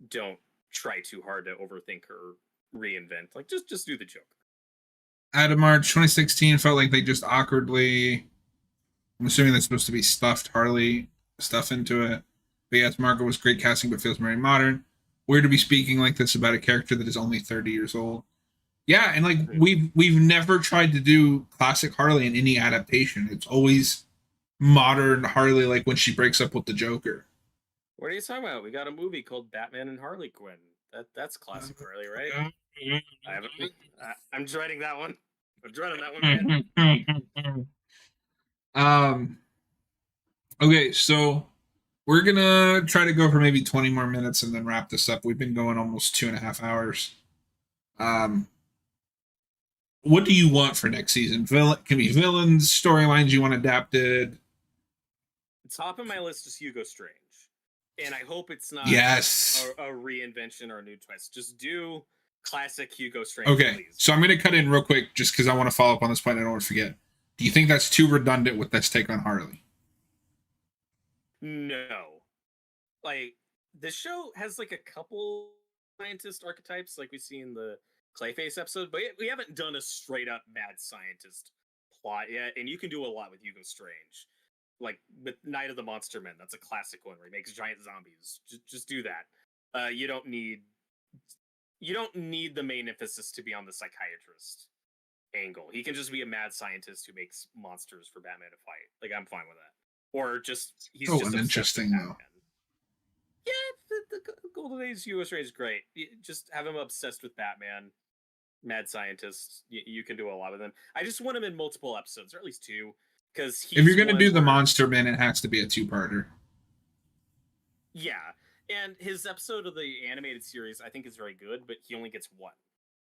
don't try too hard to overthink or reinvent. Like just do the Joker. out of March 2016 felt like they just awkwardly. I'm assuming that's supposed to be stuffed Harley stuff into it. But yes, Margot was great casting, but feels very modern. Weird to be speaking like this about a character that is only 30 years old. Yeah, and like we've never tried to do classic Harley in any adaptation. It's always modern Harley, like when she breaks up with the Joker. What are you talking about? We got a movie called Batman and Harley Quinn. That's classic Harley, right? I haven't. I'm dreading that one. I'm dreading that one, man. um. Okay, so we're gonna try to go for maybe 20 more minutes and then wrap this up. We've been going almost 2.5 hours. Um, what do you want for next season? Villain can be villains, storylines you want adapted. Top of my list is Hugo Strange, and I hope it's not Yes. a reinvention or a new twist. Just do classic Hugo Strange. Okay, Please. so I'm gonna cut in real quick just because I want to follow up on this point. I don't want to forget. Do you think that's too redundant with this take on Harley? No, like the show has like a couple scientist archetypes, like we see in the Clayface episode, but we haven't done a straight up mad scientist plot yet. And you can do a lot with Hugo Strange, like with Night of the Monster Men. That's a classic one where he makes giant zombies. Just do that. You don't need the main emphasis to be on the psychiatrist angle. He can just be a mad scientist who makes monsters for Batman to fight. Like I'm fine with that. Or just he's just uninteresting though. Yeah, the Golden Age Hugo Strange is great. Just have him obsessed with Batman, mad scientist. You can do a lot with him. I just want him in multiple episodes, or at least two, because if you're gonna do the Monster Man, it has to be a two-parter. Yeah, and his episode of the animated series I think is very good, but he only gets one.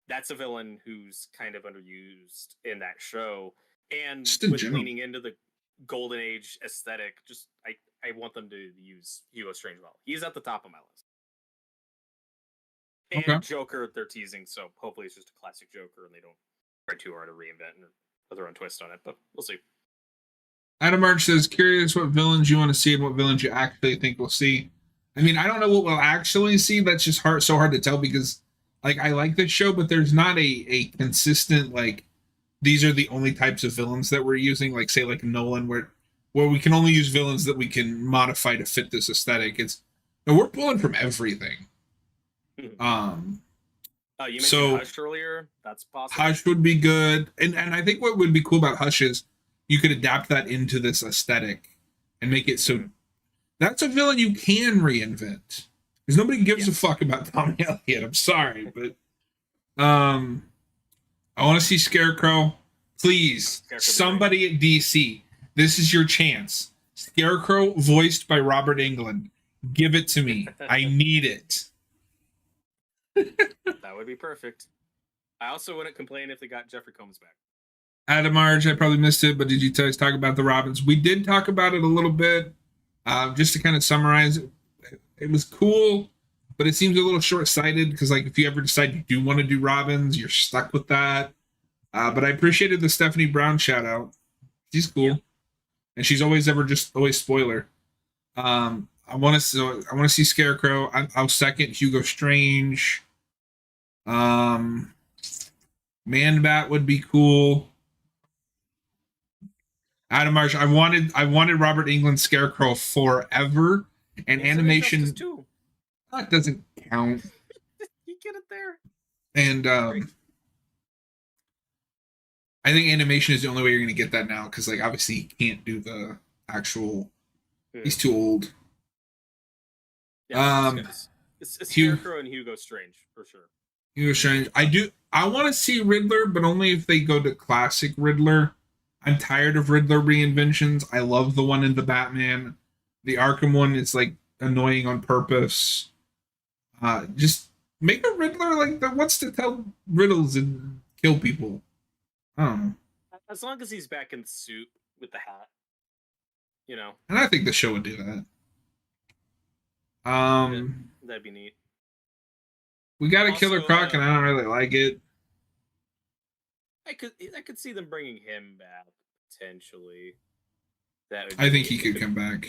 That's a villain who's kind of underused in that show, and with leaning into the Golden Age aesthetic, just I want them to use Hugo Strange well. He's at the top of my list. And okay. Joker, they're teasing, so hopefully it's just a classic Joker and they don't try too hard to reinvent or put their own twist on it, but we'll see. Adam March says, curious what villains you want to see and what villains you actually think we'll see. I mean, I don't know what we'll actually see. That's just so hard to tell because, like, I like this show, but there's not a consistent, like, these are the only types of villains that we're using. Like, say, like Nolan, where we can only use villains that we can modify to fit this aesthetic. We're pulling from everything. You mentioned Hush earlier. That's possible. Hush would be good, and I think what would be cool about Hush is you could adapt that into this aesthetic and make it so that's a villain you can reinvent. Because nobody gives a fuck about Tommy Elliott. I'm sorry, but I want to see Scarecrow. Please, somebody at DC, this is your chance. Scarecrow voiced by Robert Englund. Give it to me. I need it. That would be perfect. I also wouldn't complain if they got Jeffrey Combs back. Adam Arch, I probably missed it, but did you guys talk about the Robins? We did talk about it a little bit. Just to kind of summarize it, it was cool, but it seems a little short-sighted because, like, if you ever decide you do want to do Robins, you're stuck with that. But I appreciated the Stephanie Brown shout-out. She's cool, and she's always spoiler. I want to see Scarecrow. I'll second Hugo Strange. Man Bat would be cool. Adam Marsh, I wanted Robert Englund's Scarecrow forever, and animation that doesn't count. You get it there. And I think animation is the only way you're going to get that now, because like obviously he can't do the actual. He's too old. Yeah, it's Scarecrow and Hugo Strange for sure. Hugo Strange. I want to see Riddler, but only if they go to classic Riddler. I'm tired of Riddler reinventions. I love the one in the Batman. The Arkham one is like annoying on purpose. Just make a Riddler like that wants to tell riddles and kill people. I don't know. As long as he's back in the suit with the hat, you know. And I think the show would do that. That'd be neat. We got a Killer Croc, and I don't really like it. I could see them bringing him back potentially. I think he could come back.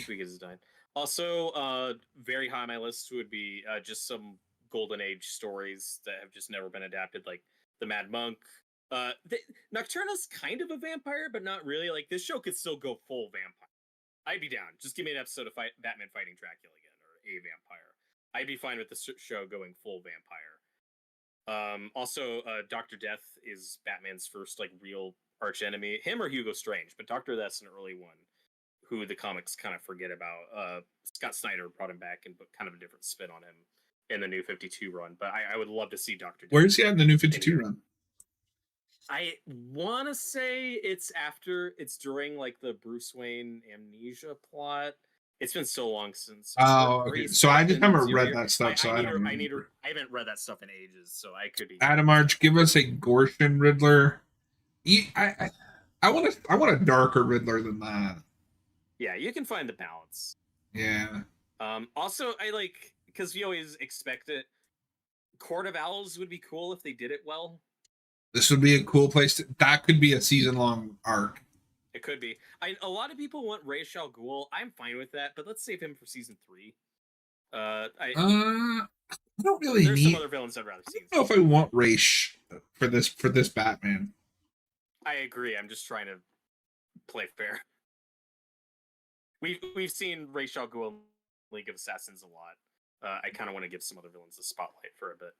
Also, very high on my list would be just some Golden Age stories that have just never been adapted, like the Mad Monk. Nocturna's kind of a vampire, but not really. Like this show could still go full vampire. I'd be down. Just give me an episode of Batman fighting Dracula again, or a vampire. I'd be fine with the show going full vampire. Also, Dr. Death is Batman's first like real arch enemy. Him or Hugo Strange, but Dr. Death's an early one who the comics kind of forget about. Scott Snyder brought him back and put kind of a different spin on him in the New 52 run. But I would love to see Dr. Death. Where is he at in the New 52 run? I want to say it's during like the Bruce Wayne amnesia plot. It's been so long since. Oh, okay. So I just haven't read that stuff. I haven't read that stuff in ages, so I could be. Adam Arch, give us a Gortian Riddler. I want a darker Riddler than that. Yeah, you can find the balance. Yeah. Also, I like because we always expect it. Court of Owls would be cool if they did it well. This would be a cool place that could be a season-long arc. It could be. A lot of people want Ra's al Ghul. I'm fine with that, but let's save him for season 3. I don't really there's some other villains I'd rather see. I don't know if I want Ra's for this Batman. I agree. I'm just trying to play fair. We've seen Ra's al Ghul in League of Assassins a lot. I kind of want to give some other villains a spotlight for a bit.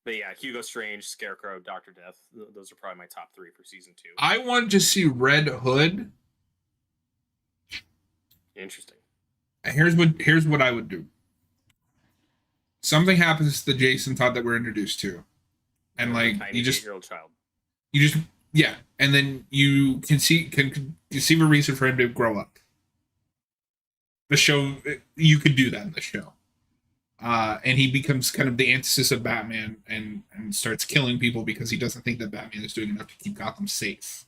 But yeah, Hugo Strange, Scarecrow, Dr. Death. Those are probably my top 3 for season 2. I want to see Red Hood. Interesting. Here's what I would do. Something happens to the Jason Todd that we're introduced to, and like you just 8-year-old child. You just and then you can conceive a reason for him to grow up. The show, you could do that in the show. And he becomes kind of the antithesis of Batman and starts killing people because he doesn't think that Batman is doing enough to keep Gotham safe.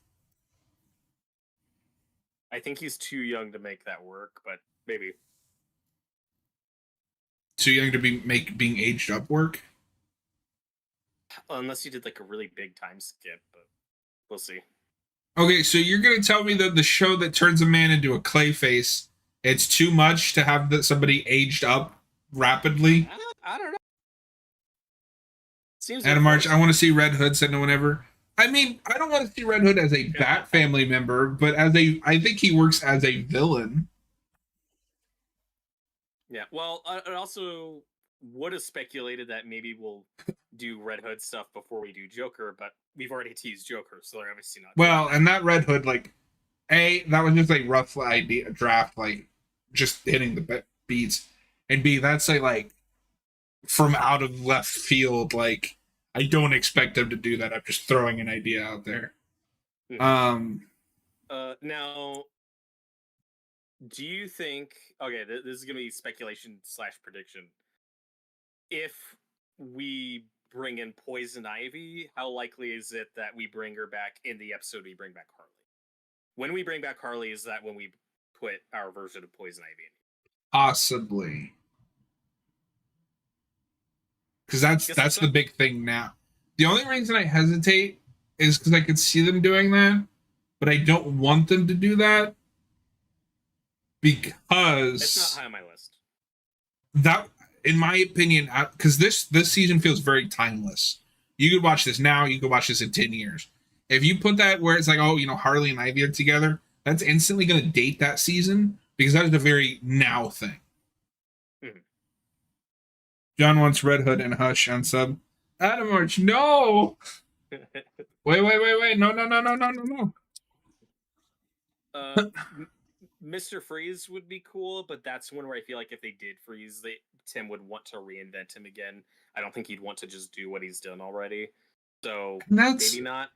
I think he's too young to make that work, but maybe. Too young to make being aged up work? Unless you did like a really big time skip, but we'll see. Okay, so you're going to tell me that the show that turns a man into a clay face, it's too much to have somebody aged up rapidly? I don't know. Seems Adam March, I want to see Red Hood, said no one ever. I mean, I don't want to see Red Hood as a Bat family member, but I think he works as a villain. Yeah, well, and also would have speculated that maybe we'll do Red Hood stuff before we do Joker, but we've already teased Joker, so they're obviously not. Well, and that Red Hood, like, that was just like rough idea draft, like just hitting the beats, and B, that's like from out of left field. Like, I don't expect them to do that. I'm just throwing an idea out there. Now, do you think? Okay, this is gonna be speculation / prediction. If we bring in Poison Ivy, how likely is it that we bring her back in the episode we bring back Harley? When we bring back Harley, is that when we put our version of Poison Ivy in? Possibly. Because that's the big thing now. The only reason I hesitate is because I could see them doing that, but I don't want them to do that because it's not high on my list. That, in my opinion, because this season feels very timeless. You could watch this now. You could watch this in 10 years. If you put that where it's like, oh, Harley and Ivy are together, that's instantly going to date that season because that is a very now thing. Mm-hmm. John wants Red Hood and Hush on sub. Adam Arch, no! Wait. No. Mr. Freeze would be cool, but that's one where I feel like if they did freeze, Tim would want to reinvent him again. I don't think he'd want to just do what he's done already. So maybe not.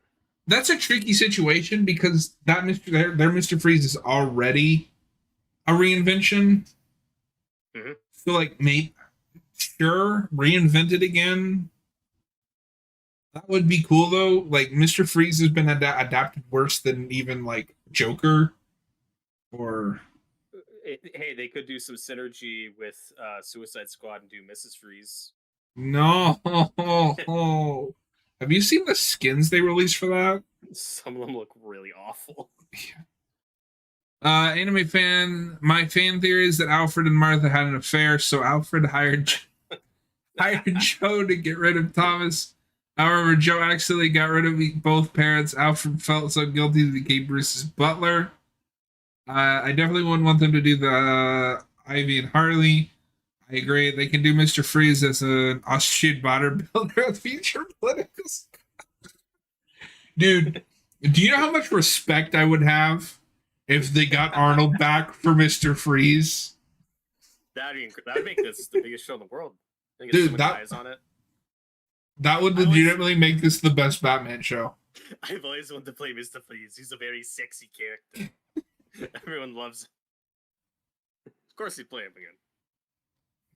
That's a tricky situation because that their Mr. Freeze is already a reinvention. Mm-hmm. So like reinvent it again. That would be cool though. Like Mr. Freeze has been adapted worse than even like Joker. Or hey, they could do some synergy with Suicide Squad and do Mrs. Freeze. No. Have you seen the skins they released for that? Some of them look really awful. Anime fan, my fan theory is that Alfred and Martha had an affair, so Alfred hired Joe to get rid of Thomas. However, Joe accidentally got rid of both parents. Alfred felt so guilty that he became Bruce's butler. I definitely wouldn't want them to do the Ivy and Harley. I agree. They can do Mr. Freeze as an Austrian bodybuilder of future politicals. Dude, do you know how much respect I would have if they got Arnold back for Mr. Freeze? That'd make this the biggest show in the world. Dude, that would legitimately make this the best Batman show. I've always wanted to play Mr. Freeze. He's a very sexy character. Everyone loves him. Of course he'd play him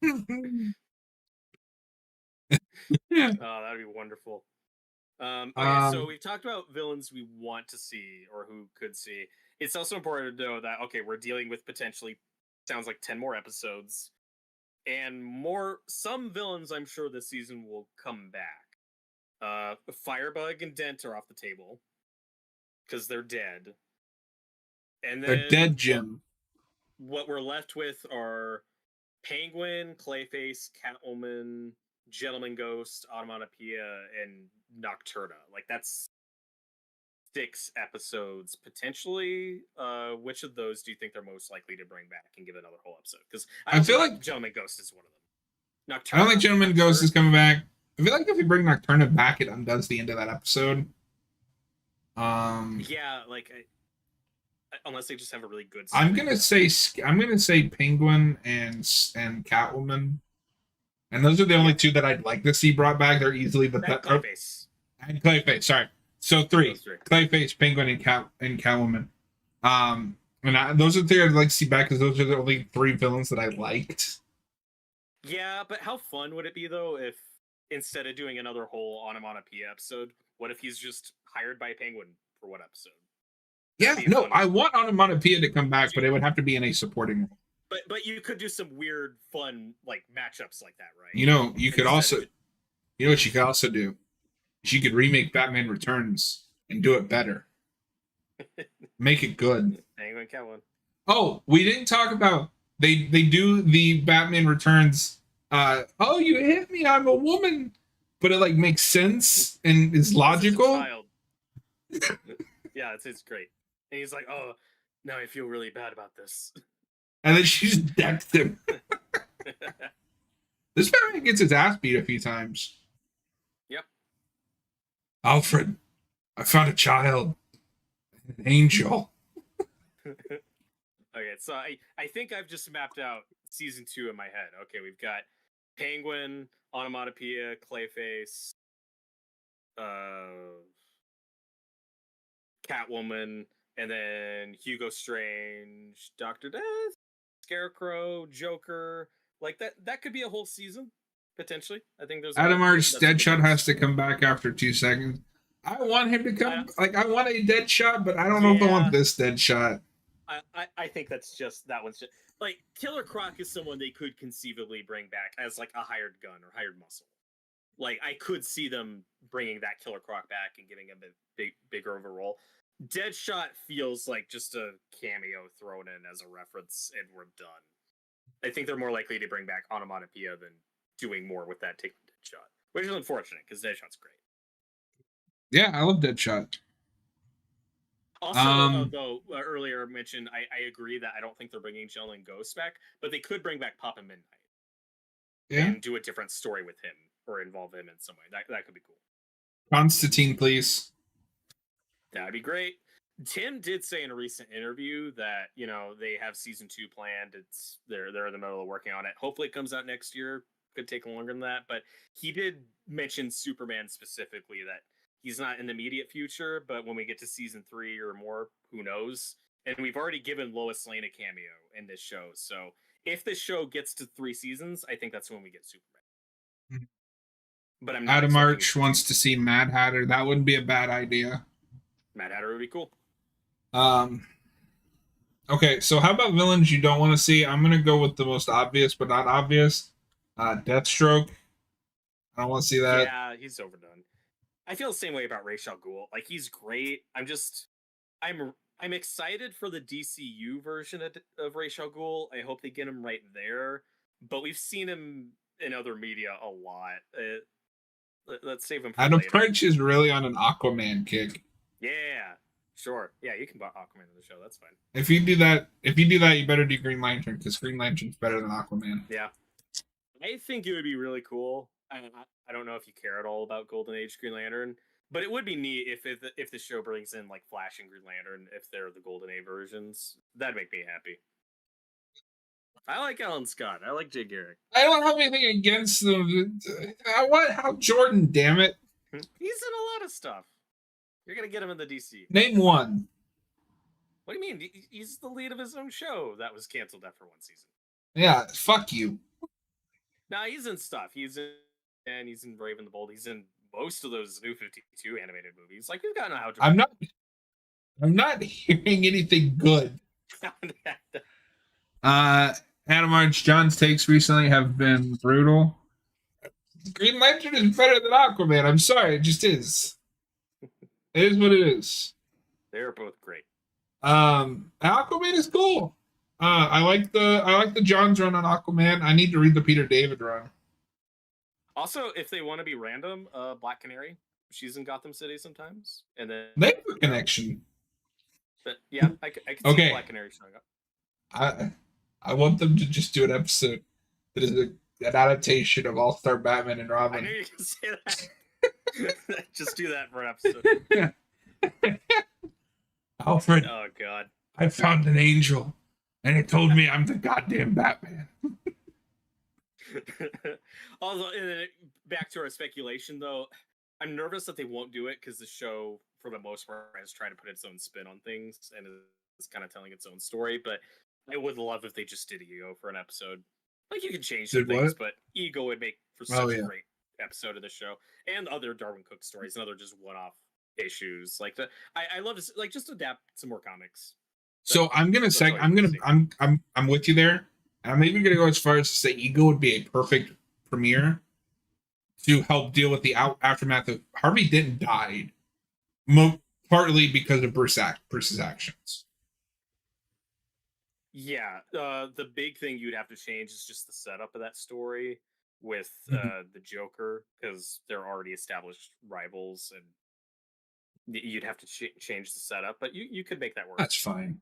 again. Oh, that'd be wonderful. Okay, so we've talked about villains we want to see or who could see. It's also important to know that, okay, we're dealing with potentially, sounds like 10 more episodes. And some villains I'm sure this season will come back. Firebug and Dent are off the table. Because they're dead. And then they're dead, Jim. What we're left with are Penguin, Clayface, Catwoman, Gentleman Ghost, Automatopoeia, and Nocturna. Like, that's 6 episodes potentially. Which of those do you think they're most likely to bring back and give another whole episode? Because I feel like Gentleman Ghost is one of them. Nocturna, I don't think Gentleman Ghost is coming back. I feel like if we bring Nocturna back, it undoes the end of that episode. Yeah, like unless they just have a really good. I'm gonna say Penguin and Catwoman, and those are the only 2 that I'd like to see brought back. They're easily the best. Clayface. And Clayface. Sorry, so 3: Clayface, Penguin, and Catwoman. And those are the 3 I'd like to see back because those are the only 3 villains that I liked. Yeah, but how fun would it be though if instead of doing another whole Onomatopoeia episode, what if he's just hired by Penguin for one episode? I want Onomatopoeia to come back, but it would have to be in a supporting role. But you could do some weird, fun like matchups like that, right? You could also, what you could also do? You could remake Batman Returns and do it better. Make it good. Penguin, Catwoman. Oh, we didn't talk about they do the Batman Returns. Oh, you hit me! I'm a woman, but it like makes sense and is logical. Yeah, it's great. And he's like, "Oh, now I feel really bad about this." And then she just decked him. This Batman gets his ass beat a few times. Yep. Alfred, I found a child, an angel. Okay, so I think I've just mapped out season 2 in my head. Okay, we've got Penguin, Onomatopoeia, Clayface, uh, Catwoman, and then Hugo Strange, Doctor Death, Scarecrow, Joker. Like that could be a whole season potentially. I think there's a Adam lot. Art's That's a good Deadshot mix. has to come back after 2 seconds. I want him to come. I want a Deadshot, but I don't know if I Yeah. want this Deadshot. I think that's just that one's just like Killer Croc is someone they could conceivably bring back as like a hired gun or hired muscle. Like I could see them bringing that Killer Croc back and giving him a bigger of a role. Deadshot feels like just a cameo thrown in as a reference, and we're done. I think they're more likely to bring back Onomatopoeia than doing more with that taking Deadshot, which is unfortunate because Deadshot's great. Yeah, I love Deadshot. Also, though earlier mentioned, I agree that I don't think they're bringing Jill and Ghost back, but they could bring back Papa Midnight and do a different story with him or involve him in some way. That could be cool. Constantine, please. That'd be great. Tim did say in a recent interview that they have season 2 planned. They're in the middle of working on it. Hopefully, it comes out next year. Could take longer than that, but he did mention Superman specifically that he's not in the immediate future. But when we get to season 3 or more, who knows? And we've already given Lois Lane a cameo in this show, so if this show gets to 3 seasons, I think that's when we get Superman. But I'm not. Adam Arch wants to see Mad Hatter. That wouldn't be a bad idea. Mad Hatter would be cool. Okay, so how about villains you don't want to see? I'm gonna go with the most obvious, but not obvious. Deathstroke. I don't want to see that. Yeah, he's overdone. I feel the same way about Ra's al Ghul. Like he's great. I'm excited for the DCU version of Ra's al Ghul. I hope they get him right there. But we've seen him in other media a lot. Let's save him for Adam later. Arch is really on an Aquaman kick. Yeah, sure. Yeah, you can put Aquaman in the show. That's fine. If you do that, you better do Green Lantern because Green Lantern's better than Aquaman. Yeah, I think it would be really cool. I don't know if you care at all about Golden Age Green Lantern, but it would be neat if the show brings in like Flash and Green Lantern if they're the Golden Age versions. That'd make me happy. I like Alan Scott. I like Jay Garrick. I don't have anything against them. I want Hal Jordan. Damn it! He's in a lot of stuff. You're gonna get him in the DC. Name one. What do you mean? He's the lead of his own show that was canceled after 1 season. Yeah, fuck you. Nah, he's in stuff. He's in Brave and the Bold. He's in most of those New 52 animated movies. Like, we've gotten how to. I'm not hearing anything good. Adam Arch, John's takes recently have been brutal. Green Lantern is better than Aquaman. I'm sorry, it just is. It is what it is. They're both great. Aquaman is cool. I like the John's run on Aquaman. I need to read the Peter David run. Also, if they want to be random, Black Canary, she's in Gotham City sometimes, and then they have a connection. But yeah, I can see Black Canary showing up. I want them to just do an episode that is an adaptation of All-Star Batman and Robin. I knew you could say that. Just do that for an episode. Alfred. Oh God. I found an angel, and it told me I'm the goddamn Batman. Also, back to our speculation, though, I'm nervous that they won't do it because the show, for the most part, has tried to put its own spin on things and is kind of telling its own story. But I would love if they just did Ego for an episode. Like, you could change some things, but Ego would make for such a great episode of the show, and other Darwin Cook stories and other just one-off issues like that. I love to like just adapt some more comics. So I'm with you there. I'm even gonna go as far as to say Ego would be a perfect premiere to help deal with the aftermath of Harvey Dent died, partly because of Bruce's actions. Yeah, the big thing you'd have to change is just the setup of that story with the Joker, because they're already established rivals, and you'd have to change the setup. But you could make that work. That's fine.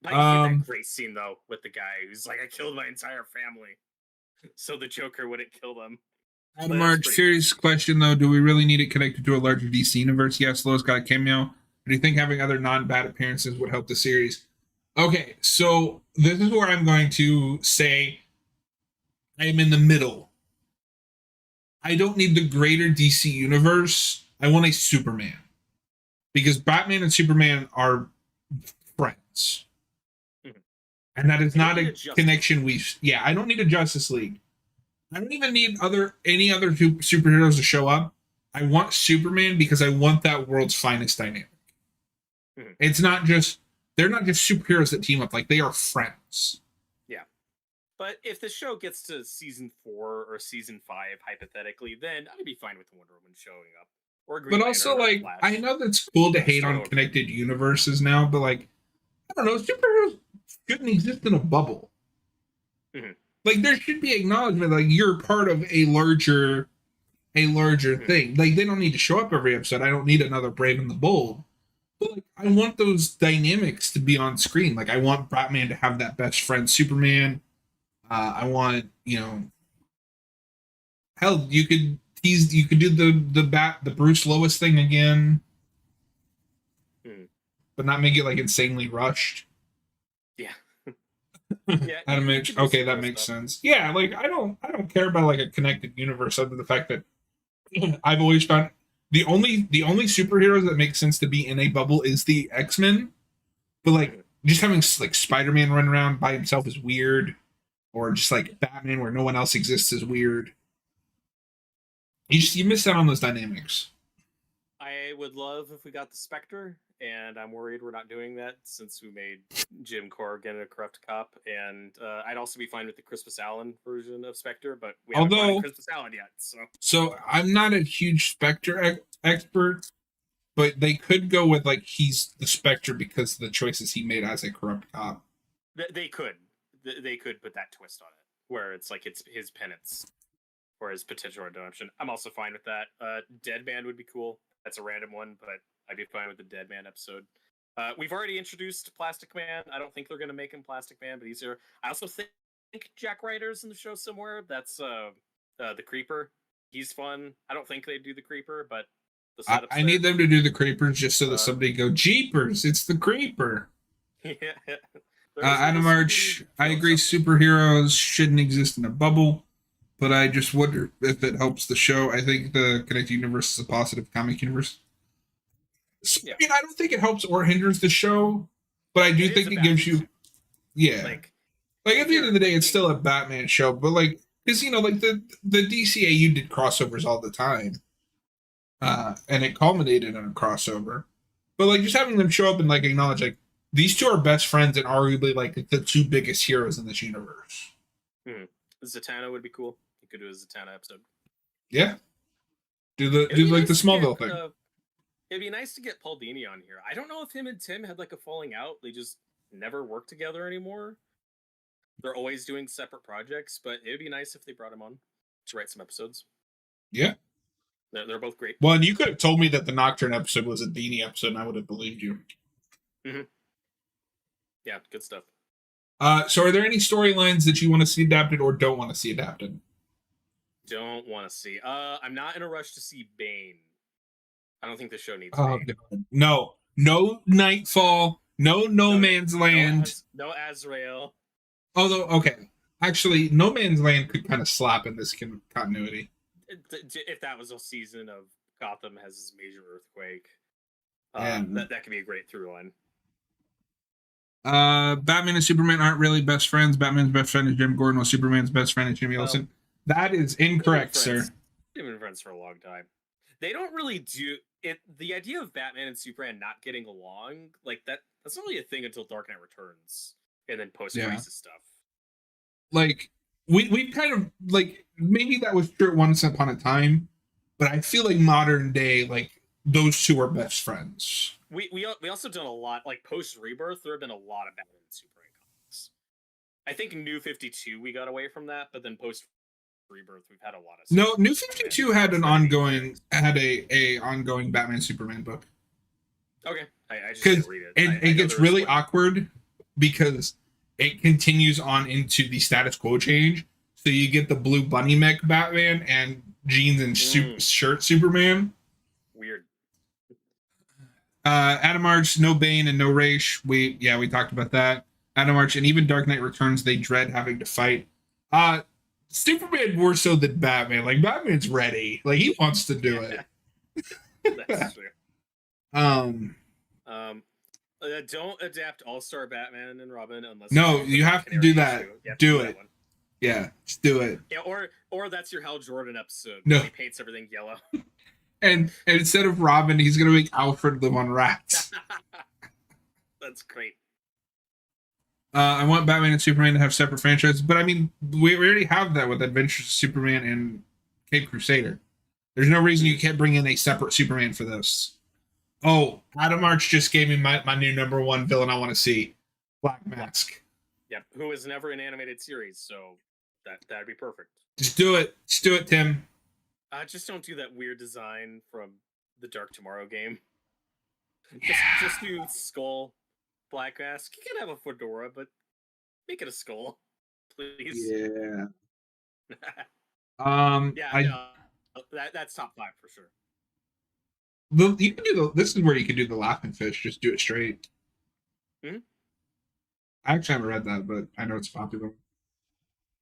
I get that great scene though with the guy who's like, "I killed my entire family." so the Joker wouldn't kill them. Adam Arch, serious question though: do we really need it connected to a larger DC universe? Yes, Lois got a cameo. Do you think having other non-bad appearances would help the series? Okay, so this is where I'm going to say I am in the middle. I don't need the greater DC universe. I want a Superman. Because Batman and Superman are friends. Mm-hmm. And that is not a connection I don't need a Justice League. I don't even need any other superheroes to show up. I want Superman because I want that world's finest dynamic. Mm-hmm. They're not just superheroes that team up, like they are friends. Yeah. But if the show gets to season 4 or season 5, hypothetically, then I'd be fine with Wonder Woman showing up. Or Green Lantern, also, like, Flash. I know that's cool to hate on connected universes now, but like, I don't know, superheroes shouldn't exist in a bubble. Mm-hmm. Like, there should be acknowledgement, like, you're part of a larger mm-hmm. thing. Like, they don't need to show up every episode. I don't need another Brave and the Bold. But like, I want those dynamics to be on screen. Like, I want Batman to have that best friend Superman. I want, hell, you could do the Bruce Lois thing again, but not make it like insanely rushed. Yeah. Yeah. That makes sense. Yeah, like I don't care about like a connected universe other than the fact that I've always found the only superheroes that make sense to be in a bubble is the X-Men, but like just having like Spider-Man run around by himself is weird, or just like Batman where no one else exists is weird. You miss out on those dynamics. I would love if we got the Spectre, and I'm worried we're not doing that since we made Jim Corrigan a corrupt cop. And I'd also be fine with the Crispus Allen version of Spectre, but we haven't gotten Crispus Allen yet. So I'm not a huge Spectre expert, but they could go with like he's the Spectre because of the choices he made as a corrupt cop. They could put that twist on it, where it's like it's his penance. Or his potential redemption. I'm also fine with that. Deadman would be cool. That's a random one, but I'd be fine with the Deadman episode. We've already introduced Plastic Man. I don't think they're going to make him Plastic Man, but he's here. I also think Jack Ryder's in the show somewhere. That's the Creeper. He's fun. I don't think they do the Creeper, but the setup's I need them to do the Creepers just so that somebody go, Jeepers, it's the Creeper. Yeah. Adam Arch, I agree superheroes shouldn't exist in a bubble. But I just wonder if it helps the show. I think the Connected Universe is a positive comic universe. So, yeah. I mean, I don't think it helps or hinders the show, but I do think it gives you... Yeah. Like at the end of the day, it's still a Batman show, but like, because, like the DCAU did crossovers all the time. And it culminated in a crossover. But like, just having them show up and like acknowledge, like, these two are best friends and arguably like the two biggest heroes in this universe. Zatanna would be cool. You could do a Zatanna episode. Yeah. Do the Smallville thing. It'd be nice to get Paul Dini on here. I don't know if him and Tim had like a falling out. They just never work together anymore. They're always doing separate projects, but it'd be nice if they brought him on to write some episodes. Yeah. They're both great. Well, and you could have told me that the Nocturne episode was a Dini episode, and I would have believed you. Mm-hmm. Yeah, good stuff. So are there any storylines that you want to see adapted or don't want to see adapted? Don't want to see. I'm not in a rush to see Bane. I don't think the show needs Bane. No Nightfall. No Man's Land. No Azrael. Although, okay. Actually, No Man's Land could kind of slap in this continuity. If that was a season of Gotham has this major earthquake, that could be a great through line. Batman and Superman aren't really best friends. Batman's best friend is Jim Gordon, while Superman's best friend is Jimmy Olsen. That is incorrect, sir. They've been friends for a long time. They don't really do it. The idea of Batman and Superman not getting along, like that's not really a thing until Dark Knight Returns and then post-crisis stuff. Like we kind of like maybe that was true once upon a time, but I feel like modern day, like those two are best friends. We also done a lot, like post-Rebirth, there have been a lot of Batman and Superman comics. I think New 52, we got away from that, but then post-Rebirth, we've had a lot of... No, New 52 had an ongoing Batman Superman book. Okay, I just didn't read it. It gets really awkward because it continues on into the status quo change. So So you get the blue bunny mech Batman and jeans and shirt Superman. Weird. Adam Arch, no Bane and no Raish. We talked about that. Adam Arch and even Dark Knight Returns, they dread having to fight. Superman more so than Batman. Like Batman's ready. Like he wants to do it. That's true. Don't adapt All-Star Batman and Robin unless you have to do that. Do it. Yeah, just do it. Yeah, or that's your Hal Jordan episode. No, he paints everything yellow. and instead of Robin, he's gonna make Alfred live on rats. That's great. I want Batman and Superman to have separate franchises, but I mean, we already have that with Adventures of Superman and Cape Crusader. There's no reason you can't bring in a separate Superman for this. Oh, Adam Arch just gave me my new number one villain I want to see, Black Mask. Yep, who was never an animated series, so that'd be perfect. Just do it. Just do it, Tim. Just don't do that weird design from the Dark Tomorrow game. Yeah. Just do Skull, Black Mask. You can have a fedora, but make it a skull, please. Yeah. That's top 5 for sure. You can do this is where you can do the laughing fish. Just do it straight. Hmm? I actually haven't read that, but I know it's popular.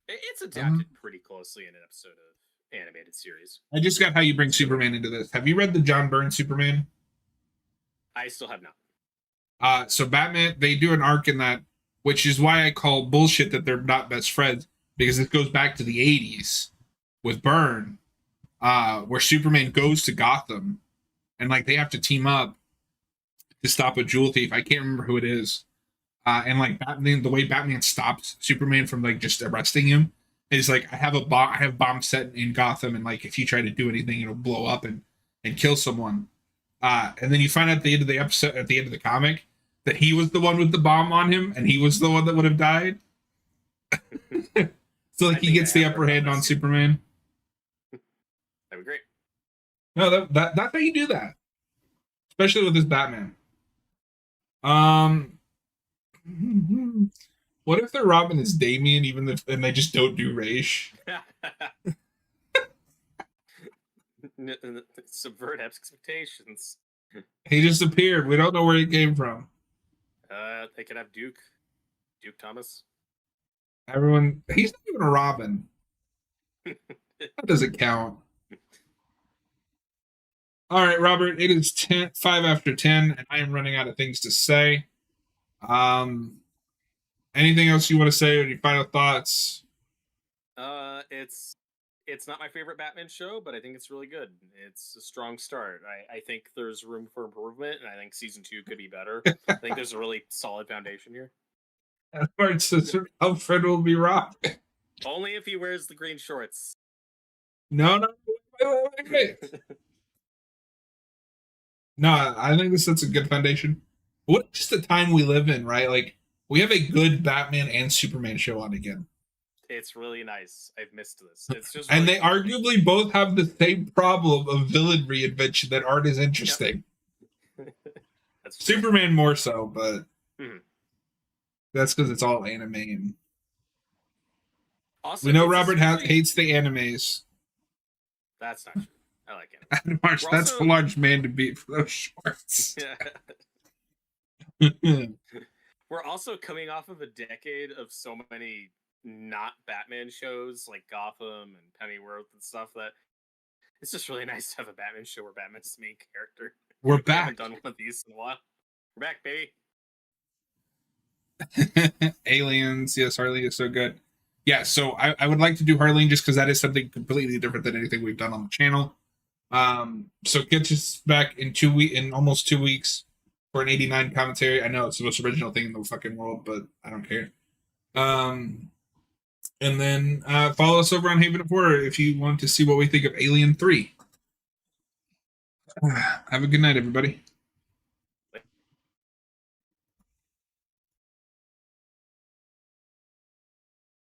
It's adapted pretty closely in an episode of animated series. I just got how you bring Superman into this. Have you read the John Byrne Superman? I still have not. So Batman, they do an arc in that, which is why I call bullshit that they're not best friends, because it goes back to the 80s with Byrne, where Superman goes to Gotham and like they have to team up to stop a jewel thief. I can't remember who it is. And like Batman, the way Batman stops Superman from like just arresting him is like, I have bombs set in Gotham, and like if you try to do anything, it'll blow up and kill someone. And then you find out at the end of the episode, at the end of the comic, that he was the one with the bomb on him, and he was the one that would have died. So like he gets the upper hand on Superman. That'd be great. No, that's how you do that, especially with this Batman. What if their Robin is Damian, and they just don't do Raish? Subvert expectations. He just appeared. We don't know where he came from. They could have Duke Thomas. Everyone, he's not even a Robin. That doesn't count. All right, Robert, it is 5 after 10, and I am running out of things to say. Anything else you want to say, or any final thoughts? It's not my favorite Batman show, but I think it's really good. It's a strong start. I think there's room for improvement, and I think season 2 could be better. I think there's a really solid foundation here. Edward says Alfred will be rock. Only if he wears the green shorts. No, wait. No, I think this sets a good foundation. What just the time we live in, right? Like, we have a good Batman and Superman show on again. It's really nice. I've missed this. It's just and they arguably both have the same problem of villain reinvention that aren't as interesting. Yep. Superman more so, but that's because it's all anime. And also, we know Robert hates the animes. That's not true. I like it. Adam March, that's a large man to beat for those shorts. We're also coming off of a decade of so many not Batman shows like Gotham and Pennyworth and stuff that it's just really nice to have a Batman show where Batman's the main character. We're back. I haven't done one of these in a while. We're back, baby. Aliens, yes, Harley is so good. Yeah, so I would like to do Harleen just because that is something completely different than anything we've done on the channel. So get us back in almost 2 weeks for an 89 commentary. I know it's the most original thing in the fucking world, but I don't care. And then follow us over on Haven of Horror if you want to see what we think of Alien 3. Have a good night, everybody.